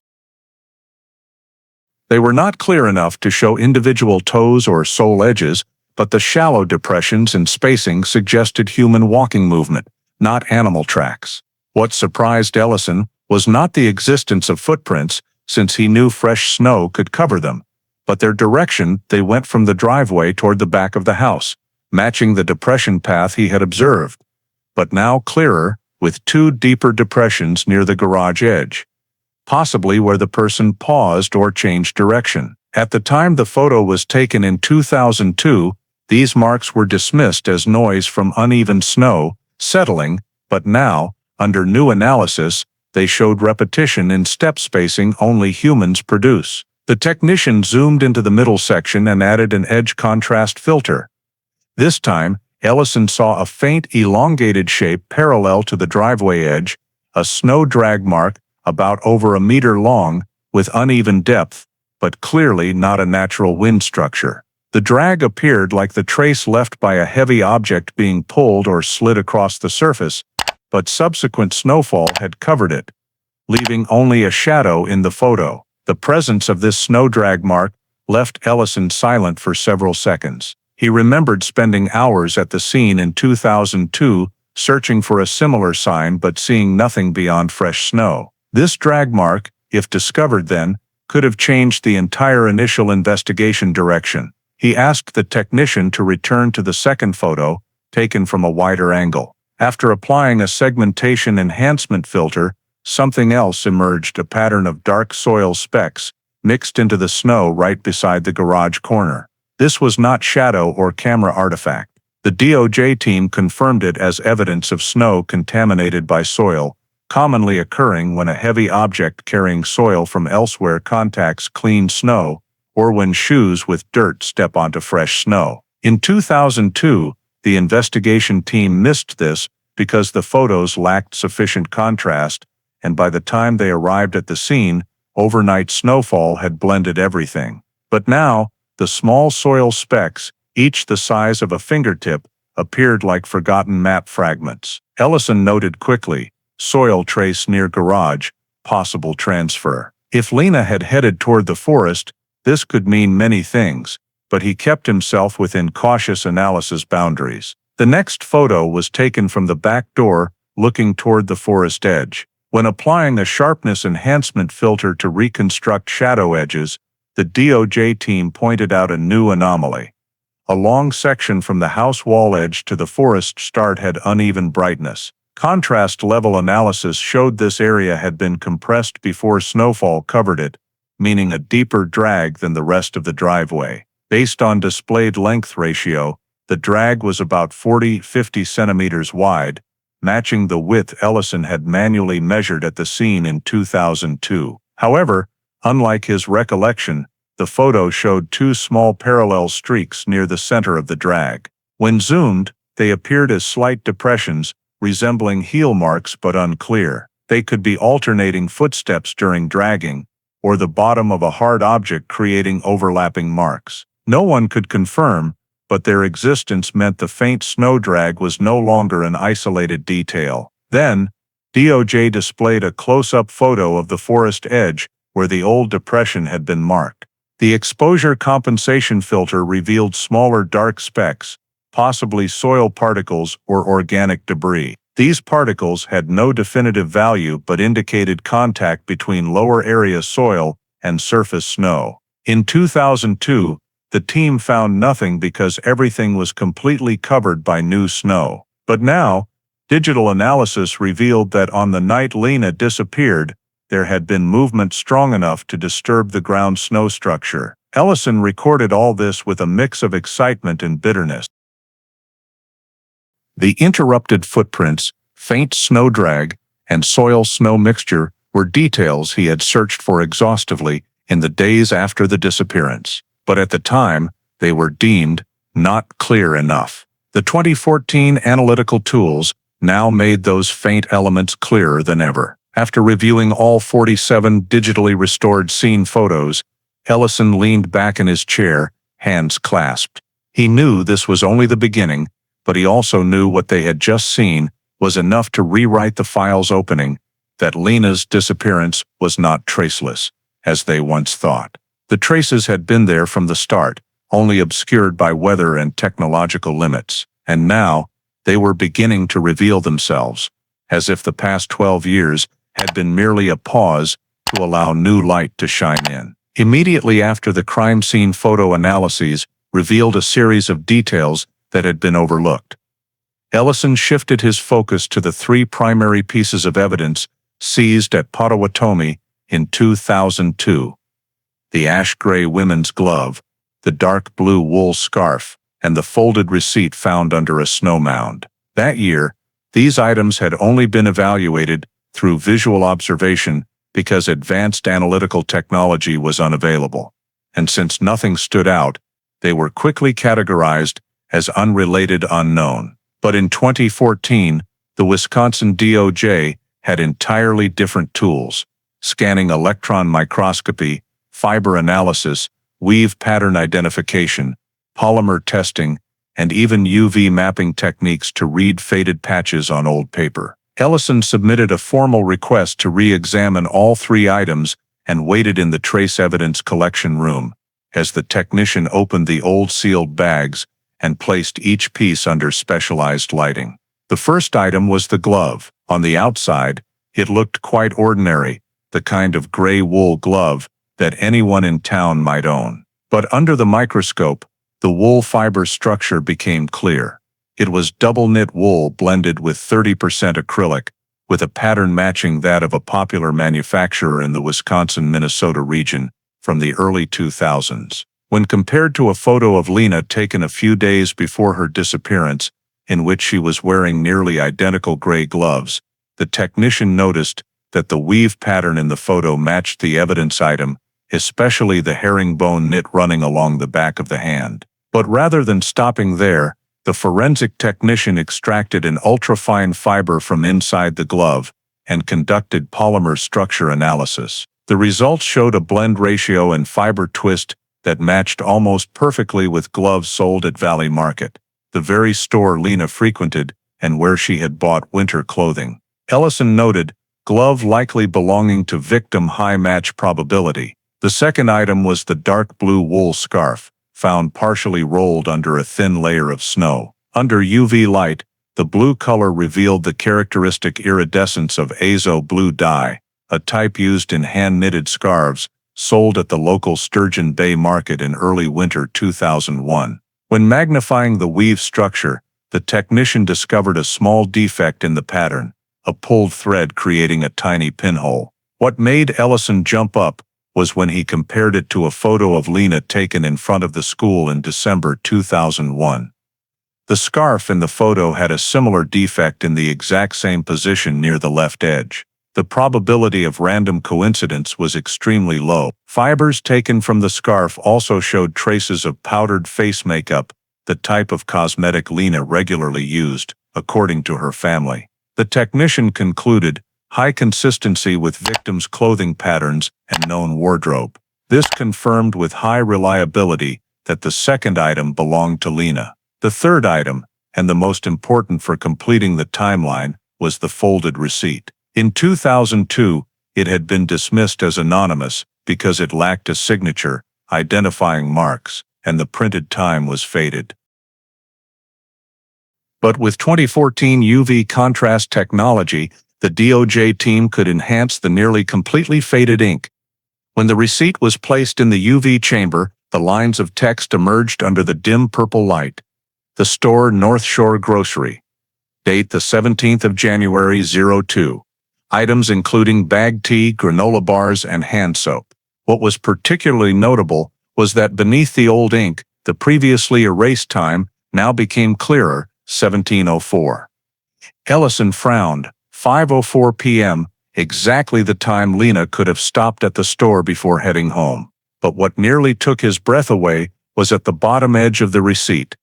They were not clear enough to show individual toes or sole edges, but the shallow depressions and spacing suggested human walking movement, not animal tracks. What surprised Ellison was not the existence of footprints, since he knew fresh snow could cover them, but their direction. They went from the driveway toward the back of the house, matching the depression path he had observed, but now clearer, with two deeper depressions near the garage edge, possibly where the person paused or changed direction. At the time the photo was taken in 2002, these marks were dismissed as noise from uneven snow settling, but now, under new analysis, they showed repetition in step spacing only humans produce. The technician zoomed into the middle section and added an edge contrast filter. This time, Ellison saw a faint elongated shape parallel to the driveway edge, a snow drag mark about over a meter long, with uneven depth, but clearly not a natural wind structure. The drag appeared like the trace left by a heavy object being pulled or slid across the surface, but subsequent snowfall had covered it, leaving only a shadow in the photo. The presence of this snow drag mark left Ellison silent for several seconds. He remembered spending hours at the scene in 2002, searching for a similar sign but seeing nothing beyond fresh snow. This drag mark, if discovered then, could have changed the entire initial investigation direction. He asked the technician to return to the second photo, taken from a wider angle. After applying a segmentation enhancement filter, something else emerged, a pattern of dark soil specks, mixed into the snow right beside the garage corner. This was not shadow or camera artifact. The DOJ team confirmed it as evidence of snow contaminated by soil, commonly occurring when a heavy object carrying soil from elsewhere contacts clean snow, or when shoes with dirt step onto fresh snow. In 2002, the investigation team missed this because the photos lacked sufficient contrast, and by the time they arrived at the scene, overnight snowfall had blended everything. But now, the small soil specks, each the size of a fingertip, appeared like forgotten map fragments. Ellison noted quickly, soil trace near garage, possible transfer. If Lena had headed toward the forest, this could mean many things, but he kept himself within cautious analysis boundaries. The next photo was taken from the back door, looking toward the forest edge. When applying a sharpness enhancement filter to reconstruct shadow edges, the DOJ team pointed out a new anomaly. A long section from the house wall edge to the forest start had uneven brightness. Contrast level analysis showed this area had been compressed before snowfall covered it, meaning a deeper drag than the rest of the driveway. Based on displayed length ratio, the drag was about 40-50 centimeters wide, matching the width Ellison had manually measured at the scene in 2002. However, unlike his recollection, the photo showed two small parallel streaks near the center of the drag. When zoomed, they appeared as slight depressions, resembling heel marks but unclear. They could be alternating footsteps during dragging, or the bottom of a hard object creating overlapping marks. No one could confirm, but their existence meant the faint snow drag was no longer an isolated detail. Then, DOJ displayed a close-up photo of the forest edge where the old depression had been marked. The exposure compensation filter revealed smaller dark specks, possibly soil particles or organic debris. These particles had no definitive value but indicated contact between lower area soil and surface snow. In 2002, The team found nothing because everything was completely covered by new snow. But now, digital analysis revealed that on the night Lena disappeared, there had been movement strong enough to disturb the ground snow structure. Ellison recorded all this with a mix of excitement and bitterness. The interrupted footprints, faint snow drag, and soil-snow mixture were details he had searched for exhaustively in the days after the disappearance. But at the time, they were deemed not clear enough. The 2014 analytical tools now made those faint elements clearer than ever. After reviewing all 47 digitally restored scene photos, Ellison leaned back in his chair, hands clasped. He knew this was only the beginning, but he also knew what they had just seen was enough to rewrite the file's opening, that Lena's disappearance was not traceless, as they once thought. The traces had been there from the start, only obscured by weather and technological limits, and now they were beginning to reveal themselves, as if the past 12 years had been merely a pause to allow new light to shine in. Immediately after the crime scene photo analyses revealed a series of details that had been overlooked, Ellison shifted his focus to the three primary pieces of evidence seized at Potawatomi in 2002. The ash-gray women's glove, the dark blue wool scarf, and the folded receipt found under a snow mound. That year, these items had only been evaluated through visual observation because advanced analytical technology was unavailable. And since nothing stood out, they were quickly categorized as unrelated unknown. But in 2014, the Wisconsin DOJ had entirely different tools: scanning electron microscopy, fiber analysis, weave pattern identification, polymer testing, and even UV mapping techniques to read faded patches on old paper. Ellison submitted a formal request to re-examine all three items and waited in the trace evidence collection room, as the technician opened the old sealed bags and placed each piece under specialized lighting. The first item was the glove. On the outside, it looked quite ordinary, the kind of gray wool glove that anyone in town might own. But under the microscope, the wool fiber structure became clear. It was double-knit wool blended with 30% acrylic, with a pattern matching that of a popular manufacturer in the Wisconsin-Minnesota region from the early 2000s. When compared to a photo of Lena taken a few days before her disappearance, in which she was wearing nearly identical gray gloves, the technician noticed that the weave pattern in the photo matched the evidence item, especially the herringbone knit running along the back of the hand. But rather than stopping there, the forensic technician extracted an ultrafine fiber from inside the glove and conducted polymer structure analysis. The results showed a blend ratio and fiber twist that matched almost perfectly with gloves sold at Valley Market, the very store Lena frequented and where she had bought winter clothing. Ellison noted, glove likely belonging to victim, high match probability. The second item was the dark blue wool scarf, found partially rolled under a thin layer of snow. Under UV light, the blue color revealed the characteristic iridescence of azo blue dye, a type used in hand-knitted scarves sold at the local Sturgeon Bay Market in early winter 2001. When magnifying the weave structure, the technician discovered a small defect in the pattern, a pulled thread creating a tiny pinhole. What made Ellison jump up was when he compared it to a photo of Lena taken in front of the school in December 2001. The scarf in the photo had a similar defect in the exact same position near the left edge. The probability of random coincidence was extremely low. Fibers taken from the scarf also showed traces of powdered face makeup, the type of cosmetic Lena regularly used, according to her family. The technician concluded, high consistency with victims' clothing patterns and known wardrobe. This confirmed with high reliability that the second item belonged to Lena. The third item, and the most important for completing the timeline, was the folded receipt. In 2002, it had been dismissed as anonymous because it lacked a signature, identifying marks, and the printed time was faded. But with 2014 UV contrast technology, the DOJ team could enhance the nearly completely faded ink. When the receipt was placed in the UV chamber, the lines of text emerged under the dim purple light. The store North Shore Grocery. Date the 17th of January 02. Items including bagged tea, granola bars, and hand soap. What was particularly notable was that beneath the old ink, the previously erased time now became clearer, 1704. Ellison frowned. 5:04 p.m., exactly the time Lena could have stopped at the store before heading home. But what nearly took his breath away was at the bottom edge of the receipt.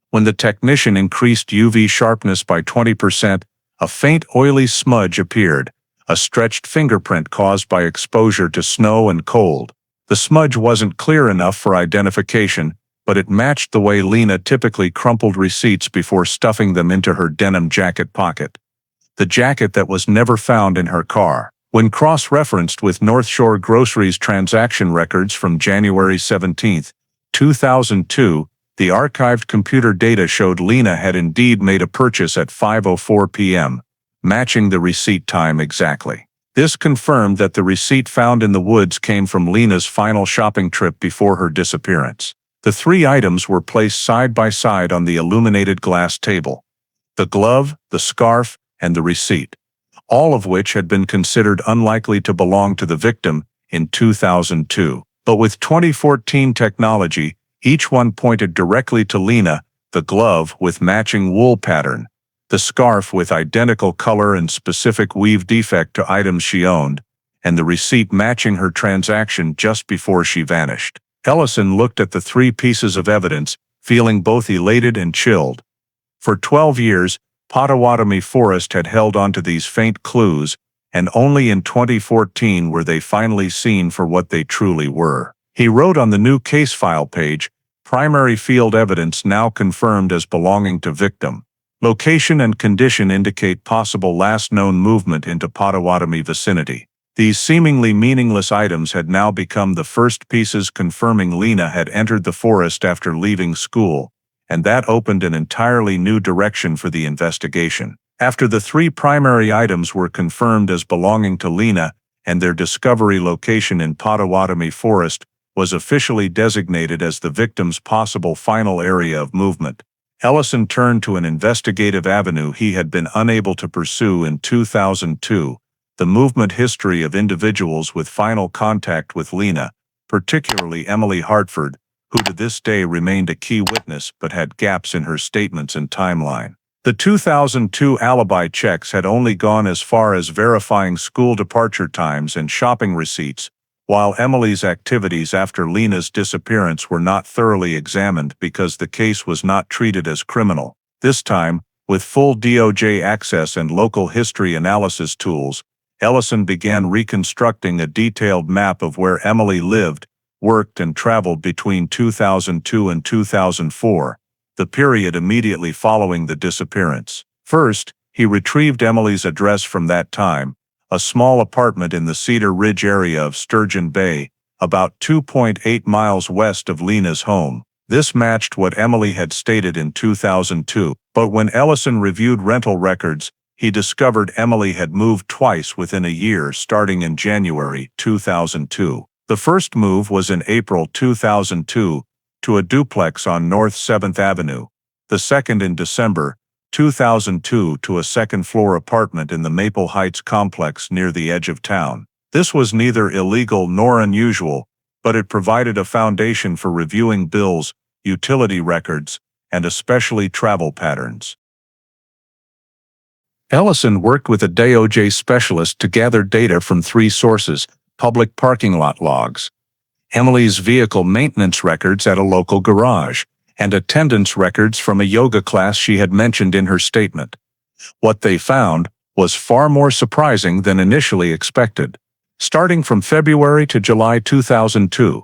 When the technician increased UV sharpness by 20%, a faint oily smudge appeared, a stretched fingerprint caused by exposure to snow and cold. The smudge wasn't clear enough for identification, but it matched the way Lena typically crumpled receipts before stuffing them into her denim jacket pocket. The jacket that was never found in her car. When cross-referenced with North Shore Grocery's transaction records from January 17, 2002, the archived computer data showed Lena had indeed made a purchase at 5:04 p.m., matching the receipt time exactly. This confirmed that the receipt found in the woods came from Lena's final shopping trip before her disappearance. The three items were placed side by side on the illuminated glass table. The glove, the scarf, and the receipt, all of which had been considered unlikely to belong to the victim in 2002. But with 2014 technology, each one pointed directly to Lena: the glove with matching wool pattern, the scarf with identical color and specific weave defect to items she owned, and the receipt matching her transaction just before she vanished. Ellison looked at the three pieces of evidence, feeling both elated and chilled. For 12 years, Potawatomi Forest had held onto these faint clues, and only in 2014 were they finally seen for what they truly were. He wrote on the new case file page, "Primary field evidence now confirmed as belonging to victim. Location and condition indicate possible last known movement into Potawatomi vicinity." These seemingly meaningless items had now become the first pieces confirming Lena had entered the forest after leaving school, and that opened an entirely new direction for the investigation. After the three primary items were confirmed as belonging to Lena, and their discovery location in Potawatomi Forest was officially designated as the victim's possible final area of movement, Ellison turned to an investigative avenue he had been unable to pursue in 2002, the movement history of individuals with final contact with Lena, particularly Emily Hartford, who to this day remained a key witness but had gaps in her statements and timeline. The 2002 alibi checks had only gone as far as verifying school departure times and shopping receipts, while Emily's activities after Lena's disappearance were not thoroughly examined because the case was not treated as criminal. This time, with full DOJ access and local history analysis tools, Ellison began reconstructing a detailed map of where Emily lived, worked, and traveled between 2002 and 2004, the period immediately following the disappearance. First, he retrieved Emily's address from that time, a small apartment in the Cedar Ridge area of Sturgeon Bay, about 2.8 miles west of Lena's home. This matched what Emily had stated in 2002, but when Ellison reviewed rental records, he discovered Emily had moved twice within a year starting in January 2002. The first move was in April 2002 to a duplex on North 7th Avenue, the second in December 2002 to a second-floor apartment in the Maple Heights complex near the edge of town. This was neither illegal nor unusual, but it provided a foundation for reviewing bills, utility records, and especially travel patterns. Ellison worked with a DOJ specialist to gather data from three sources: public parking lot logs, Emily's vehicle maintenance records at a local garage, and attendance records from a yoga class she had mentioned in her statement. What they found was far more surprising than initially expected. Starting from February to July 2002,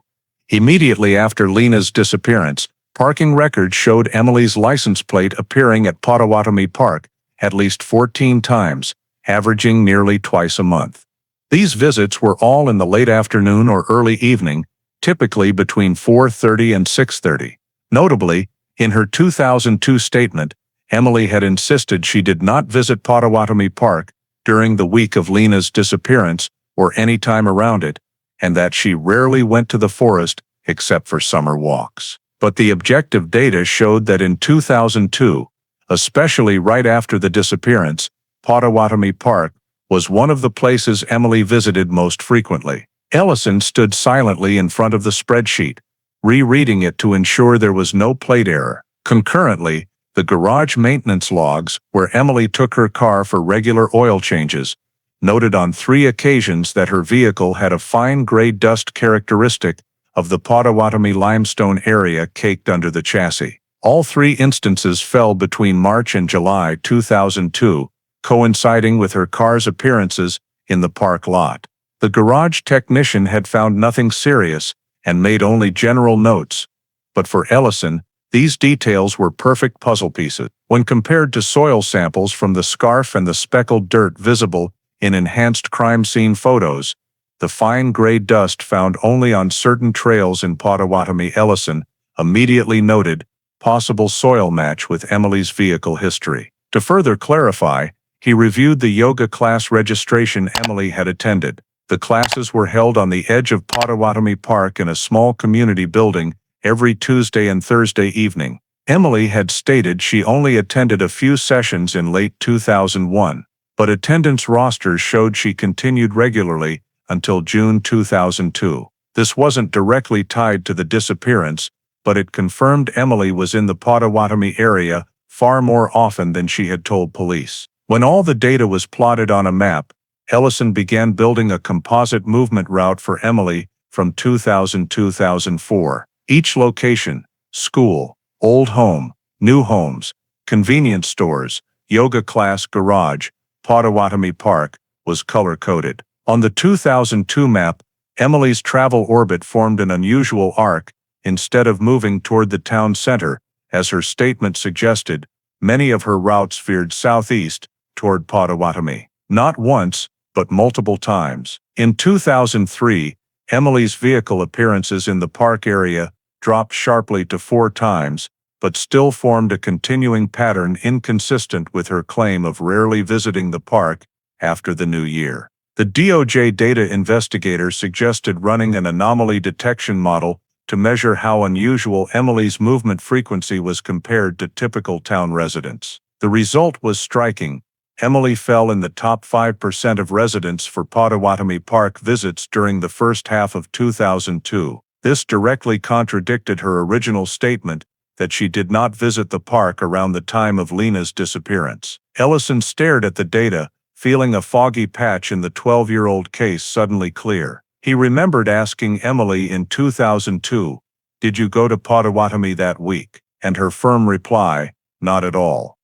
immediately after Lena's disappearance, parking records showed Emily's license plate appearing at Potawatomi Park at least 14 times, averaging nearly twice a month. These visits were all in the late afternoon or early evening, typically between 4:30 and 6:30. Notably, in her 2002 statement, Emily had insisted she did not visit Potawatomi Park during the week of Lena's disappearance or any time around it, and that she rarely went to the forest except for summer walks. But the objective data showed that in 2002, especially right after the disappearance, Potawatomi Park was one of the places Emily visited most frequently. Ellison stood silently in front of the spreadsheet, rereading it to ensure there was no plate error. Concurrently, the garage maintenance logs, where Emily took her car for regular oil changes, noted on 3 occasions that her vehicle had a fine gray dust characteristic of the Potawatomi limestone area caked under the chassis. All 3 instances fell between March and July 2002, coinciding with her car's appearances in the park lot. The garage technician had found nothing serious and made only general notes, but for Ellison, these details were perfect puzzle pieces. When compared to soil samples from the scarf and the speckled dirt visible in enhanced crime scene photos, the fine gray dust found only on certain trails in Potawatomi, Ellison immediately noted possible soil match with Emily's vehicle history. To further clarify, he reviewed the yoga class registration Emily had attended. The classes were held on the edge of Potawatomi Park in a small community building every Tuesday and Thursday evening. Emily had stated she only attended a few sessions in late 2001, but attendance rosters showed she continued regularly until June 2002. This wasn't directly tied to the disappearance, but it confirmed Emily was in the Potawatomi area far more often than she had told police. When all the data was plotted on a map, Ellison began building a composite movement route for Emily from 2000-2004. Each location, school, old home, new homes, convenience stores, yoga class garage, Potawatomi Park, was color-coded. On the 2002 map, Emily's travel orbit formed an unusual arc. Instead of moving toward the town center, as her statement suggested, many of her routes veered southeast toward Potawatomi. Not once, but multiple times. In 2003, Emily's vehicle appearances in the park area dropped sharply to 4 times, but still formed a continuing pattern inconsistent with her claim of rarely visiting the park after the new year. The DOJ data investigator suggested running an anomaly detection model to measure how unusual Emily's movement frequency was compared to typical town residents. The result was striking. Emily fell in the top 5% of residents for Potawatomi Park visits during the first half of 2002. This directly contradicted her original statement that she did not visit the park around the time of Lena's disappearance. Ellison stared at the data, feeling a foggy patch in the 12-year-old case suddenly clear. He remembered asking Emily in 2002, "Did you go to Potawatomi that week?" And her firm reply, "Not at all."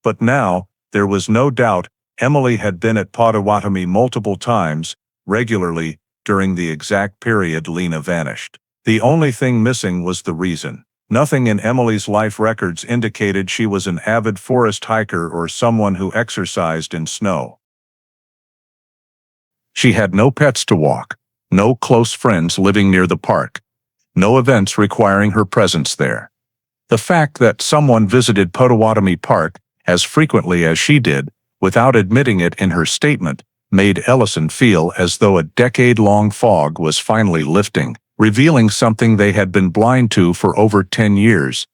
But now, there was no doubt Emily had been at Potawatomi multiple times, regularly, during the exact period Lena vanished. The only thing missing was the reason. Nothing in Emily's life records indicated she was an avid forest hiker or someone who exercised in snow. She had no pets to walk, no close friends living near the park, no events requiring her presence there. The fact that someone visited Potawatomi Park as frequently as she did, without admitting it in her statement, made Ellison feel as though a decade-long fog was finally lifting, revealing something they had been blind to for over 10 years.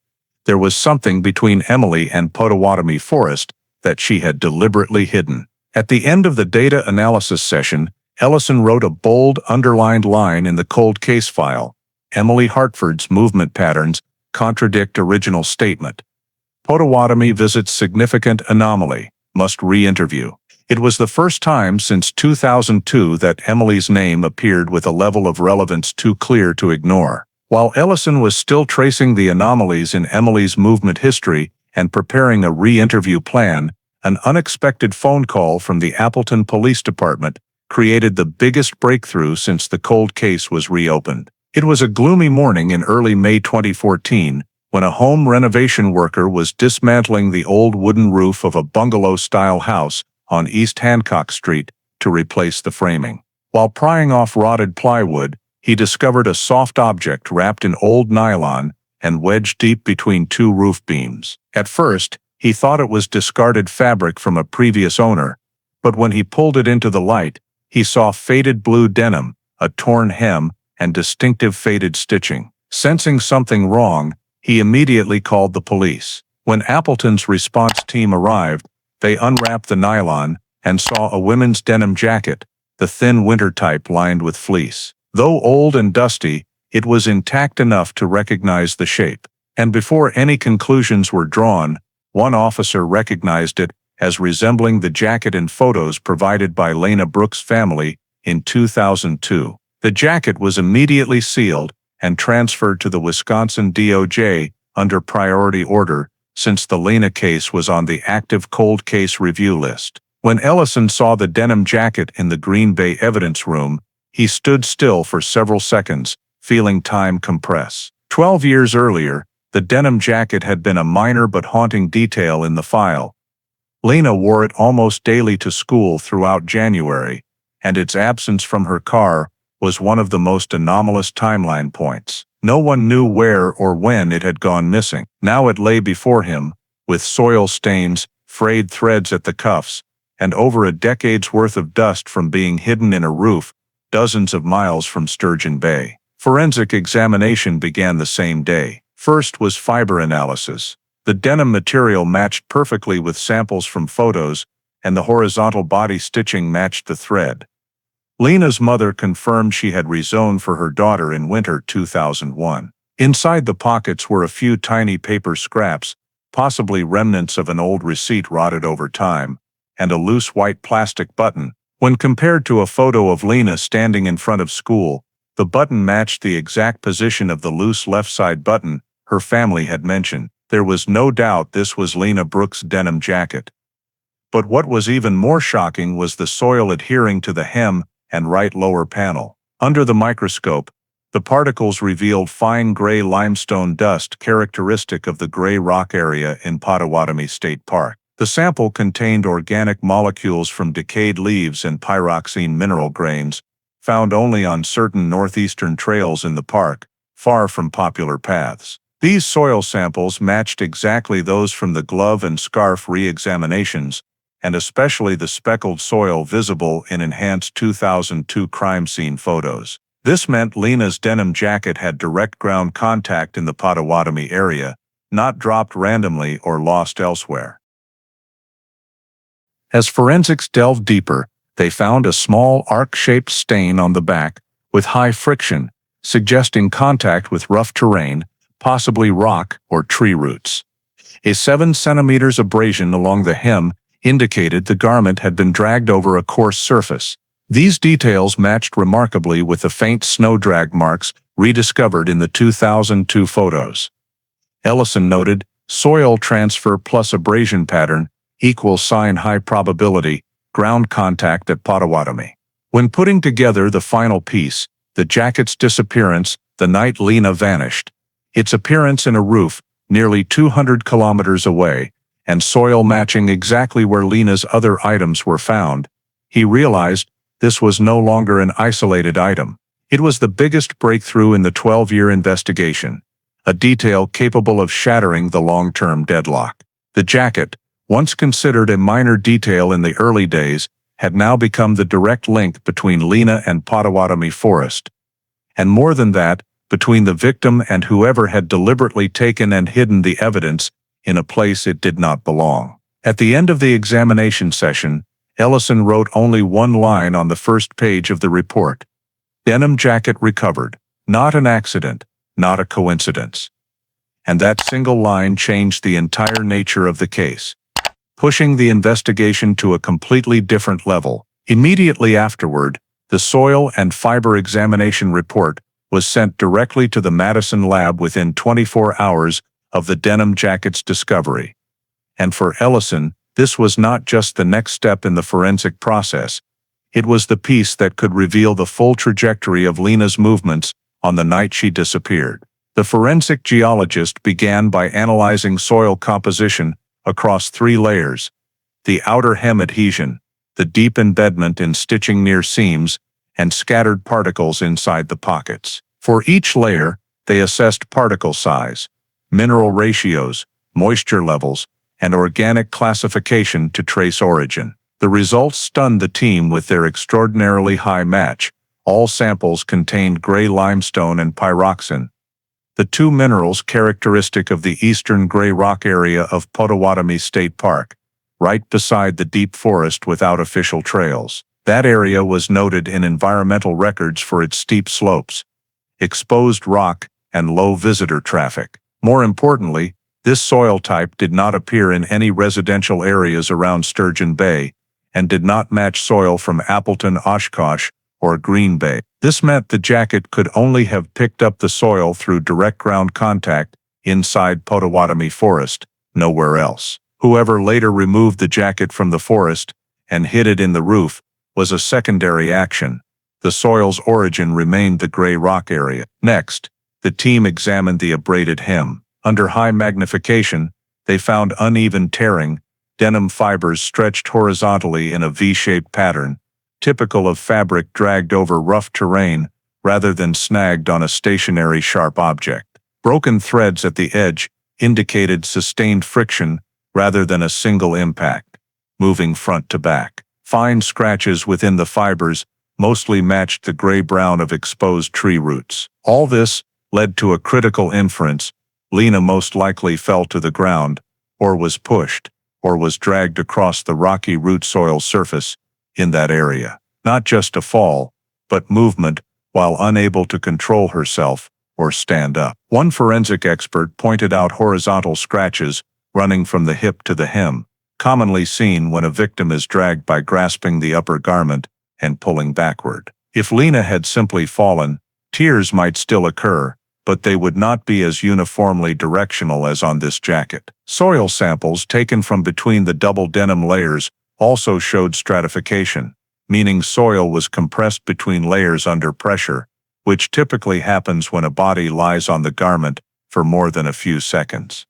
There was something between Emily and Potawatomi Forest that she had deliberately hidden. At the end of the data analysis session, Ellison wrote a bold, underlined line in the cold case file: Emily Hartford's movement patterns contradict original statement. Potawatomi visits significant anomaly, must re-interview. It was the first time since 2002 that Emily's name appeared with a level of relevance too clear to ignore. While Ellison was still tracing the anomalies in Emily's movement history and preparing a re-interview plan, an unexpected phone call from the Appleton Police Department created the biggest breakthrough since the cold case was reopened. It was a gloomy morning in early May 2014, when a home renovation worker was dismantling the old wooden roof of a bungalow-style house on East Hancock Street to replace the framing. While prying off rotted plywood, he discovered a soft object wrapped in old nylon and wedged deep between 2 roof beams. At first, he thought it was discarded fabric from a previous owner, but when he pulled it into the light, he saw faded blue denim, a torn hem, and distinctive faded stitching. Sensing something wrong, he immediately called the police. When Appleton's response team arrived, they unwrapped the nylon and saw a women's denim jacket, the thin winter type lined with fleece. Though old and dusty, it was intact enough to recognize the shape. And before any conclusions were drawn, one officer recognized it as resembling the jacket in photos provided by Lena Brooks' family in 2002. The jacket was immediately sealed and transferred to the Wisconsin DOJ under priority order, since the Lena case was on the active cold case review list. When Ellison saw the denim jacket in the Green Bay evidence room, he stood still for several seconds, feeling time compress. 12 years earlier, the denim jacket had been a minor but haunting detail in the file. Lena wore it almost daily to school throughout January, and its absence from her car was one of the most anomalous timeline points. No one knew where or when it had gone missing. Now it lay before him, with soil stains, frayed threads at the cuffs, and over a decade's worth of dust from being hidden in a roof dozens of miles from Sturgeon Bay. Forensic examination began the same day. First was fiber analysis. The denim material matched perfectly with samples from photos, and the horizontal body stitching matched the thread. Lena's mother confirmed she had rezoned for her daughter in winter 2001. Inside the pockets were a few tiny paper scraps, possibly remnants of an old receipt rotted over time, and a loose white plastic button. When compared to a photo of Lena standing in front of school, the button matched the exact position of the loose left side button her family had mentioned. There was no doubt this was Lena Brooks' denim jacket. But what was even more shocking was the soil adhering to the hem and right lower panel. Under the microscope, the particles revealed fine gray limestone dust characteristic of the Gray Rock area in Potawatomi State Park. The sample contained organic molecules from decayed leaves and pyroxene mineral grains, found only on certain northeastern trails in the park, far from popular paths. These soil samples matched exactly those from the glove and scarf re-examinations, and especially the speckled soil visible in enhanced 2002 crime scene photos. This meant Lena's denim jacket had direct ground contact in the Potawatomi area, not dropped randomly or lost elsewhere. As forensics delved deeper, they found a small arc-shaped stain on the back, with high friction, suggesting contact with rough terrain, possibly rock or tree roots. A 7 centimeters abrasion along the hem indicated the garment had been dragged over a coarse surface. These details matched remarkably with the faint snow drag marks rediscovered in the 2002 photos. Ellison noted, soil transfer plus abrasion pattern equals sign high probability, ground contact at Potawatomi. When putting together the final piece, the jacket's disappearance the night Lena vanished, its appearance in a roof nearly 200 kilometers away, and soil matching exactly where Lena's other items were found, he realized this was no longer an isolated item. It was the biggest breakthrough in the 12-year investigation, a detail capable of shattering the long-term deadlock. The jacket, once considered a minor detail in the early days, had now become the direct link between Lena and Potawatomi Forest. And more than that, between the victim and whoever had deliberately taken and hidden the evidence in a place it did not belong. At the end of the examination session, Ellison wrote only one line on the first page of the report. Denim jacket recovered. Not an accident, not a coincidence. And that single line changed the entire nature of the case, pushing the investigation to a completely different level. Immediately afterward, the soil and fiber examination report was sent directly to the Madison lab within 24 hours of the denim jacket's discovery. And for Ellison, this was not just the next step in the forensic process. It was the piece that could reveal the full trajectory of Lena's movements on the night she disappeared. The forensic geologist began by analyzing soil composition across 3 layers: the outer hem adhesion, the deep embedment in stitching near seams, and scattered particles inside the pockets. For each layer, they assessed particle size, mineral ratios, moisture levels, and organic classification to trace origin. The results stunned the team with their extraordinarily high match, All samples contained gray limestone and pyroxene, the two minerals characteristic of the eastern gray rock area of Potawatomi State Park, right beside the deep forest without official trails. That area was noted in environmental records for its steep slopes, exposed rock, and low visitor traffic. More importantly, this soil type did not appear in any residential areas around Sturgeon Bay, and did not match soil from Appleton, Oshkosh, or Green Bay. This meant the jacket could only have picked up the soil through direct ground contact inside Potawatomi Forest, nowhere else. Whoever later removed the jacket from the forest and hid it in the roof was a secondary action. The soil's origin remained the gray rock area. Next, the team examined the abraded hem. Under high magnification, they found uneven tearing, denim fibers stretched horizontally in a V-shaped pattern, typical of fabric dragged over rough terrain rather than snagged on a stationary sharp object. Broken threads at the edge indicated sustained friction rather than a single impact, moving front to back. Fine scratches within the fibers mostly matched the gray-brown of exposed tree roots. All this led to a critical inference: Lena most likely fell to the ground, or was pushed, or was dragged across the rocky root soil surface in that area. Not just a fall, but movement while unable to control herself or stand up. One forensic expert pointed out horizontal scratches running from the hip to the hem, commonly seen when a victim is dragged by grasping the upper garment and pulling backward. If Lena had simply fallen, tears might still occur, but they would not be as uniformly directional as on this jacket. Soil samples taken from between the double denim layers also showed stratification, meaning soil was compressed between layers under pressure, which typically happens when a body lies on the garment for more than a few seconds.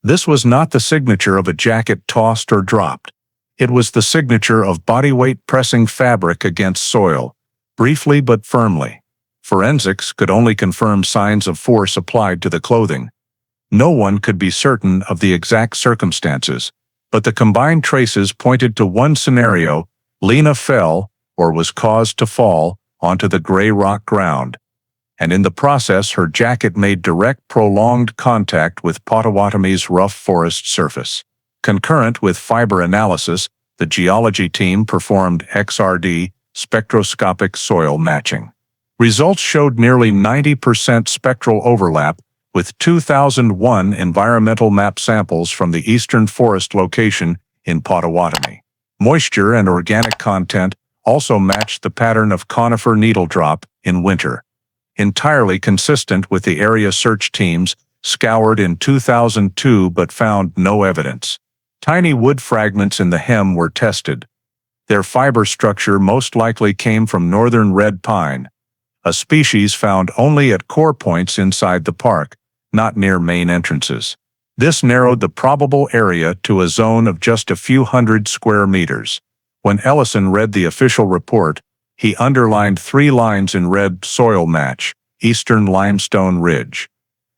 This was not the signature of a jacket tossed or dropped. It was the signature of body weight pressing fabric against soil, briefly but firmly. Forensics could only confirm signs of force applied to the clothing. No one could be certain of the exact circumstances, but the combined traces pointed to one scenario: Lena fell, or was caused to fall, onto the gray rock ground, and in the process her jacket made direct prolonged contact with Potawatomi's rough forest surface. Concurrent with fiber analysis, the geology team performed XRD, spectroscopic soil matching. Results showed nearly 90% spectral overlap with 2001 environmental map samples from the eastern forest location in Potawatomi. Moisture and organic content also matched the pattern of conifer needle drop in winter, entirely consistent with the area search teams scoured in 2002 but found no evidence. Tiny wood fragments in the hem were tested. Their fiber structure most likely came from northern red pine, a species found only at core points inside the park, not near main entrances. This narrowed the probable area to a zone of just a few hundred square meters. When Ellison read the official report, he underlined 3 lines in red: soil match, eastern limestone ridge.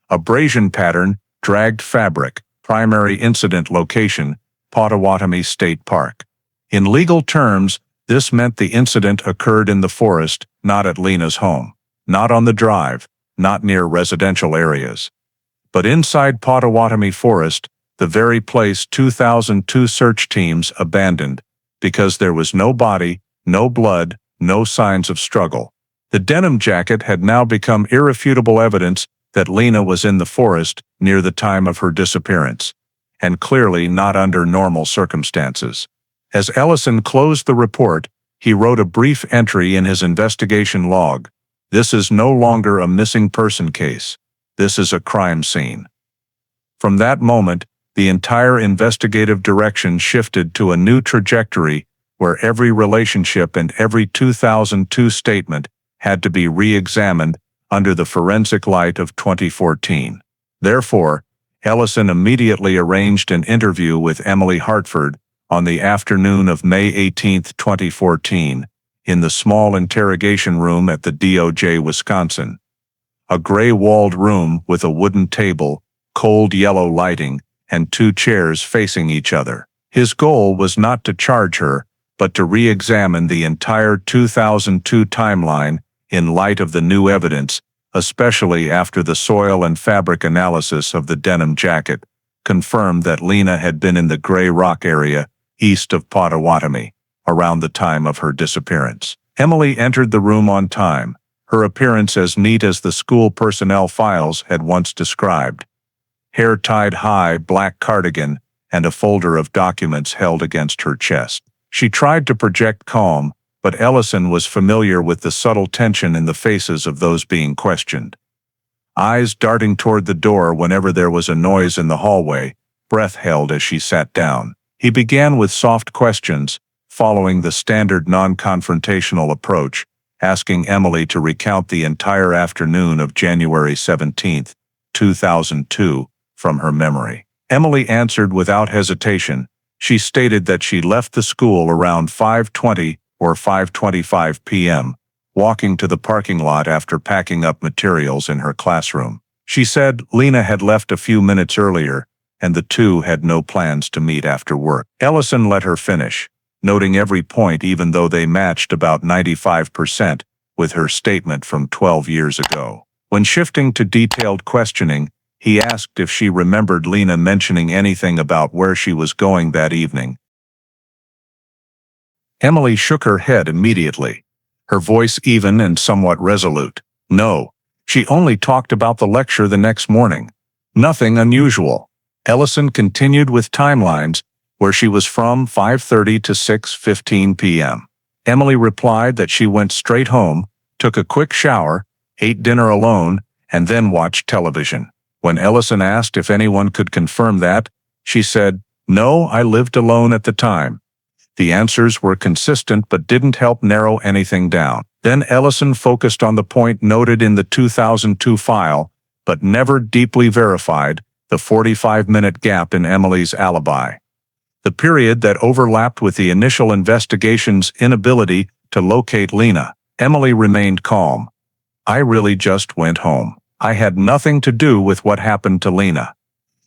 Abrasion pattern, dragged fabric, primary incident location, Potawatomi State Park. In legal terms, this meant the incident occurred in the forest, not at Lena's home, not on the drive, not near residential areas, but inside Potawatomi Forest, the very place 2002 search teams abandoned, because there was no body, no blood, no signs of struggle. The denim jacket had now become irrefutable evidence that Lena was in the forest near the time of her disappearance, and clearly not under normal circumstances. As Ellison closed the report, he wrote a brief entry in his investigation log: "This is no longer a missing person case. This is a crime scene." From that moment, the entire investigative direction shifted to a new trajectory where every relationship and every 2002 statement had to be re-examined under the forensic light of 2014. Therefore, Ellison immediately arranged an interview with Emily Hartford on the afternoon of May 18, 2014, in the small interrogation room at the DOJ, Wisconsin. A gray-walled room with a wooden table, cold yellow lighting, and 2 chairs facing each other. His goal was not to charge her, but to re-examine the entire 2002 timeline in light of the new evidence, especially after the soil and fabric analysis of the denim jacket confirmed that Lena had been in the Gray Rock area east of Potawatomi around the time of her disappearance. Emily entered the room on time, her appearance as neat as the school personnel files had once described. Hair tied high, black cardigan, and a folder of documents held against her chest. She tried to project calm, but Ellison was familiar with the subtle tension in the faces of those being questioned. Eyes darting toward the door whenever there was a noise in the hallway, breath held as she sat down. He began with soft questions, following the standard non-confrontational approach, asking Emily to recount the entire afternoon of January 17, 2002, from her memory. Emily answered without hesitation. She stated that she left the school around 5:20 or 5:25 p.m., walking to the parking lot after packing up materials in her classroom. She said Lena had left a few minutes earlier, and the two had no plans to meet after work. Ellison let her finish, noting every point even though they matched about 95% with her statement from 12 years ago. When shifting to detailed questioning, he asked if she remembered Lena mentioning anything about where she was going that evening. Emily shook her head immediately, her voice even and somewhat resolute. No, she only talked about the lecture the next morning. Nothing unusual. Ellison continued with timelines, where she was from 5:30 to 6:15 p.m. Emily replied that she went straight home, took a quick shower, ate dinner alone, and then watched television. When Ellison asked if anyone could confirm that, she said, "No, I lived alone at the time." The answers were consistent but didn't help narrow anything down. Then Ellison focused on the point noted in the 2002 file, but never deeply verified, the 45-minute gap in Emily's alibi. The period that overlapped with the initial investigation's inability to locate Lena. Emily remained calm. "I really just went home. I had nothing to do with what happened to Lena."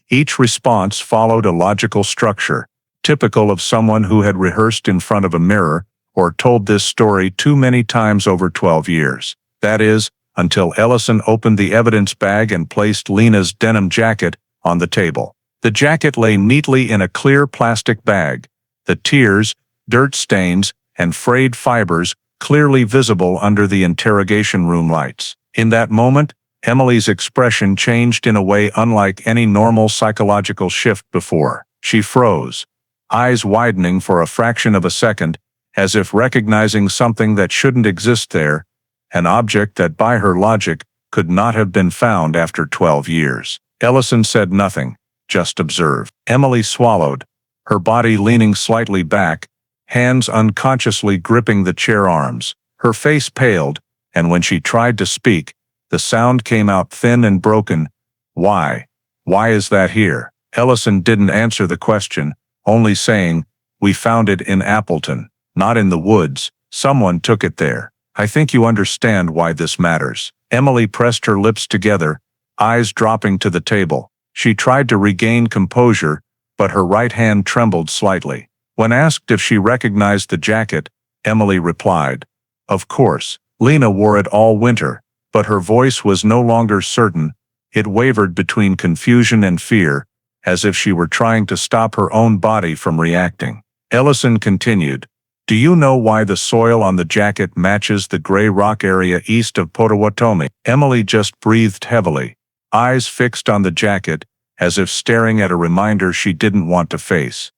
Each response followed a logical structure, typical of someone who had rehearsed in front of a mirror or told this story too many times over 12 years. That is, until Ellison opened the evidence bag and placed Lena's denim jacket on the table. The jacket lay neatly in a clear plastic bag, the tears, dirt stains, and frayed fibers clearly visible under the interrogation room lights. In that moment, Emily's expression changed in a way unlike any normal psychological shift before. She froze, eyes widening for a fraction of a second, as if recognizing something that shouldn't exist there, an object that by her logic could not have been found after 12 years. Ellison said nothing, just observed. Emily swallowed, her body leaning slightly back, hands unconsciously gripping the chair arms. Her face paled, and when she tried to speak, the sound came out thin and broken. "Why? Why is that here?" Ellison didn't answer the question, only saying, "We found it in Appleton, not in the woods. Someone took it there. I think you understand why this matters." Emily pressed her lips together, eyes dropping to the table. She tried to regain composure, but her right hand trembled slightly. When asked if she recognized the jacket, Emily replied, "Of course. Lena wore it all winter," but her voice was no longer certain. It wavered between confusion and fear, as if she were trying to stop her own body from reacting. Ellison continued, "Do you know why the soil on the jacket matches the Gray Rock area east of Potawatomi?" Emily just breathed heavily, eyes fixed on the jacket, as if staring at a reminder she didn't want to face.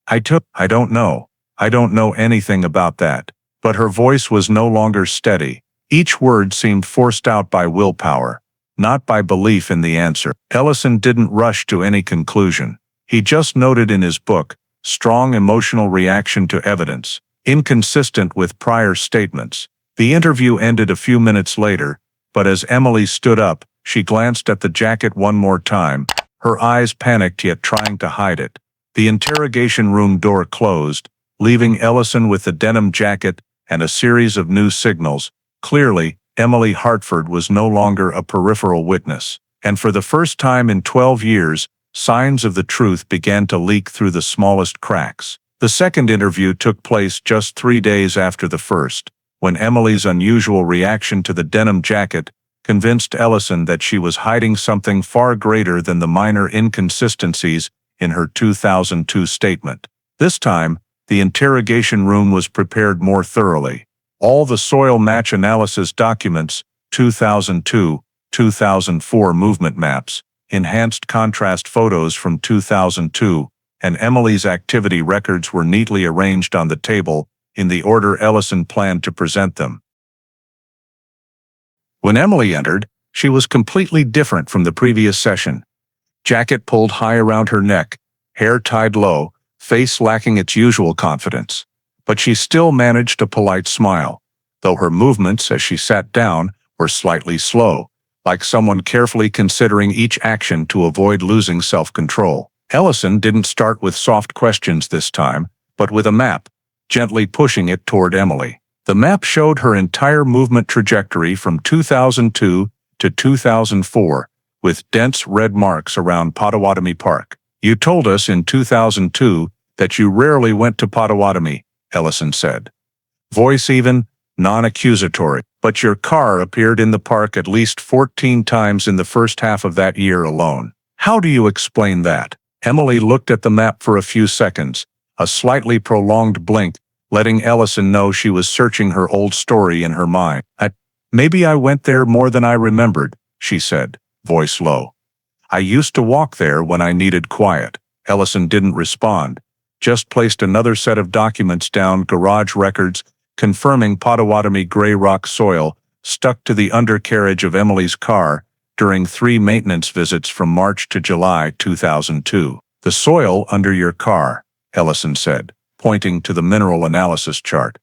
I don't know. I don't know anything about that." But her voice was no longer steady. Each word seemed forced out by willpower, not by belief in the answer. Ellison didn't rush to any conclusion. He just noted in his book, strong emotional reaction to evidence, inconsistent with prior statements. The interview ended a few minutes later, but as Emily stood up, she glanced at the jacket one more time, her eyes panicked yet trying to hide it. The interrogation room door closed, leaving Ellison with the denim jacket and a series of new signals. Clearly, Emily Hartford was no longer a peripheral witness, and for the first time in 12 years, signs of the truth began to leak through the smallest cracks. The second interview took place just 3 days after the first, when Emily's unusual reaction to the denim jacket convinced Ellison that she was hiding something far greater than the minor inconsistencies in her 2002 statement. This time, the interrogation room was prepared more thoroughly. All the soil match analysis documents, 2002, 2004 movement maps, enhanced contrast photos from 2002, and Emily's activity records were neatly arranged on the table in the order Ellison planned to present them. When Emily entered, she was completely different from the previous session. Jacket pulled high around her neck, hair tied low, face lacking its usual confidence. But she still managed a polite smile, though her movements as she sat down were slightly slow, like someone carefully considering each action to avoid losing self-control. Ellison didn't start with soft questions this time, but with a map, gently pushing it toward Emily. The map showed her entire movement trajectory from 2002 to 2004, with dense red marks around Potawatomi Park. "You told us in 2002 that you rarely went to Potawatomi," Ellison said. Voice even, non-accusatory. "But your car appeared in the park at least 14 times in the first half of that year alone. How do you explain that?" Emily looked at the map for a few seconds, a slightly prolonged blink, letting Ellison know she was searching her old story in her mind. Maybe I went there more than I remembered," she said, voice low. "I used to walk there when I needed quiet." Ellison didn't respond, just placed another set of documents down, garage records, confirming Potawatomi gray rock soil stuck to the undercarriage of Emily's car during 3 maintenance visits from March to July 2002. "The soil under your car," Ellison said, pointing to the mineral analysis chart,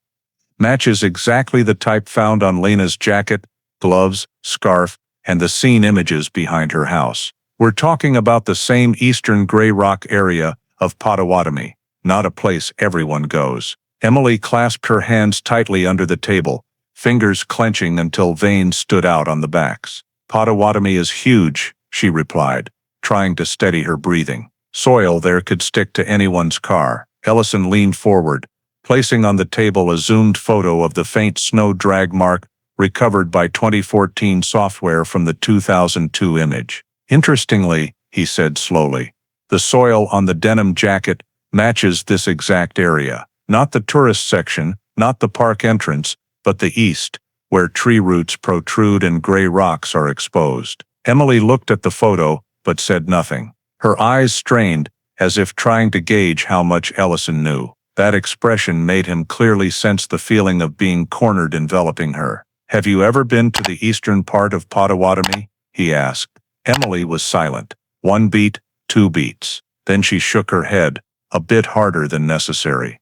"matches exactly the type found on Lena's jacket, gloves, scarf, and the scene images behind her house. We're talking about the same eastern gray rock area of Potawatomi, not a place everyone goes." Emily clasped her hands tightly under the table, fingers clenching until veins stood out on the backs. "Potawatomi is huge," she replied, trying to steady her breathing. "Soil there could stick to anyone's car." Ellison leaned forward, placing on the table a zoomed photo of the faint snow drag mark recovered by 2014 software from the 2002 image. "Interestingly," he said slowly, "the soil on the denim jacket matches this exact area. Not the tourist section, not the park entrance, but the east, where tree roots protrude and gray rocks are exposed." Emily looked at the photo, but said nothing. Her eyes strained, as if trying to gauge how much Ellison knew. That expression made him clearly sense the feeling of being cornered enveloping her. "Have you ever been to the eastern part of Potawatomi?" he asked. Emily was silent. 1 beat, 2 beats. Then she shook her head, a bit harder than necessary.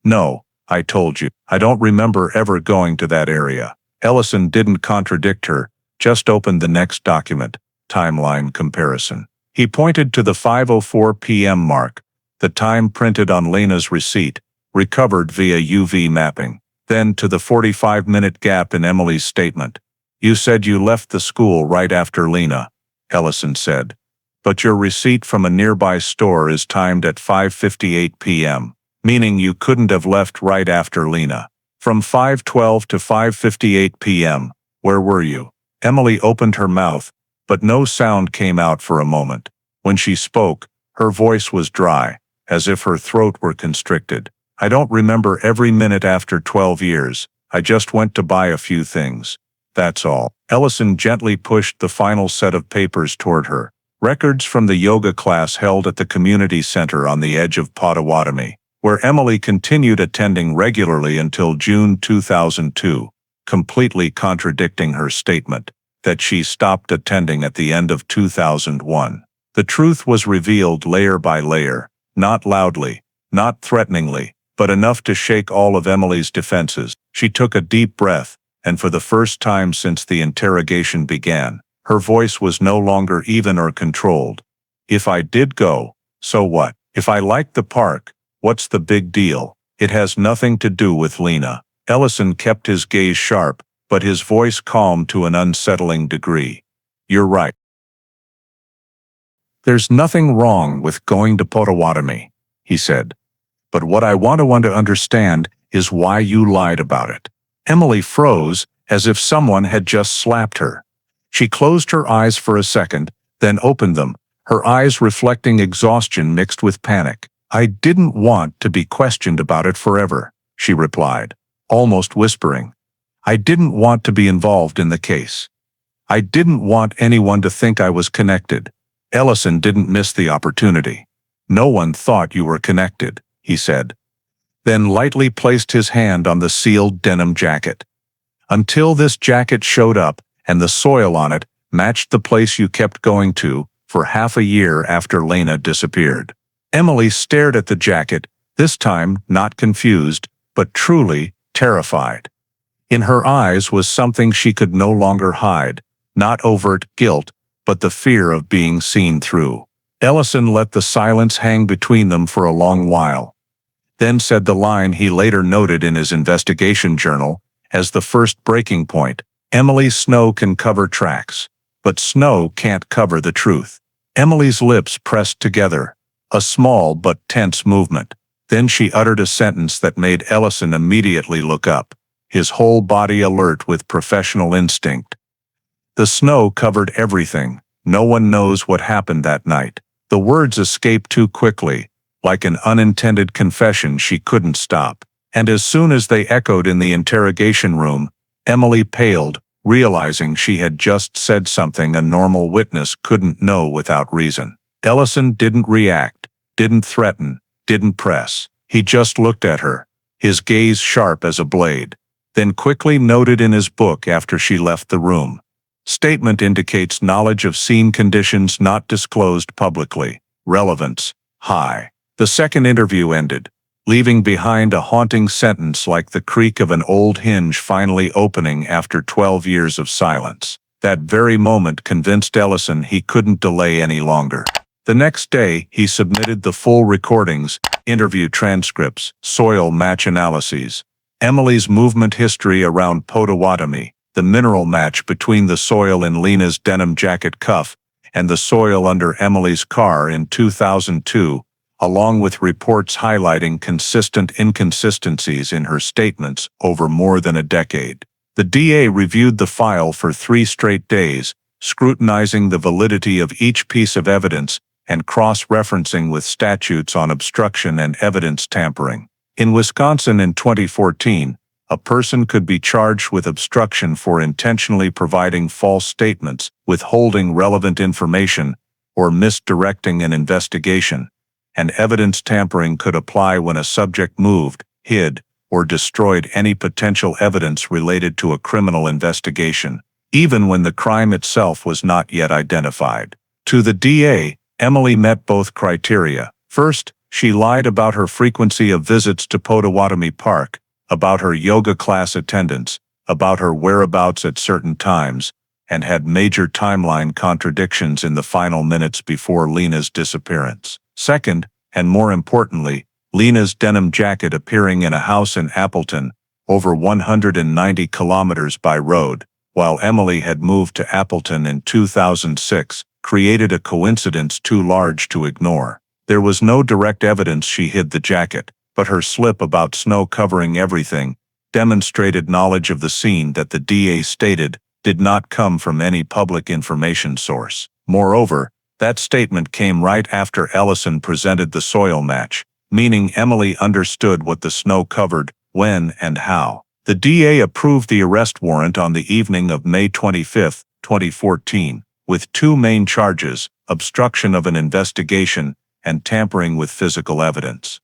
"No, I told you. I don't remember ever going to that area." Ellison didn't contradict her, just opened the next document, timeline comparison. He pointed to the 5:04 p.m. mark, the time printed on Lena's receipt, recovered via UV mapping. Then to the 45-minute gap in Emily's statement. "You said you left the school right after Lena," Ellison said. "But your receipt from a nearby store is timed at 5:58 p.m., meaning you couldn't have left right after Lena. From 5:12 to 5:58 p.m., where were you?" Emily opened her mouth, but no sound came out for a moment. When she spoke, her voice was dry, as if her throat were constricted. "I don't remember every minute after 12 years. I just went to buy a few things. That's all." Ellison gently pushed the final set of papers toward her. Records from the yoga class held at the community center on the edge of Potawatomi, where Emily continued attending regularly until June 2002, completely contradicting her statement that she stopped attending at the end of 2001. The truth was revealed layer by layer, not loudly, not threateningly, but enough to shake all of Emily's defenses. She took a deep breath, and for the first time since the interrogation began, her voice was no longer even or controlled. "If I did go, so what? If I liked the park, what's the big deal? It has nothing to do with Lena." Ellison kept his gaze sharp, but his voice calm to an unsettling degree. "You're right. There's nothing wrong with going to Potawatomi," he said. But what I want to understand is why you lied about it." Emily froze, as if someone had just slapped her. She closed her eyes for a second, then opened them, her eyes reflecting exhaustion mixed with panic. "I didn't want to be questioned about it forever," she replied, almost whispering. "I didn't want to be involved in the case. I didn't want anyone to think I was connected." Ellison didn't miss the opportunity. "No one thought you were connected," he said, then lightly placed his hand on the sealed denim jacket. "Until this jacket showed up, and the soil on it matched the place you kept going to for half a year after Lena disappeared." Emily stared at the jacket, this time not confused, but truly terrified. In her eyes was something she could no longer hide, not overt guilt, but the fear of being seen through. Ellison let the silence hang between them for a long while, then said the line he later noted in his investigation journal as the first breaking point: "Emily, snow can cover tracks, but snow can't cover the truth." Emily's lips pressed together, a small but tense movement. Then she uttered a sentence that made Ellison immediately look up, his whole body alert with professional instinct. "The snow covered everything. No one knows what happened that night." The words escaped too quickly, like an unintended confession she couldn't stop. And as soon as they echoed in the interrogation room, Emily paled, realizing she had just said something a normal witness couldn't know without reason. Ellison didn't react, didn't threaten, didn't press. He just looked at her, his gaze sharp as a blade, then quickly noted in his book after she left the room: "Statement indicates knowledge of scene conditions not disclosed publicly. Relevance high." The second interview ended, leaving behind a haunting sentence like the creak of an old hinge finally opening after 12 years of silence. That very moment convinced Ellison he couldn't delay any longer. The next day, he submitted the full recordings, interview transcripts, soil match analyses, Emily's movement history around Potawatomi, the mineral match between the soil in Lena's denim jacket cuff and the soil under Emily's car in 2002, along with reports highlighting consistent inconsistencies in her statements over more than a decade. The DA reviewed the file for 3 straight days, scrutinizing the validity of each piece of evidence and cross-referencing with statutes on obstruction and evidence tampering. In Wisconsin in 2014, a person could be charged with obstruction for intentionally providing false statements, withholding relevant information, or misdirecting an investigation. And evidence tampering could apply when a subject moved, hid, or destroyed any potential evidence related to a criminal investigation, even when the crime itself was not yet identified. To the DA, Emily met both criteria. First, she lied about her frequency of visits to Potawatomi Park, about her yoga class attendance, about her whereabouts at certain times, and had major timeline contradictions in the final minutes before Lena's disappearance. Second, and more importantly, Lena's denim jacket appearing in a house in Appleton, over 190 kilometers by road, while Emily had moved to Appleton in 2006, created a coincidence too large to ignore. There was no direct evidence she hid the jacket, but her slip about snow covering everything demonstrated knowledge of the scene that the DA stated did not come from any public information source. Moreover, that statement came right after Ellison presented the soil match, meaning Emily understood what the snow covered, when and how. The DA approved the arrest warrant on the evening of May 25, 2014, with 2 main charges: obstruction of an investigation and tampering with physical evidence.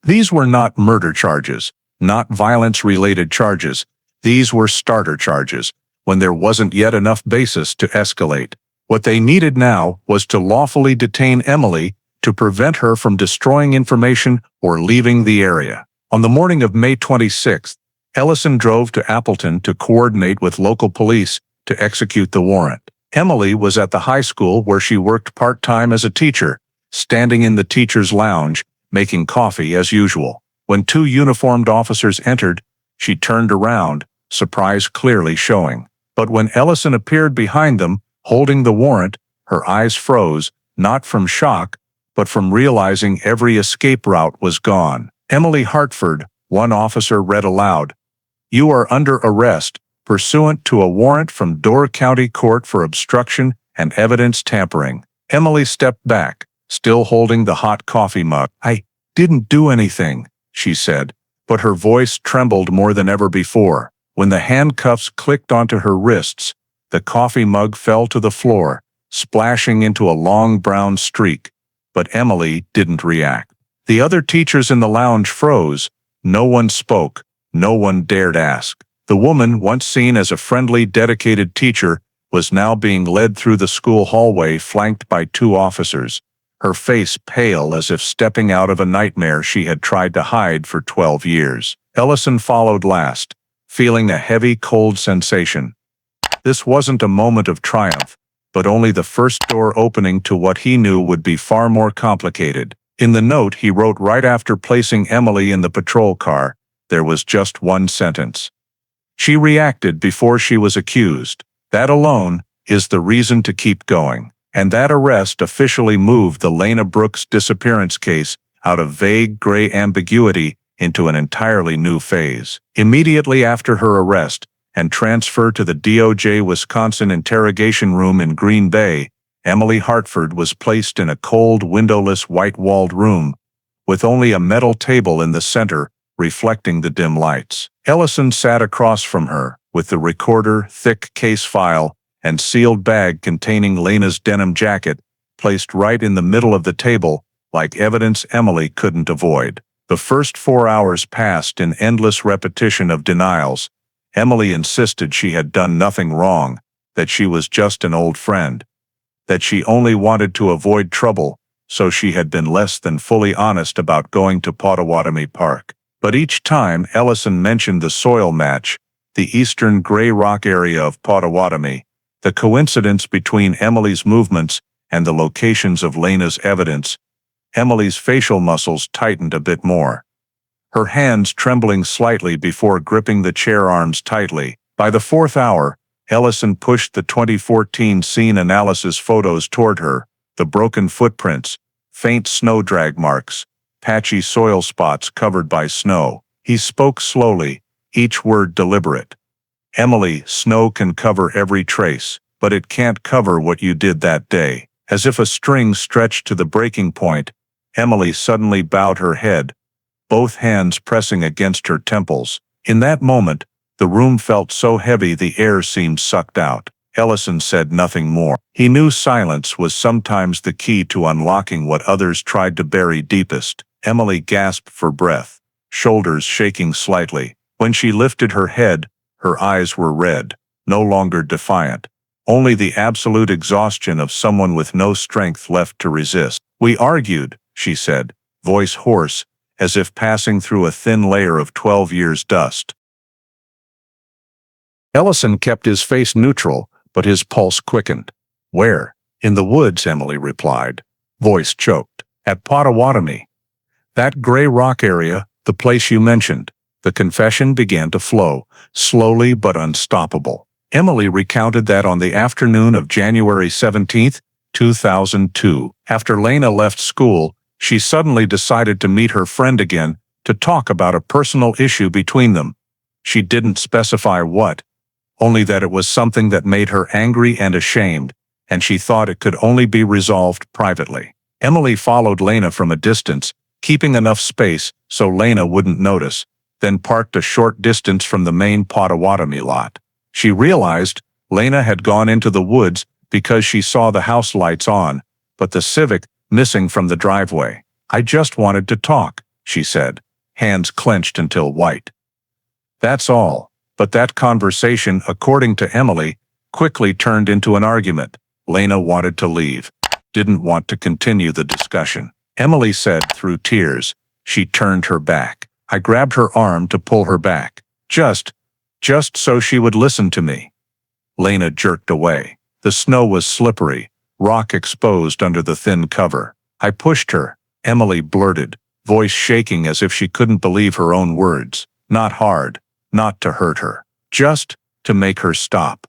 These were not murder charges, not violence-related charges. These were starter charges, when there wasn't yet enough basis to escalate. What they needed now was to lawfully detain Emily to prevent her from destroying information or leaving the area. On the morning of May 26, Ellison drove to Appleton to coordinate with local police to execute the warrant. Emily was at the high school where she worked part-time as a teacher, standing in the teacher's lounge, making coffee as usual. When 2 uniformed officers entered, she turned around, surprise clearly showing. But when Ellison appeared behind them, holding the warrant, her eyes froze, not from shock, but from realizing every escape route was gone. "Emily Hartford," one officer read aloud, "you are under arrest, pursuant to a warrant from Door County Court for obstruction and evidence tampering." Emily stepped back, still holding the hot coffee mug. "I didn't do anything," she said, but her voice trembled more than ever before. When the handcuffs clicked onto her wrists, the coffee mug fell to the floor, splashing into a long brown streak. But Emily didn't react. The other teachers in the lounge froze. No one spoke. No one dared ask. The woman, once seen as a friendly, dedicated teacher, was now being led through the school hallway flanked by two officers, her face pale as if stepping out of a nightmare she had tried to hide for 12 years. Ellison followed last, feeling a heavy, cold sensation. This wasn't a moment of triumph, but only the first door opening to what he knew would be far more complicated. In the note he wrote right after placing Emily in the patrol car, there was just one sentence. "She reacted before she was accused. That alone is the reason to keep going." And that arrest officially moved the Lena Brooks disappearance case out of vague gray ambiguity into an entirely new phase. Immediately after her arrest and transfer to the DOJ Wisconsin interrogation room in Green Bay, Emily Hartford was placed in a cold, windowless, white-walled room, with only a metal table in the center reflecting the dim lights. Ellison sat across from her, with the recorder, thick case file, and sealed bag containing Lena's denim jacket placed right in the middle of the table, like evidence Emily couldn't avoid. The first 4 hours passed in endless repetition of denials. Emily insisted she had done nothing wrong, that she was just an old friend, that she only wanted to avoid trouble, so she had been less than fully honest about going to Potawatomi Park. But each time Ellison mentioned the soil match, the eastern gray rock area of Potawatomi, the coincidence between Emily's movements and the locations of Lena's evidence, Emily's facial muscles tightened a bit more, her hands trembling slightly before gripping the chair arms tightly. By the 4th hour, Ellison pushed the 2014 scene analysis photos toward her, the broken footprints, faint snow drag marks, patchy soil spots covered by snow. He spoke slowly, each word deliberate. "Emily, snow can cover every trace, but it can't cover what you did that day." As if a string stretched to the breaking point, Emily suddenly bowed her head, both hands pressing against her temples. In that moment, the room felt so heavy the air seemed sucked out. Ellison said nothing more. He knew silence was sometimes the key to unlocking what others tried to bury deepest. Emily gasped for breath, shoulders shaking slightly. When she lifted her head, her eyes were red, no longer defiant, only the absolute exhaustion of someone with no strength left to resist. "We argued," she said, voice hoarse, as if passing through a thin layer of 12 years' dust. Ellison kept his face neutral, but his pulse quickened. "Where?" "In the woods," Emily replied, voice choked. "At Potawatomi. That gray rock area, the place you mentioned." The confession began to flow, slowly but unstoppable. Emily recounted that on the afternoon of January 17, 2002, after Lena left school, she suddenly decided to meet her friend again to talk about a personal issue between them. She didn't specify what, only that it was something that made her angry and ashamed, and she thought it could only be resolved privately. Emily followed Lena from a distance, keeping enough space so Lena wouldn't notice, then parked a short distance from the main Potawatomi lot. She realized Lena had gone into the woods because she saw the house lights on, but the Civic missing from the driveway. "I just wanted to talk," she said, hands clenched until white. That's all. But that conversation, according to Emily, quickly turned into an argument. Lena wanted to leave, didn't want to continue the discussion. Emily said through tears. She turned her back. I grabbed her arm to pull her back. Just so she would listen to me. Lena jerked away. The snow was slippery, rock exposed under the thin cover. I pushed her, Emily blurted, voice shaking as if she couldn't believe her own words. Not hard, not to hurt her, just to make her stop.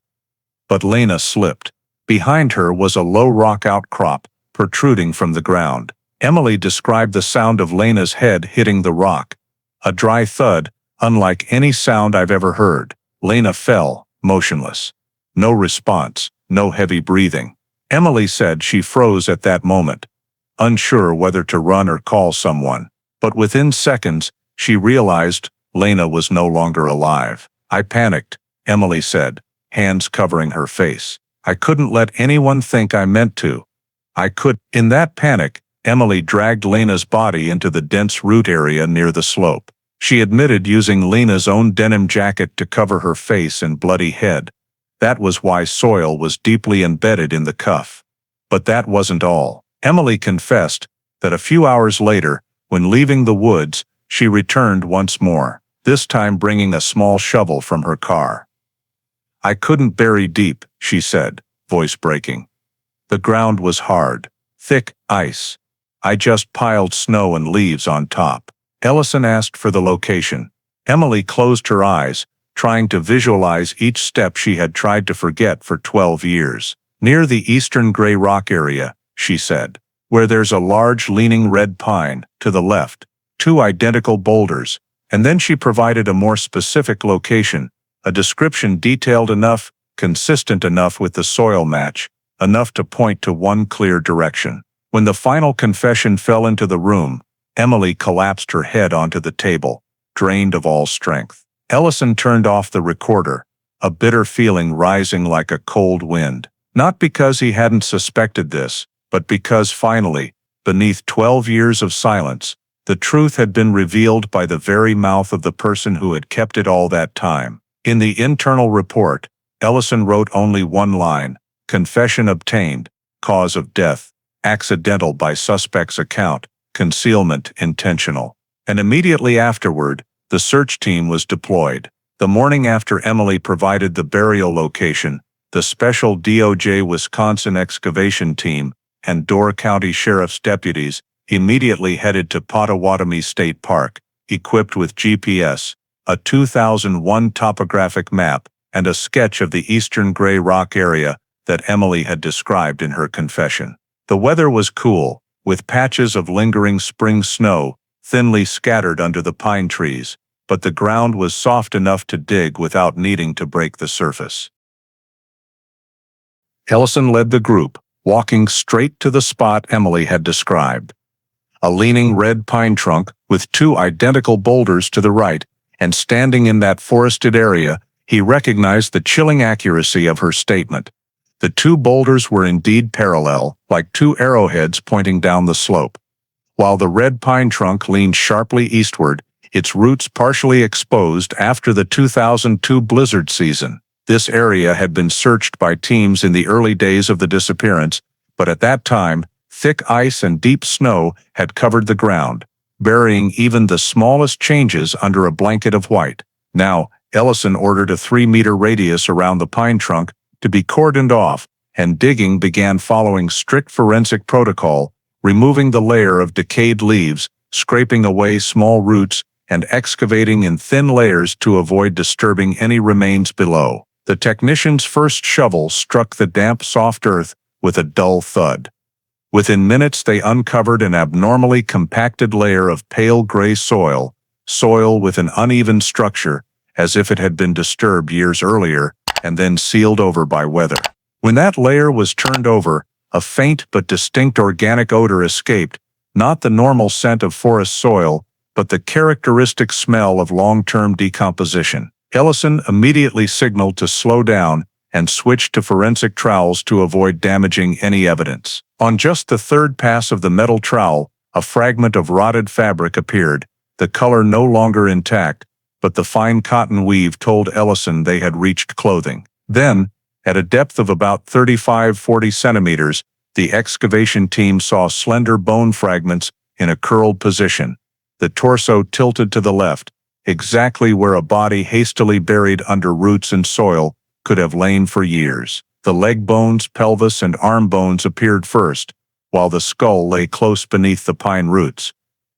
But Lena slipped. Behind her was a low rock outcrop, protruding from the ground. Emily described the sound of Lena's head hitting the rock. A dry thud, unlike any sound I've ever heard. Lena fell, motionless. No response, no heavy breathing. Emily said she froze at that moment, unsure whether to run or call someone. But within seconds, she realized Lena was no longer alive. I panicked, Emily said, hands covering her face. I couldn't let anyone think I meant to. In that panic, Emily dragged Lena's body into the dense root area near the slope. She admitted using Lena's own denim jacket to cover her face and bloody head. That was why soil was deeply embedded in the cuff. But that wasn't all. Emily confessed that a few hours later, when leaving the woods, she returned once more, this time bringing a small shovel from her car. I couldn't bury deep, she said, voice breaking. The ground was hard, thick ice. I just piled snow and leaves on top. Ellison asked for the location. Emily closed her eyes, trying to visualize each step she had tried to forget for 12 years. Near the eastern gray rock area, she said, where there's a large leaning red pine, to the left, 2 identical boulders, and then she provided a more specific location, a description detailed enough, consistent enough with the soil match, enough to point to one clear direction. When the final confession fell into the room, Emily collapsed her head onto the table, drained of all strength. Ellison turned off the recorder, a bitter feeling rising like a cold wind. Not because he hadn't suspected this, but because finally, beneath 12 years of silence, the truth had been revealed by the very mouth of the person who had kept it all that time. In the internal report, Ellison wrote only one line: confession obtained, cause of death, accidental by suspect's account, concealment intentional. And immediately afterward, the search team was deployed. The morning after Emily provided the burial location, the special DOJ Wisconsin excavation team and Door County Sheriff's deputies immediately headed to Potawatomi State Park, equipped with GPS, a 2001 topographic map, and a sketch of the eastern gray rock area that Emily had described in her confession. The weather was cool, with patches of lingering spring snow thinly scattered under the pine trees, but the ground was soft enough to dig without needing to break the surface. Ellison led the group, walking straight to the spot Emily had described. A leaning red pine trunk with 2 identical boulders to the right, and standing in that forested area, he recognized the chilling accuracy of her statement. The 2 boulders were indeed parallel, like 2 arrowheads pointing down the slope. While the red pine trunk leaned sharply eastward, its roots partially exposed after the 2002 blizzard season. This area had been searched by teams in the early days of the disappearance, but at that time, thick ice and deep snow had covered the ground, burying even the smallest changes under a blanket of white. Now, Ellison ordered a 3-meter radius around the pine trunk to be cordoned off, and digging began following strict forensic protocol, removing the layer of decayed leaves, scraping away small roots, and excavating in thin layers to avoid disturbing any remains below. The technician's first shovel struck the damp, soft earth with a dull thud. Within minutes they uncovered an abnormally compacted layer of pale gray soil with an uneven structure, as if it had been disturbed years earlier and then sealed over by weather. When that layer was turned over, a faint but distinct organic odor escaped, not the normal scent of forest soil, but the characteristic smell of long-term decomposition. Ellison immediately signaled to slow down and switched to forensic trowels to avoid damaging any evidence. On just the 3rd pass of the metal trowel, a fragment of rotted fabric appeared, the color no longer intact, but the fine cotton weave told Ellison they had reached clothing. Then, at a depth of about 35–40 centimeters, the excavation team saw slender bone fragments in a curled position, the torso tilted to the left, exactly where a body hastily buried under roots and soil could have lain for years. The leg bones, pelvis, and arm bones appeared first, while the skull lay close beneath the pine roots,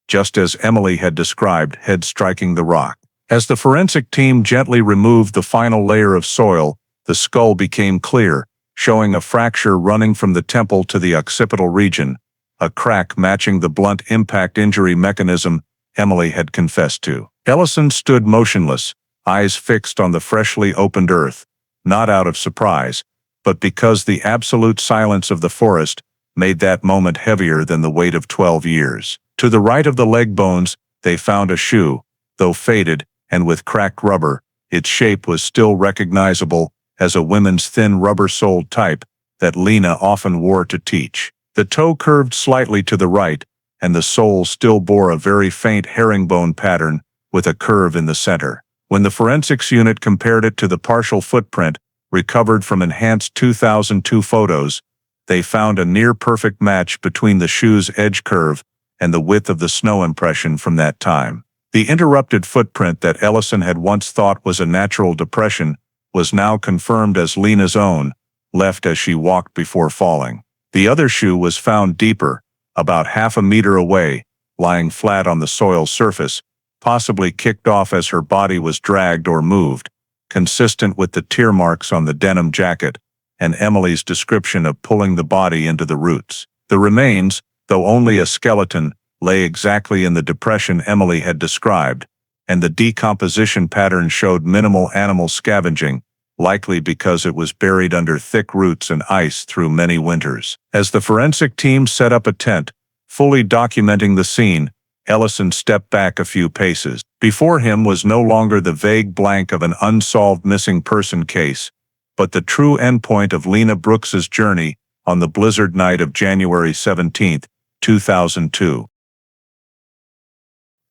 just as Emily had described, head striking the rock. As the forensic team gently removed the final layer of soil, the skull became clear, showing a fracture running from the temple to the occipital region, a crack matching the blunt impact injury mechanism Emily had confessed to. Ellison stood motionless, eyes fixed on the freshly opened earth, not out of surprise, but because the absolute silence of the forest made that moment heavier than the weight of 12 years. To the right of the leg bones, they found a shoe, though faded and with cracked rubber. Its shape was still recognizable as a women's thin rubber-soled type that Lena often wore to teach. The toe curved slightly to the right, and the sole still bore a very faint herringbone pattern with a curve in the center. When the forensics unit compared it to the partial footprint recovered from enhanced 2002 photos, they found a near-perfect match between the shoe's edge curve and the width of the snow impression from that time. The interrupted footprint that Ellison had once thought was a natural depression was now confirmed as Lena's own, left as she walked before falling. The other shoe was found deeper, about half a meter away, lying flat on the soil surface, possibly kicked off as her body was dragged or moved, consistent with the tear marks on the denim jacket and Emily's description of pulling the body into the roots. The remains, though only a skeleton, lay exactly in the depression Emily had described, and the decomposition pattern showed minimal animal scavenging, likely because it was buried under thick roots and ice through many winters. As the forensic team set up a tent, fully documenting the scene, Ellison stepped back a few paces. Before him was no longer the vague blank of an unsolved missing person case, but the true endpoint of Lena Brooks's journey on the blizzard night of January 17, 2002.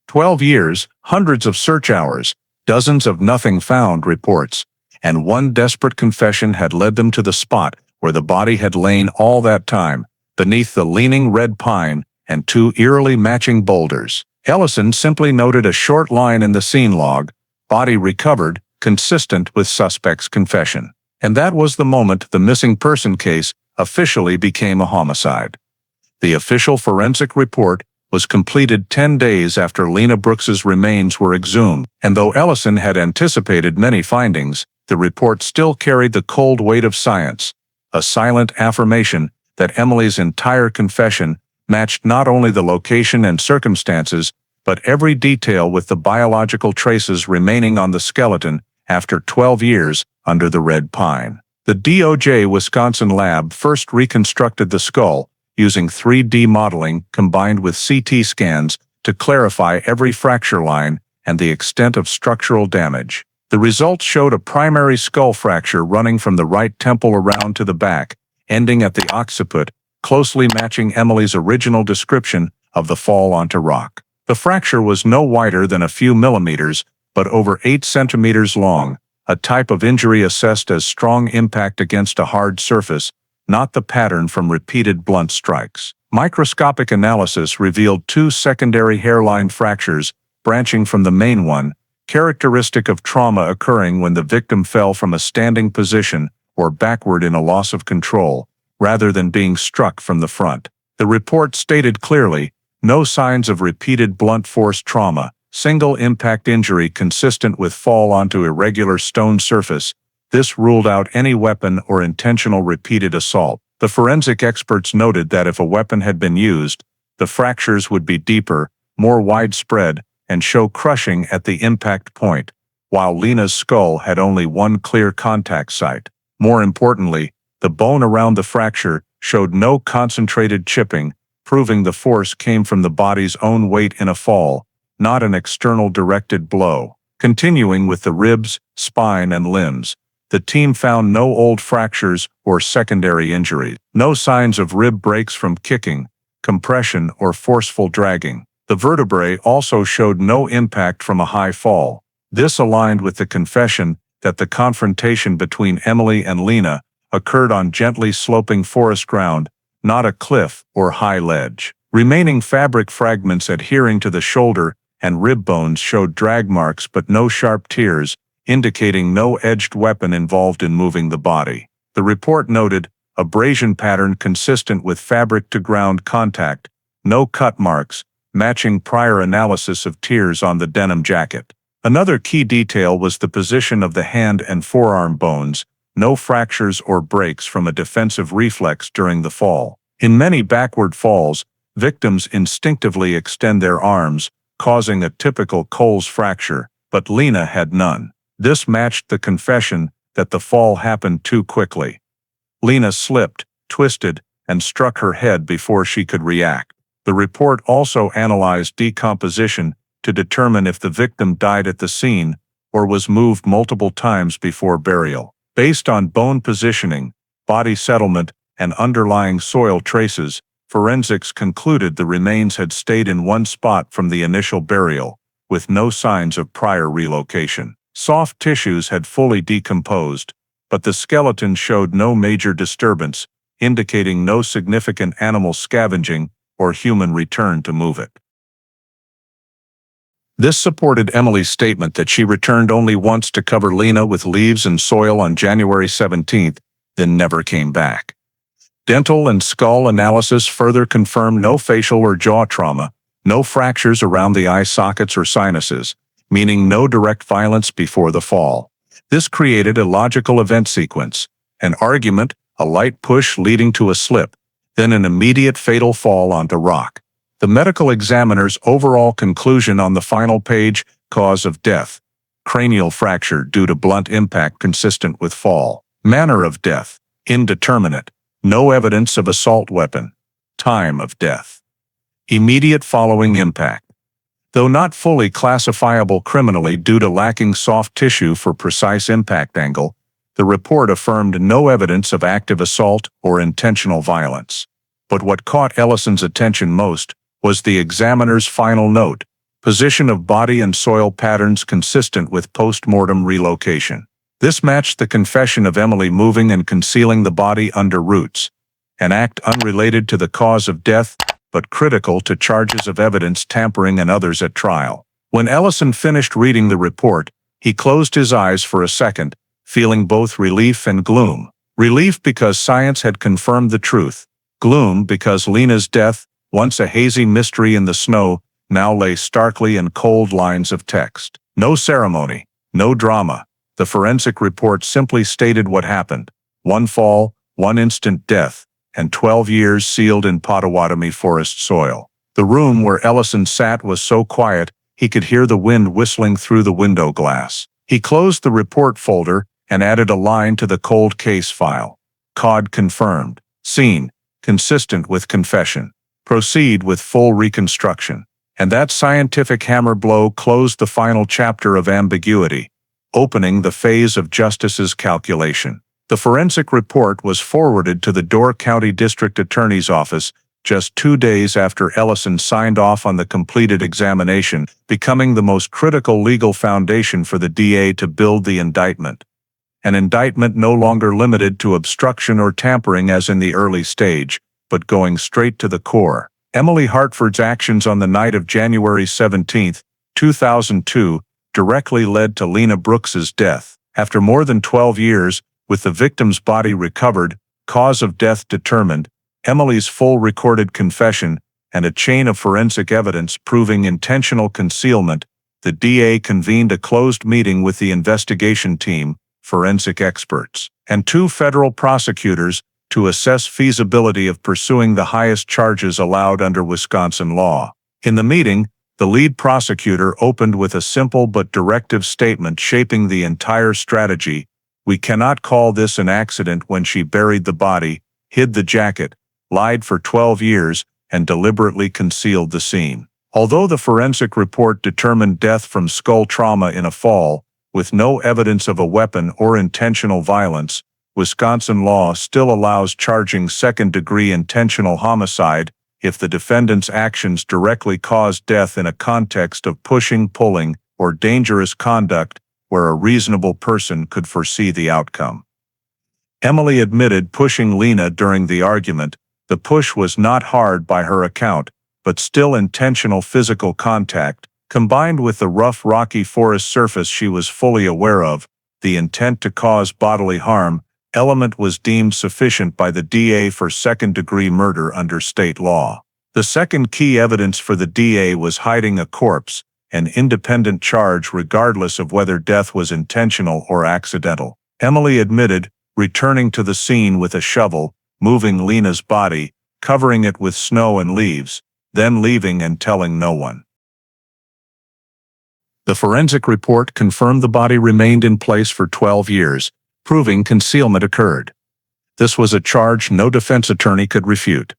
12 years, hundreds of search hours, dozens of nothing found reports, and one desperate confession had led them to the spot where the body had lain all that time, beneath the leaning red pine and two eerily matching boulders. Ellison simply noted a short line in the scene log, "Body recovered, consistent with suspect's confession." And that was the moment the missing person case officially became a homicide. The official forensic report was completed 10 days after Lena Brooks's remains were exhumed, and though Ellison had anticipated many findings, the report still carried the cold weight of science, a silent affirmation that Emily's entire confession matched not only the location and circumstances, but every detail with the biological traces remaining on the skeleton after 12 years under the red pine. The DOJ Wisconsin lab first reconstructed the skull using 3D modeling combined with CT scans to clarify every fracture line and the extent of structural damage. The results showed a primary skull fracture running from the right temple around to the back, ending at the occiput, closely matching Emily's original description of the fall onto rock. The fracture was no wider than a few millimeters, but over 8 centimeters long, a type of injury assessed as strong impact against a hard surface, not the pattern from repeated blunt strikes. Microscopic analysis revealed 2 secondary hairline fractures branching from the main one, characteristic of trauma occurring when the victim fell from a standing position or backward in a loss of control, rather than being struck from the front. The report stated clearly, no signs of repeated blunt force trauma, single impact injury consistent with fall onto irregular stone surface. This ruled out any weapon or intentional repeated assault. The forensic experts noted that if a weapon had been used, the fractures would be deeper, more widespread, and show crushing at the impact point, while Lena's skull had only one clear contact site. More importantly, the bone around the fracture showed no concentrated chipping, proving the force came from the body's own weight in a fall, not an external directed blow. Continuing with the ribs, spine, and limbs, the team found no old fractures or secondary injuries, no signs of rib breaks from kicking, compression, or forceful dragging. The vertebrae also showed no impact from a high fall. This aligned with the confession that the confrontation between Emily and Lena occurred on gently sloping forest ground, not a cliff or high ledge. Remaining fabric fragments adhering to the shoulder and rib bones showed drag marks but no sharp tears, indicating no edged weapon involved in moving the body. The report noted abrasion pattern consistent with fabric-to-ground contact, no cut marks, matching prior analysis of tears on the denim jacket. Another key detail was the position of the hand and forearm bones, no fractures or breaks from a defensive reflex during the fall. In many backward falls, Victims instinctively extend their arms, causing a typical Cole's fracture, but Lena had none. This matched the confession that the fall happened too quickly. Lena slipped, twisted, and struck her head before she could react. The report also analyzed decomposition to determine if the victim died at the scene or was moved multiple times before burial. Based on bone positioning, body settlement, and underlying soil traces, forensics concluded the remains had stayed in one spot from the initial burial, with no signs of prior relocation. Soft tissues had fully decomposed, but the skeleton showed no major disturbance, indicating no significant animal scavenging or human return to move it. This supported Emily's statement that she returned only once to cover Lena with leaves and soil on January 17, then never came back. Dental and skull analysis further confirmed no facial or jaw trauma, no fractures around the eye sockets or sinuses, meaning no direct violence before the fall. This created a logical event sequence: an argument, a light push leading to a slip, then an immediate fatal fall onto rock. The medical examiner's overall conclusion on the final page: cause of death, cranial fracture due to blunt impact consistent with fall. Manner of death, indeterminate, no evidence of assault weapon. Time of death, immediate following impact. Though not fully classifiable criminally due to lacking soft tissue for precise impact angle, the report affirmed no evidence of active assault or intentional violence. But what caught Ellison's attention most was the examiner's final note: position of body and soil patterns consistent with post-mortem relocation. This matched the confession of Emily moving and concealing the body under roots, an act unrelated to the cause of death, but critical to charges of evidence tampering and others at trial. When Ellison finished reading the report, he closed his eyes for a second, feeling both relief and gloom. Relief because science had confirmed the truth. Gloom because Lena's death, once a hazy mystery in the snow, now lay starkly in cold lines of text. No ceremony, no drama. The forensic report simply stated what happened: one fall, one instant death, and 12 years sealed in Potawatomi forest soil. The room where Ellison sat was so quiet he could hear the wind whistling through the window glass. He closed the report folder and added a line to the cold case file: COD confirmed. Scene consistent with confession. Proceed with full reconstruction. And that scientific hammer blow closed the final chapter of ambiguity, opening the phase of justice's calculation. The forensic report was forwarded to the Door County District Attorney's Office just 2 days after Ellison signed off on the completed examination, becoming the most critical legal foundation for the DA to build the indictment. An indictment no longer limited to obstruction or tampering as in the early stage, but going straight to the core. Emily Hartford's actions on the night of January 17, 2002, directly led to Lena Brooks's death. After more than 12 years, with the victim's body recovered, cause of death determined, Emily's full recorded confession, and a chain of forensic evidence proving intentional concealment, the DA convened a closed meeting with the investigation team, forensic experts, and 2 federal prosecutors to assess feasibility of pursuing the highest charges allowed under Wisconsin law. In the meeting, the lead prosecutor opened with a simple but directive statement shaping the entire strategy: "We cannot call this an accident when she buried the body, hid the jacket, lied for 12 years, and deliberately concealed the scene." Although the forensic report determined death from skull trauma in a fall, with no evidence of a weapon or intentional violence, Wisconsin law still allows charging second-degree intentional homicide if the defendant's actions directly caused death in a context of pushing, pulling, or dangerous conduct where a reasonable person could foresee the outcome. Emily admitted pushing Lena during the argument. The push was not hard by her account, but still intentional physical contact, combined with the rough rocky forest surface she was fully aware of, the intent to cause bodily harm element was deemed sufficient by the DA for second-degree murder under state law. The second key evidence for the DA was hiding a corpse, an independent charge regardless of whether death was intentional or accidental. Emily admitted returning to the scene with a shovel, moving Lena's body, covering it with snow and leaves, then leaving and telling no one. The forensic report confirmed the body remained in place for 12 years, proving concealment occurred. This was a charge no defense attorney could refute.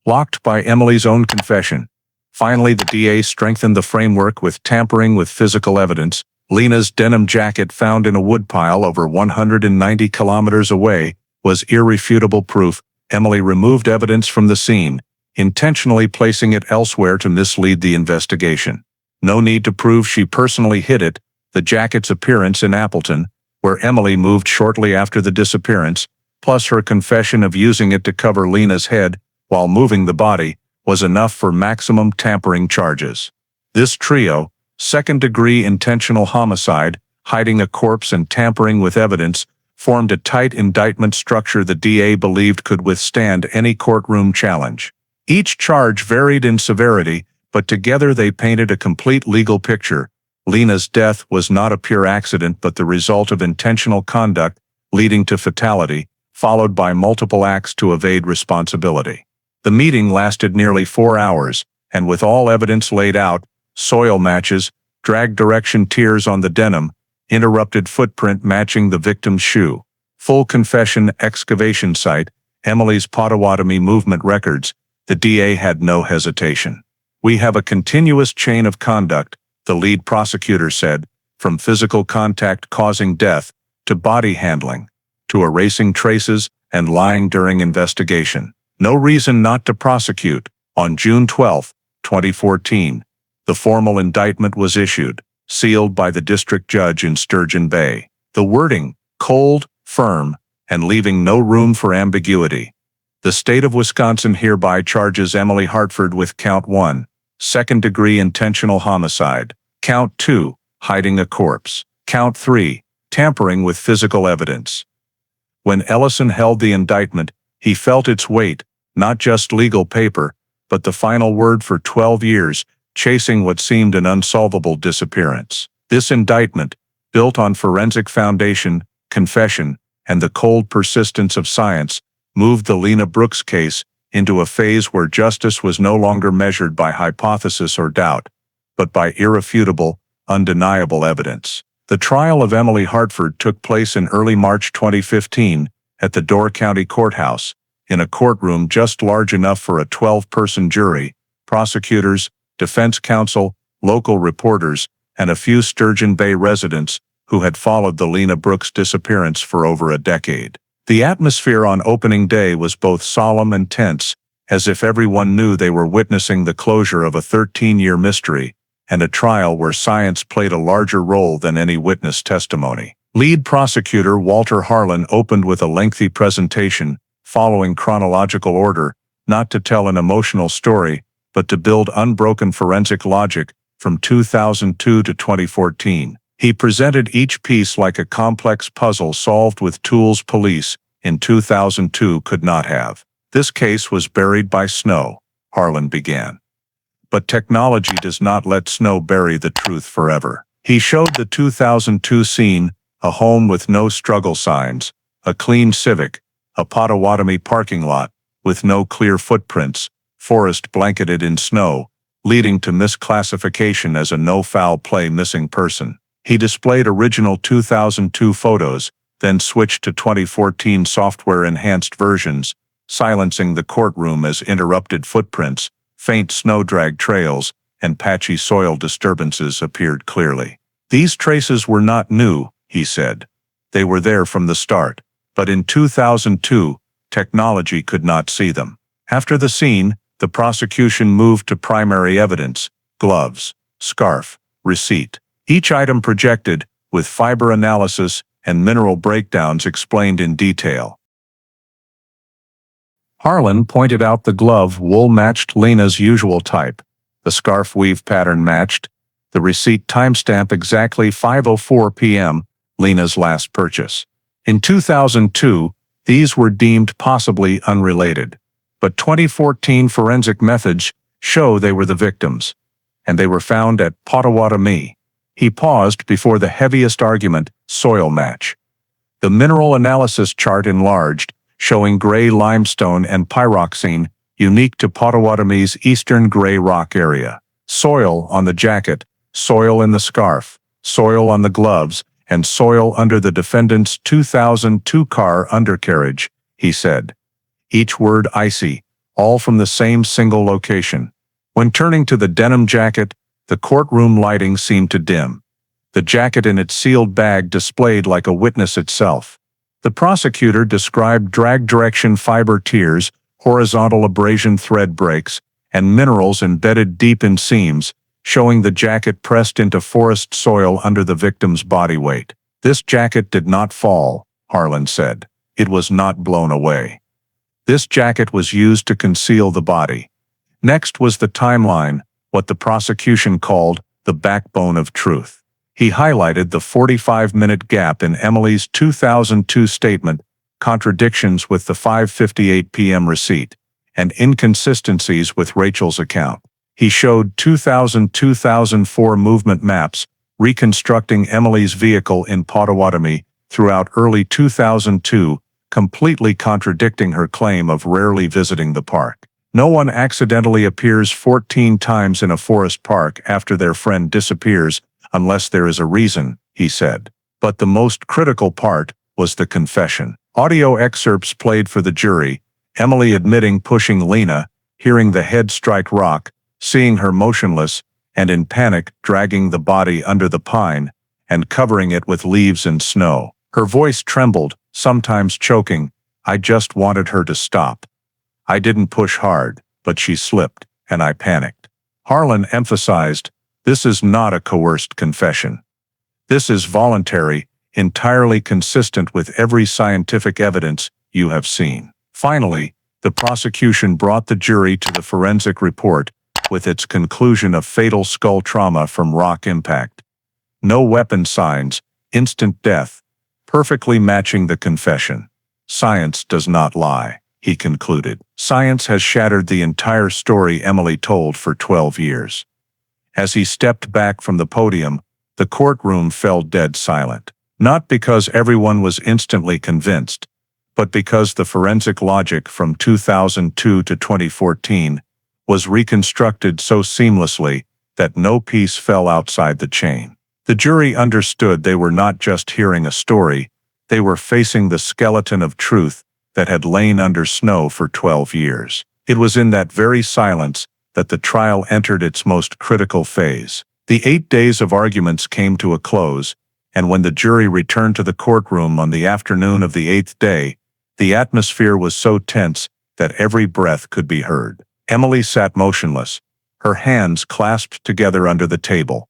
Blocked by Emily's own confession. Finally, the DA strengthened the framework with tampering with physical evidence. Lena's denim jacket found in a woodpile over 190 kilometers away was irrefutable proof. Emily removed evidence from the scene, intentionally placing it elsewhere to mislead the investigation. No need to prove she personally hid it. The jacket's appearance in Appleton, where Emily moved shortly after the disappearance, plus her confession of using it to cover Lena's head while moving the body, was enough for maximum tampering charges. This trio, second-degree intentional homicide, hiding a corpse and tampering with evidence, formed a tight indictment structure the DA believed could withstand any courtroom challenge. Each charge varied in severity, but together they painted a complete legal picture. Lena's death was not a pure accident but the result of intentional conduct, leading to fatality, followed by multiple acts to evade responsibility. The meeting lasted nearly 4 hours, and with all evidence laid out, soil matches, drag direction tears on the denim, interrupted footprint matching the victim's shoe, full confession excavation site, Emily's Potawatomi movement records, the DA had no hesitation. "We have a continuous chain of conduct," the lead prosecutor said, "from physical contact causing death, to body handling, to erasing traces and lying during investigation. No reason not to prosecute." On June 12, 2014, the formal indictment was issued, sealed by the district judge in Sturgeon Bay. The wording, cold, firm, and leaving no room for ambiguity. The state of Wisconsin hereby charges Emily Hartford with Count 1, second-degree intentional homicide, Count 2, hiding a corpse, Count 3, tampering with physical evidence. When Ellison held the indictment, he felt its weight, not just legal paper, but the final word for 12 years, chasing what seemed an unsolvable disappearance. This indictment, built on forensic foundation, confession, and the cold persistence of science, moved the Lena Brooks case into a phase where justice was no longer measured by hypothesis or doubt, but by irrefutable, undeniable evidence. The trial of Emily Hartford took place in early March 2015 at the Door County Courthouse, in a courtroom just large enough for a 12-person jury, prosecutors, defense counsel, local reporters, and a few Sturgeon Bay residents who had followed the Lena Brooks disappearance for over a decade. The atmosphere on opening day was both solemn and tense, as if everyone knew they were witnessing the closure of a 13-year mystery, and a trial where science played a larger role than any witness testimony. Lead prosecutor Walter Harlan opened with a lengthy presentation, following chronological order, not to tell an emotional story, but to build unbroken forensic logic from 2002 to 2014. He presented each piece like a complex puzzle solved with tools police in 2002 could not have. "This case was buried by snow," Harlan began. "But technology does not let snow bury the truth forever." He showed the 2002 scene, a home with no struggle signs, a clean Civic, a Potawatomi parking lot, with no clear footprints, forest blanketed in snow, leading to misclassification as a no-foul play missing person. He displayed original 2002 photos, then switched to 2014 software-enhanced versions, silencing the courtroom as interrupted footprints, faint snow drag trails, and patchy soil disturbances appeared clearly. "These traces were not new," he said. "They were there from the start. But in 2002, technology could not see them." After the scene, the prosecution moved to primary evidence: gloves, scarf, receipt. Each item projected, with fiber analysis and mineral breakdowns explained in detail. Harlan pointed out the glove wool matched Lena's usual type, the scarf weave pattern matched, the receipt timestamp exactly 5:04 p.m., Lena's last purchase. In 2002, these were deemed possibly unrelated, but 2014 forensic methods show they were the victims, and they were found at Potawatomi. He paused before the heaviest argument, soil match. The mineral analysis chart enlarged, showing gray limestone and pyroxene, unique to Potawatomi's eastern gray rock area. Soil on the jacket, soil in the scarf, soil on the gloves, and soil under the defendant's 2002 car undercarriage, he said. Each word icy, all from the same single location. When turning to the denim jacket, the courtroom lighting seemed to dim. The jacket in its sealed bag displayed like a witness itself. The prosecutor described drag direction fiber tears, horizontal abrasion thread breaks, and minerals embedded deep in seams, showing the jacket pressed into forest soil under the victim's body weight. This jacket did not fall, Harlan said. It was not blown away. This jacket was used to conceal the body. Next was the timeline, what the prosecution called the backbone of truth. He highlighted the 45-minute gap in Emily's 2002 statement, contradictions with the 5:58 p.m. receipt, and inconsistencies with Rachel's account. He showed 2000-2004 movement maps reconstructing Emily's vehicle in Potawatomi throughout early 2002, completely contradicting her claim of rarely visiting the park. No one accidentally appears 14 times in a forest park after their friend disappears unless there is a reason, he said. But the most critical part was the confession. Audio excerpts played for the jury, Emily admitting pushing Lena, hearing the head strike rock, seeing her motionless, and in panic dragging the body under the pine and covering it with leaves and snow. Her voice trembled, sometimes choking. I just wanted her to stop. I didn't push hard, but she slipped, and I panicked. Harlan emphasized, this is not a coerced confession. This is voluntary, entirely consistent with every scientific evidence you have seen. Finally, the prosecution brought the jury to the forensic report, with its conclusion of fatal skull trauma from rock impact. No weapon signs, instant death, perfectly matching the confession. Science does not lie, he concluded. Science has shattered the entire story Emily told for 12 years. As he stepped back from the podium, the courtroom fell dead silent. Not because everyone was instantly convinced, but because the forensic logic from 2002 to 2014 was reconstructed so seamlessly that no piece fell outside the chain. The jury understood they were not just hearing a story, they were facing the skeleton of truth that had lain under snow for 12 years. It was in that very silence that the trial entered its most critical phase. The 8 days of arguments came to a close, and when the jury returned to the courtroom on the afternoon of the 8th day, the atmosphere was so tense that every breath could be heard. Emily sat motionless, her hands clasped together under the table,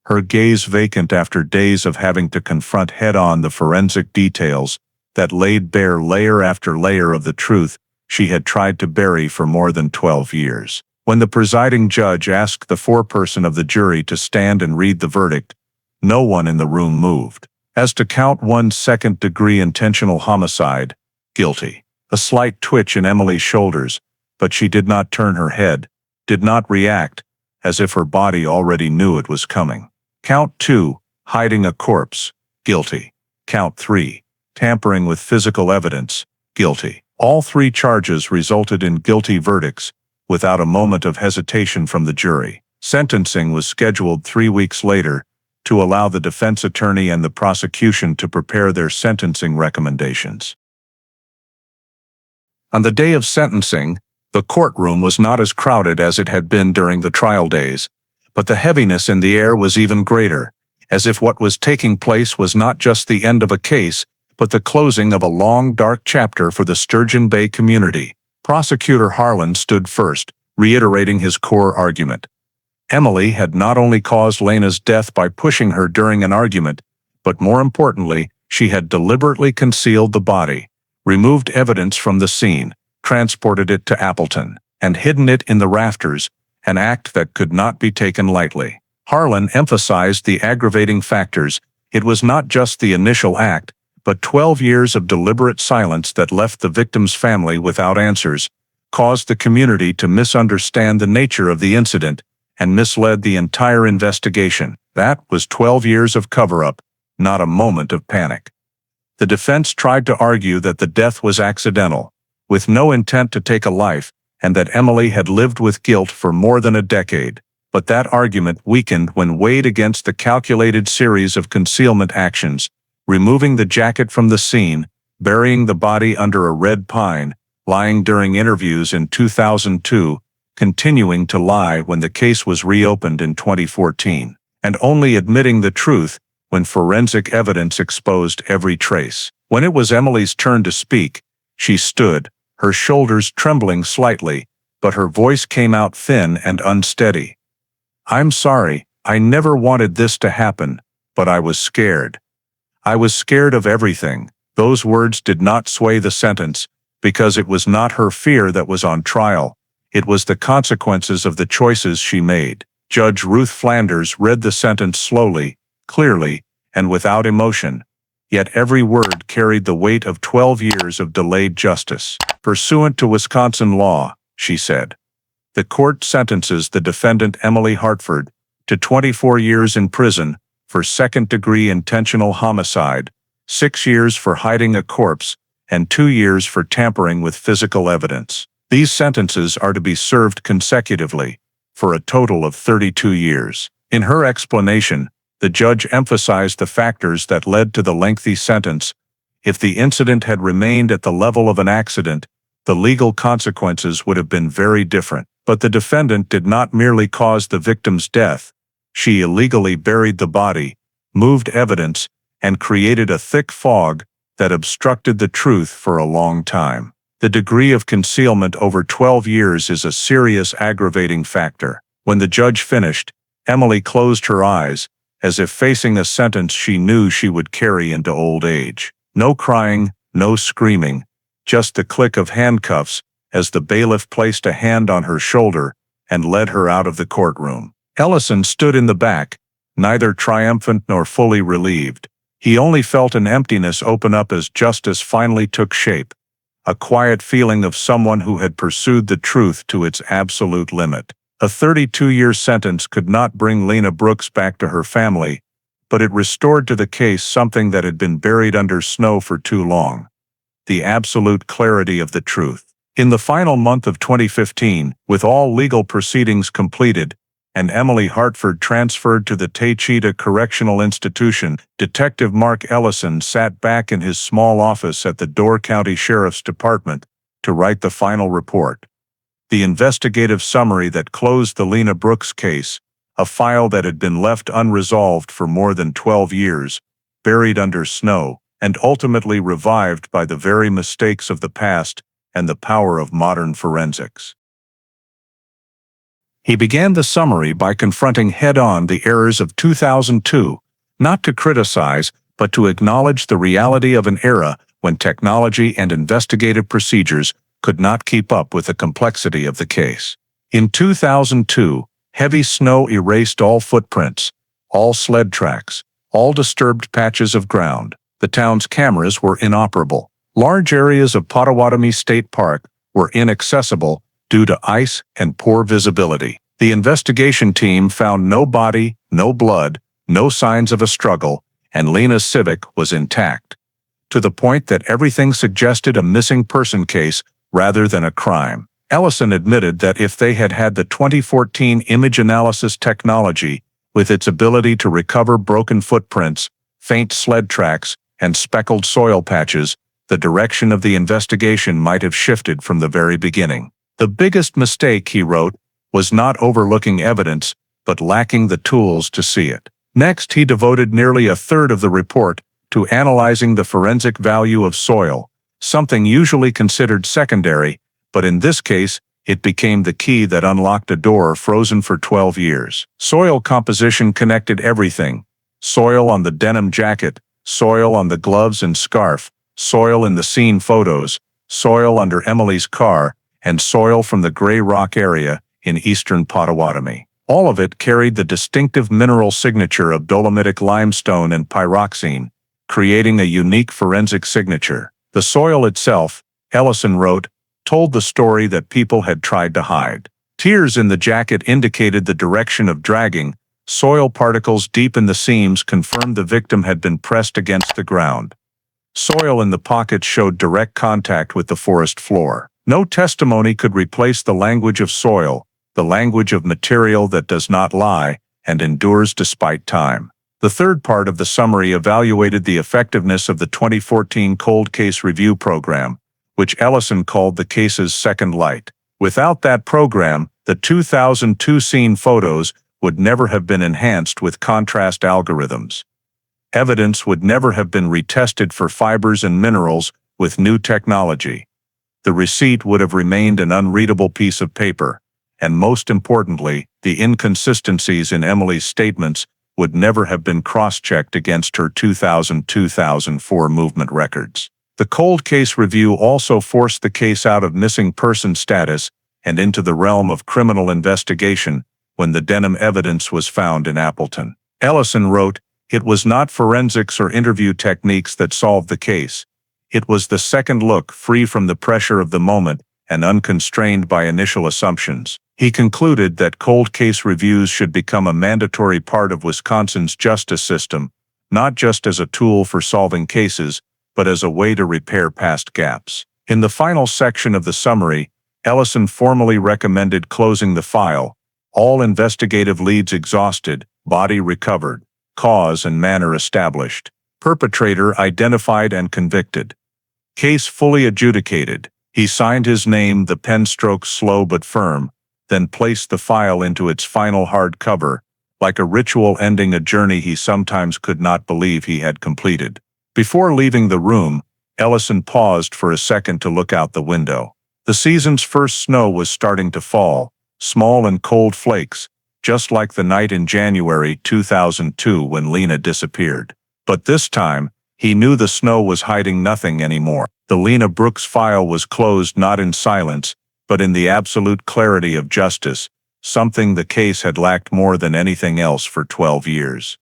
her gaze vacant after days of having to confront head-on the forensic details that laid bare layer after layer of the truth she had tried to bury for more than 12 years. When the presiding judge asked the foreperson of the jury to stand and read the verdict, no one in the room moved. As to count 1 second-degree intentional homicide, guilty. A slight twitch in Emily's shoulders, but she did not turn her head, did not react, as if her body already knew it was coming. Count 2, hiding a corpse, guilty. Count 3, tampering with physical evidence, guilty. All 3 charges resulted in guilty verdicts, without a moment of hesitation from the jury. Sentencing was scheduled 3 weeks later to allow the defense attorney and the prosecution to prepare their sentencing recommendations. On the day of sentencing, the courtroom was not as crowded as it had been during the trial days, but the heaviness in the air was even greater, as if what was taking place was not just the end of a case, but the closing of a long, dark chapter for the Sturgeon Bay community. Prosecutor Harlan stood first, reiterating his core argument. Emily had not only caused Lena's death by pushing her during an argument, but more importantly, she had deliberately concealed the body, removed evidence from the scene, transported it to Appleton, and hidden it in the rafters, an act that could not be taken lightly. Harlan emphasized the aggravating factors. It was not just the initial act, but 12 years of deliberate silence that left the victim's family without answers, caused the community to misunderstand the nature of the incident, and misled the entire investigation. That was 12 years of cover-up, not a moment of panic. The defense tried to argue that the death was accidental, with no intent to take a life, and that Emily had lived with guilt for more than a decade. But that argument weakened when weighed against the calculated series of concealment actions: removing the jacket from the scene, burying the body under a red pine, lying during interviews in 2002, continuing to lie when the case was reopened in 2014, and only admitting the truth when forensic evidence exposed every trace. When it was Emily's turn to speak, she stood, her shoulders trembling slightly, but her voice came out thin and unsteady. "I'm sorry, I never wanted this to happen, but I was scared. I was scared of everything." Those words did not sway the sentence, because it was not her fear that was on trial. It was the consequences of the choices she made. Judge Ruth Flanders read the sentence slowly, clearly, and without emotion. Yet every word carried the weight of 12 years of delayed justice. "Pursuant to Wisconsin law," she said, "the court sentences the defendant Emily Hartford to 24 years in prison for second-degree intentional homicide, 6 years for hiding a corpse, and 2 years for tampering with physical evidence. These sentences are to be served consecutively, for a total of 32 years. In her explanation, the judge emphasized the factors that led to the lengthy sentence. If the incident had remained at the level of an accident, the legal consequences would have been very different. But the defendant did not merely cause the victim's death. She illegally buried the body, moved evidence, and created a thick fog that obstructed the truth for a long time. The degree of concealment over 12 years is a serious aggravating factor. When the judge finished, Emily closed her eyes, as if facing a sentence she knew she would carry into old age. No crying, no screaming, just the click of handcuffs as the bailiff placed a hand on her shoulder and led her out of the courtroom. Ellison stood in the back, neither triumphant nor fully relieved. He only felt an emptiness open up as justice finally took shape, a quiet feeling of someone who had pursued the truth to its absolute limit. A 32-year sentence could not bring Lena Brooks back to her family, but it restored to the case something that had been buried under snow for too long: the absolute clarity of the truth. In the final month of 2015, with all legal proceedings completed, and Emily Hartford transferred to the Taycheedah Correctional Institution, Detective Mark Ellison sat back in his small office at the Door County Sheriff's Department to write the final report. The investigative summary that closed the Lena Brooks case, a file that had been left unresolved for more than 12 years, buried under snow, and ultimately revived by the very mistakes of the past and the power of modern forensics. He began the summary by confronting head-on the errors of 2002, not to criticize, but to acknowledge the reality of an era when technology and investigative procedures could not keep up with the complexity of the case. In 2002, heavy snow erased all footprints, all sled tracks, all disturbed patches of ground. The town's cameras were inoperable. Large areas of Potawatomi State Park were inaccessible due to ice and poor visibility. The investigation team found no body, no blood, no signs of a struggle, and Lena's Civic was intact, to the point that everything suggested a missing person case rather than a crime. Ellison admitted that if they had had the 2014 image analysis technology, with its ability to recover broken footprints, faint sled tracks, and speckled soil patches, the direction of the investigation might have shifted from the very beginning. The biggest mistake, he wrote, was not overlooking evidence, but lacking the tools to see it. Next, he devoted nearly a third of the report to analyzing the forensic value of soil, something usually considered secondary, but in this case, it became the key that unlocked a door frozen for 12 years. Soil composition connected everything: soil on the denim jacket, soil on the gloves and scarf, soil in the scene photos, soil under Emily's car, and soil from the Gray Rock area in eastern Potawatomi. All of it carried the distinctive mineral signature of dolomitic limestone and pyroxene, creating a unique forensic signature. The soil itself, Ellison wrote, told the story that people had tried to hide. Tears in the jacket indicated the direction of dragging. Soil particles deep in the seams confirmed the victim had been pressed against the ground. Soil in the pockets showed direct contact with the forest floor. No testimony could replace the language of soil, the language of material that does not lie and endures despite time. The third part of the summary evaluated the effectiveness of the 2014 Cold Case Review Program, which Ellison called the case's second light. Without that program, the 2002 scene photos would never have been enhanced with contrast algorithms. Evidence would never have been retested for fibers and minerals with new technology. The receipt would have remained an unreadable piece of paper, and most importantly, the inconsistencies in Emily's statements would never have been cross-checked against her 2000-2004 movement records. The Cold Case Review also forced the case out of missing person status and into the realm of criminal investigation when the denim evidence was found in Appleton. Ellison wrote, "It was not forensics or interview techniques that solved the case. It was the second look, free from the pressure of the moment and unconstrained by initial assumptions." He concluded that cold case reviews should become a mandatory part of Wisconsin's justice system, not just as a tool for solving cases, but as a way to repair past gaps. In the final section of the summary, Ellison formally recommended closing the file, all investigative leads exhausted, body recovered, cause and manner established, perpetrator identified and convicted. Case fully adjudicated. He signed his name, the pen stroke slow but firm, then placed the file into its final hard cover, like a ritual ending a journey he sometimes could not believe he had completed. Before leaving the room, Ellison paused for a second to look out the window. The season's first snow was starting to fall, small and cold flakes, just like the night in January 2002 when Lena disappeared. But this time, he knew the snow was hiding nothing anymore. The Lena Brooks file was closed not in silence, but in the absolute clarity of justice, something the case had lacked more than anything else for 12 years.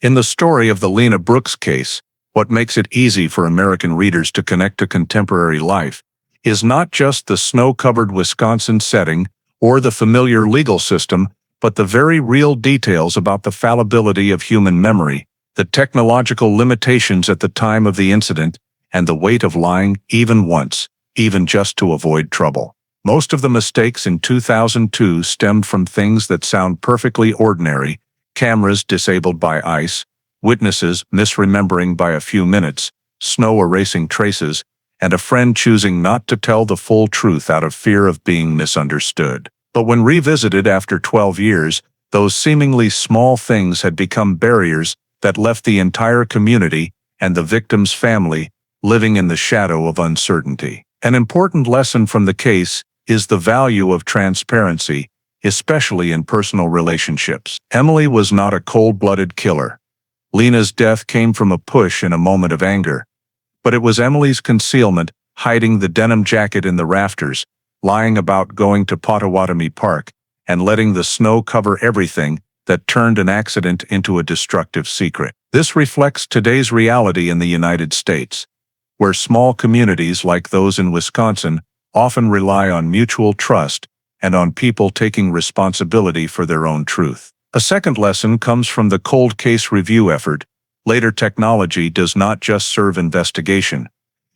In the story of the Lena Brooks case, what makes it easy for American readers to connect to contemporary life is not just the snow-covered Wisconsin setting or the familiar legal system, but the very real details about the fallibility of human memory, the technological limitations at the time of the incident, and the weight of lying even once, even just to avoid trouble. Most of the mistakes in 2002 stemmed from things that sound perfectly ordinary: cameras disabled by ice, witnesses misremembering by a few minutes, snow erasing traces, and a friend choosing not to tell the full truth out of fear of being misunderstood. But when revisited after 12 years, those seemingly small things had become barriers that left the entire community and the victim's family living in the shadow of uncertainty. An important lesson from the case is the value of transparency, especially in personal relationships. Emily was not a cold-blooded killer. Lena's death came from a push in a moment of anger. But it was Emily's concealment, hiding the denim jacket in the rafters, lying about going to Potawatomi Park, and letting the snow cover everything, that turned an accident into a destructive secret. This reflects today's reality in the United States, where small communities like those in Wisconsin often rely on mutual trust and on people taking responsibility for their own truth. A second lesson comes from the cold case review effort. Later technology does not just serve investigation.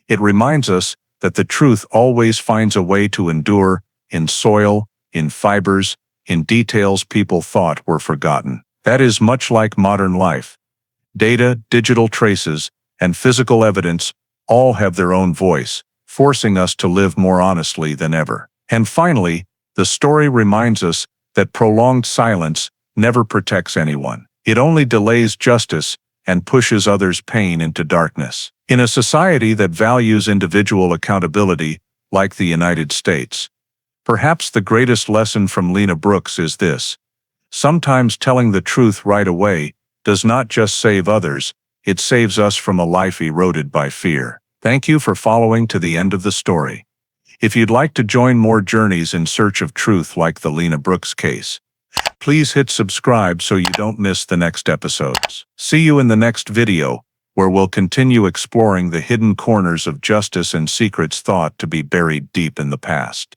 It reminds us that the truth always finds a way to endure, in soil, in fibers, in details people thought were forgotten. That is much like modern life. Data, digital traces, and physical evidence all have their own voice, forcing us to live more honestly than ever. And finally, the story reminds us that prolonged silence never protects anyone. It only delays justice and pushes others' pain into darkness. In a society that values individual accountability, like the United States, perhaps the greatest lesson from Lena Brooks is this: sometimes telling the truth right away does not just save others, it saves us from a life eroded by fear. Thank you for following to the end of the story. If you'd like to join more journeys in search of truth like the Lena Brooks case, please hit subscribe so you don't miss the next episodes. See you in the next video, where we'll continue exploring the hidden corners of justice and secrets thought to be buried deep in the past.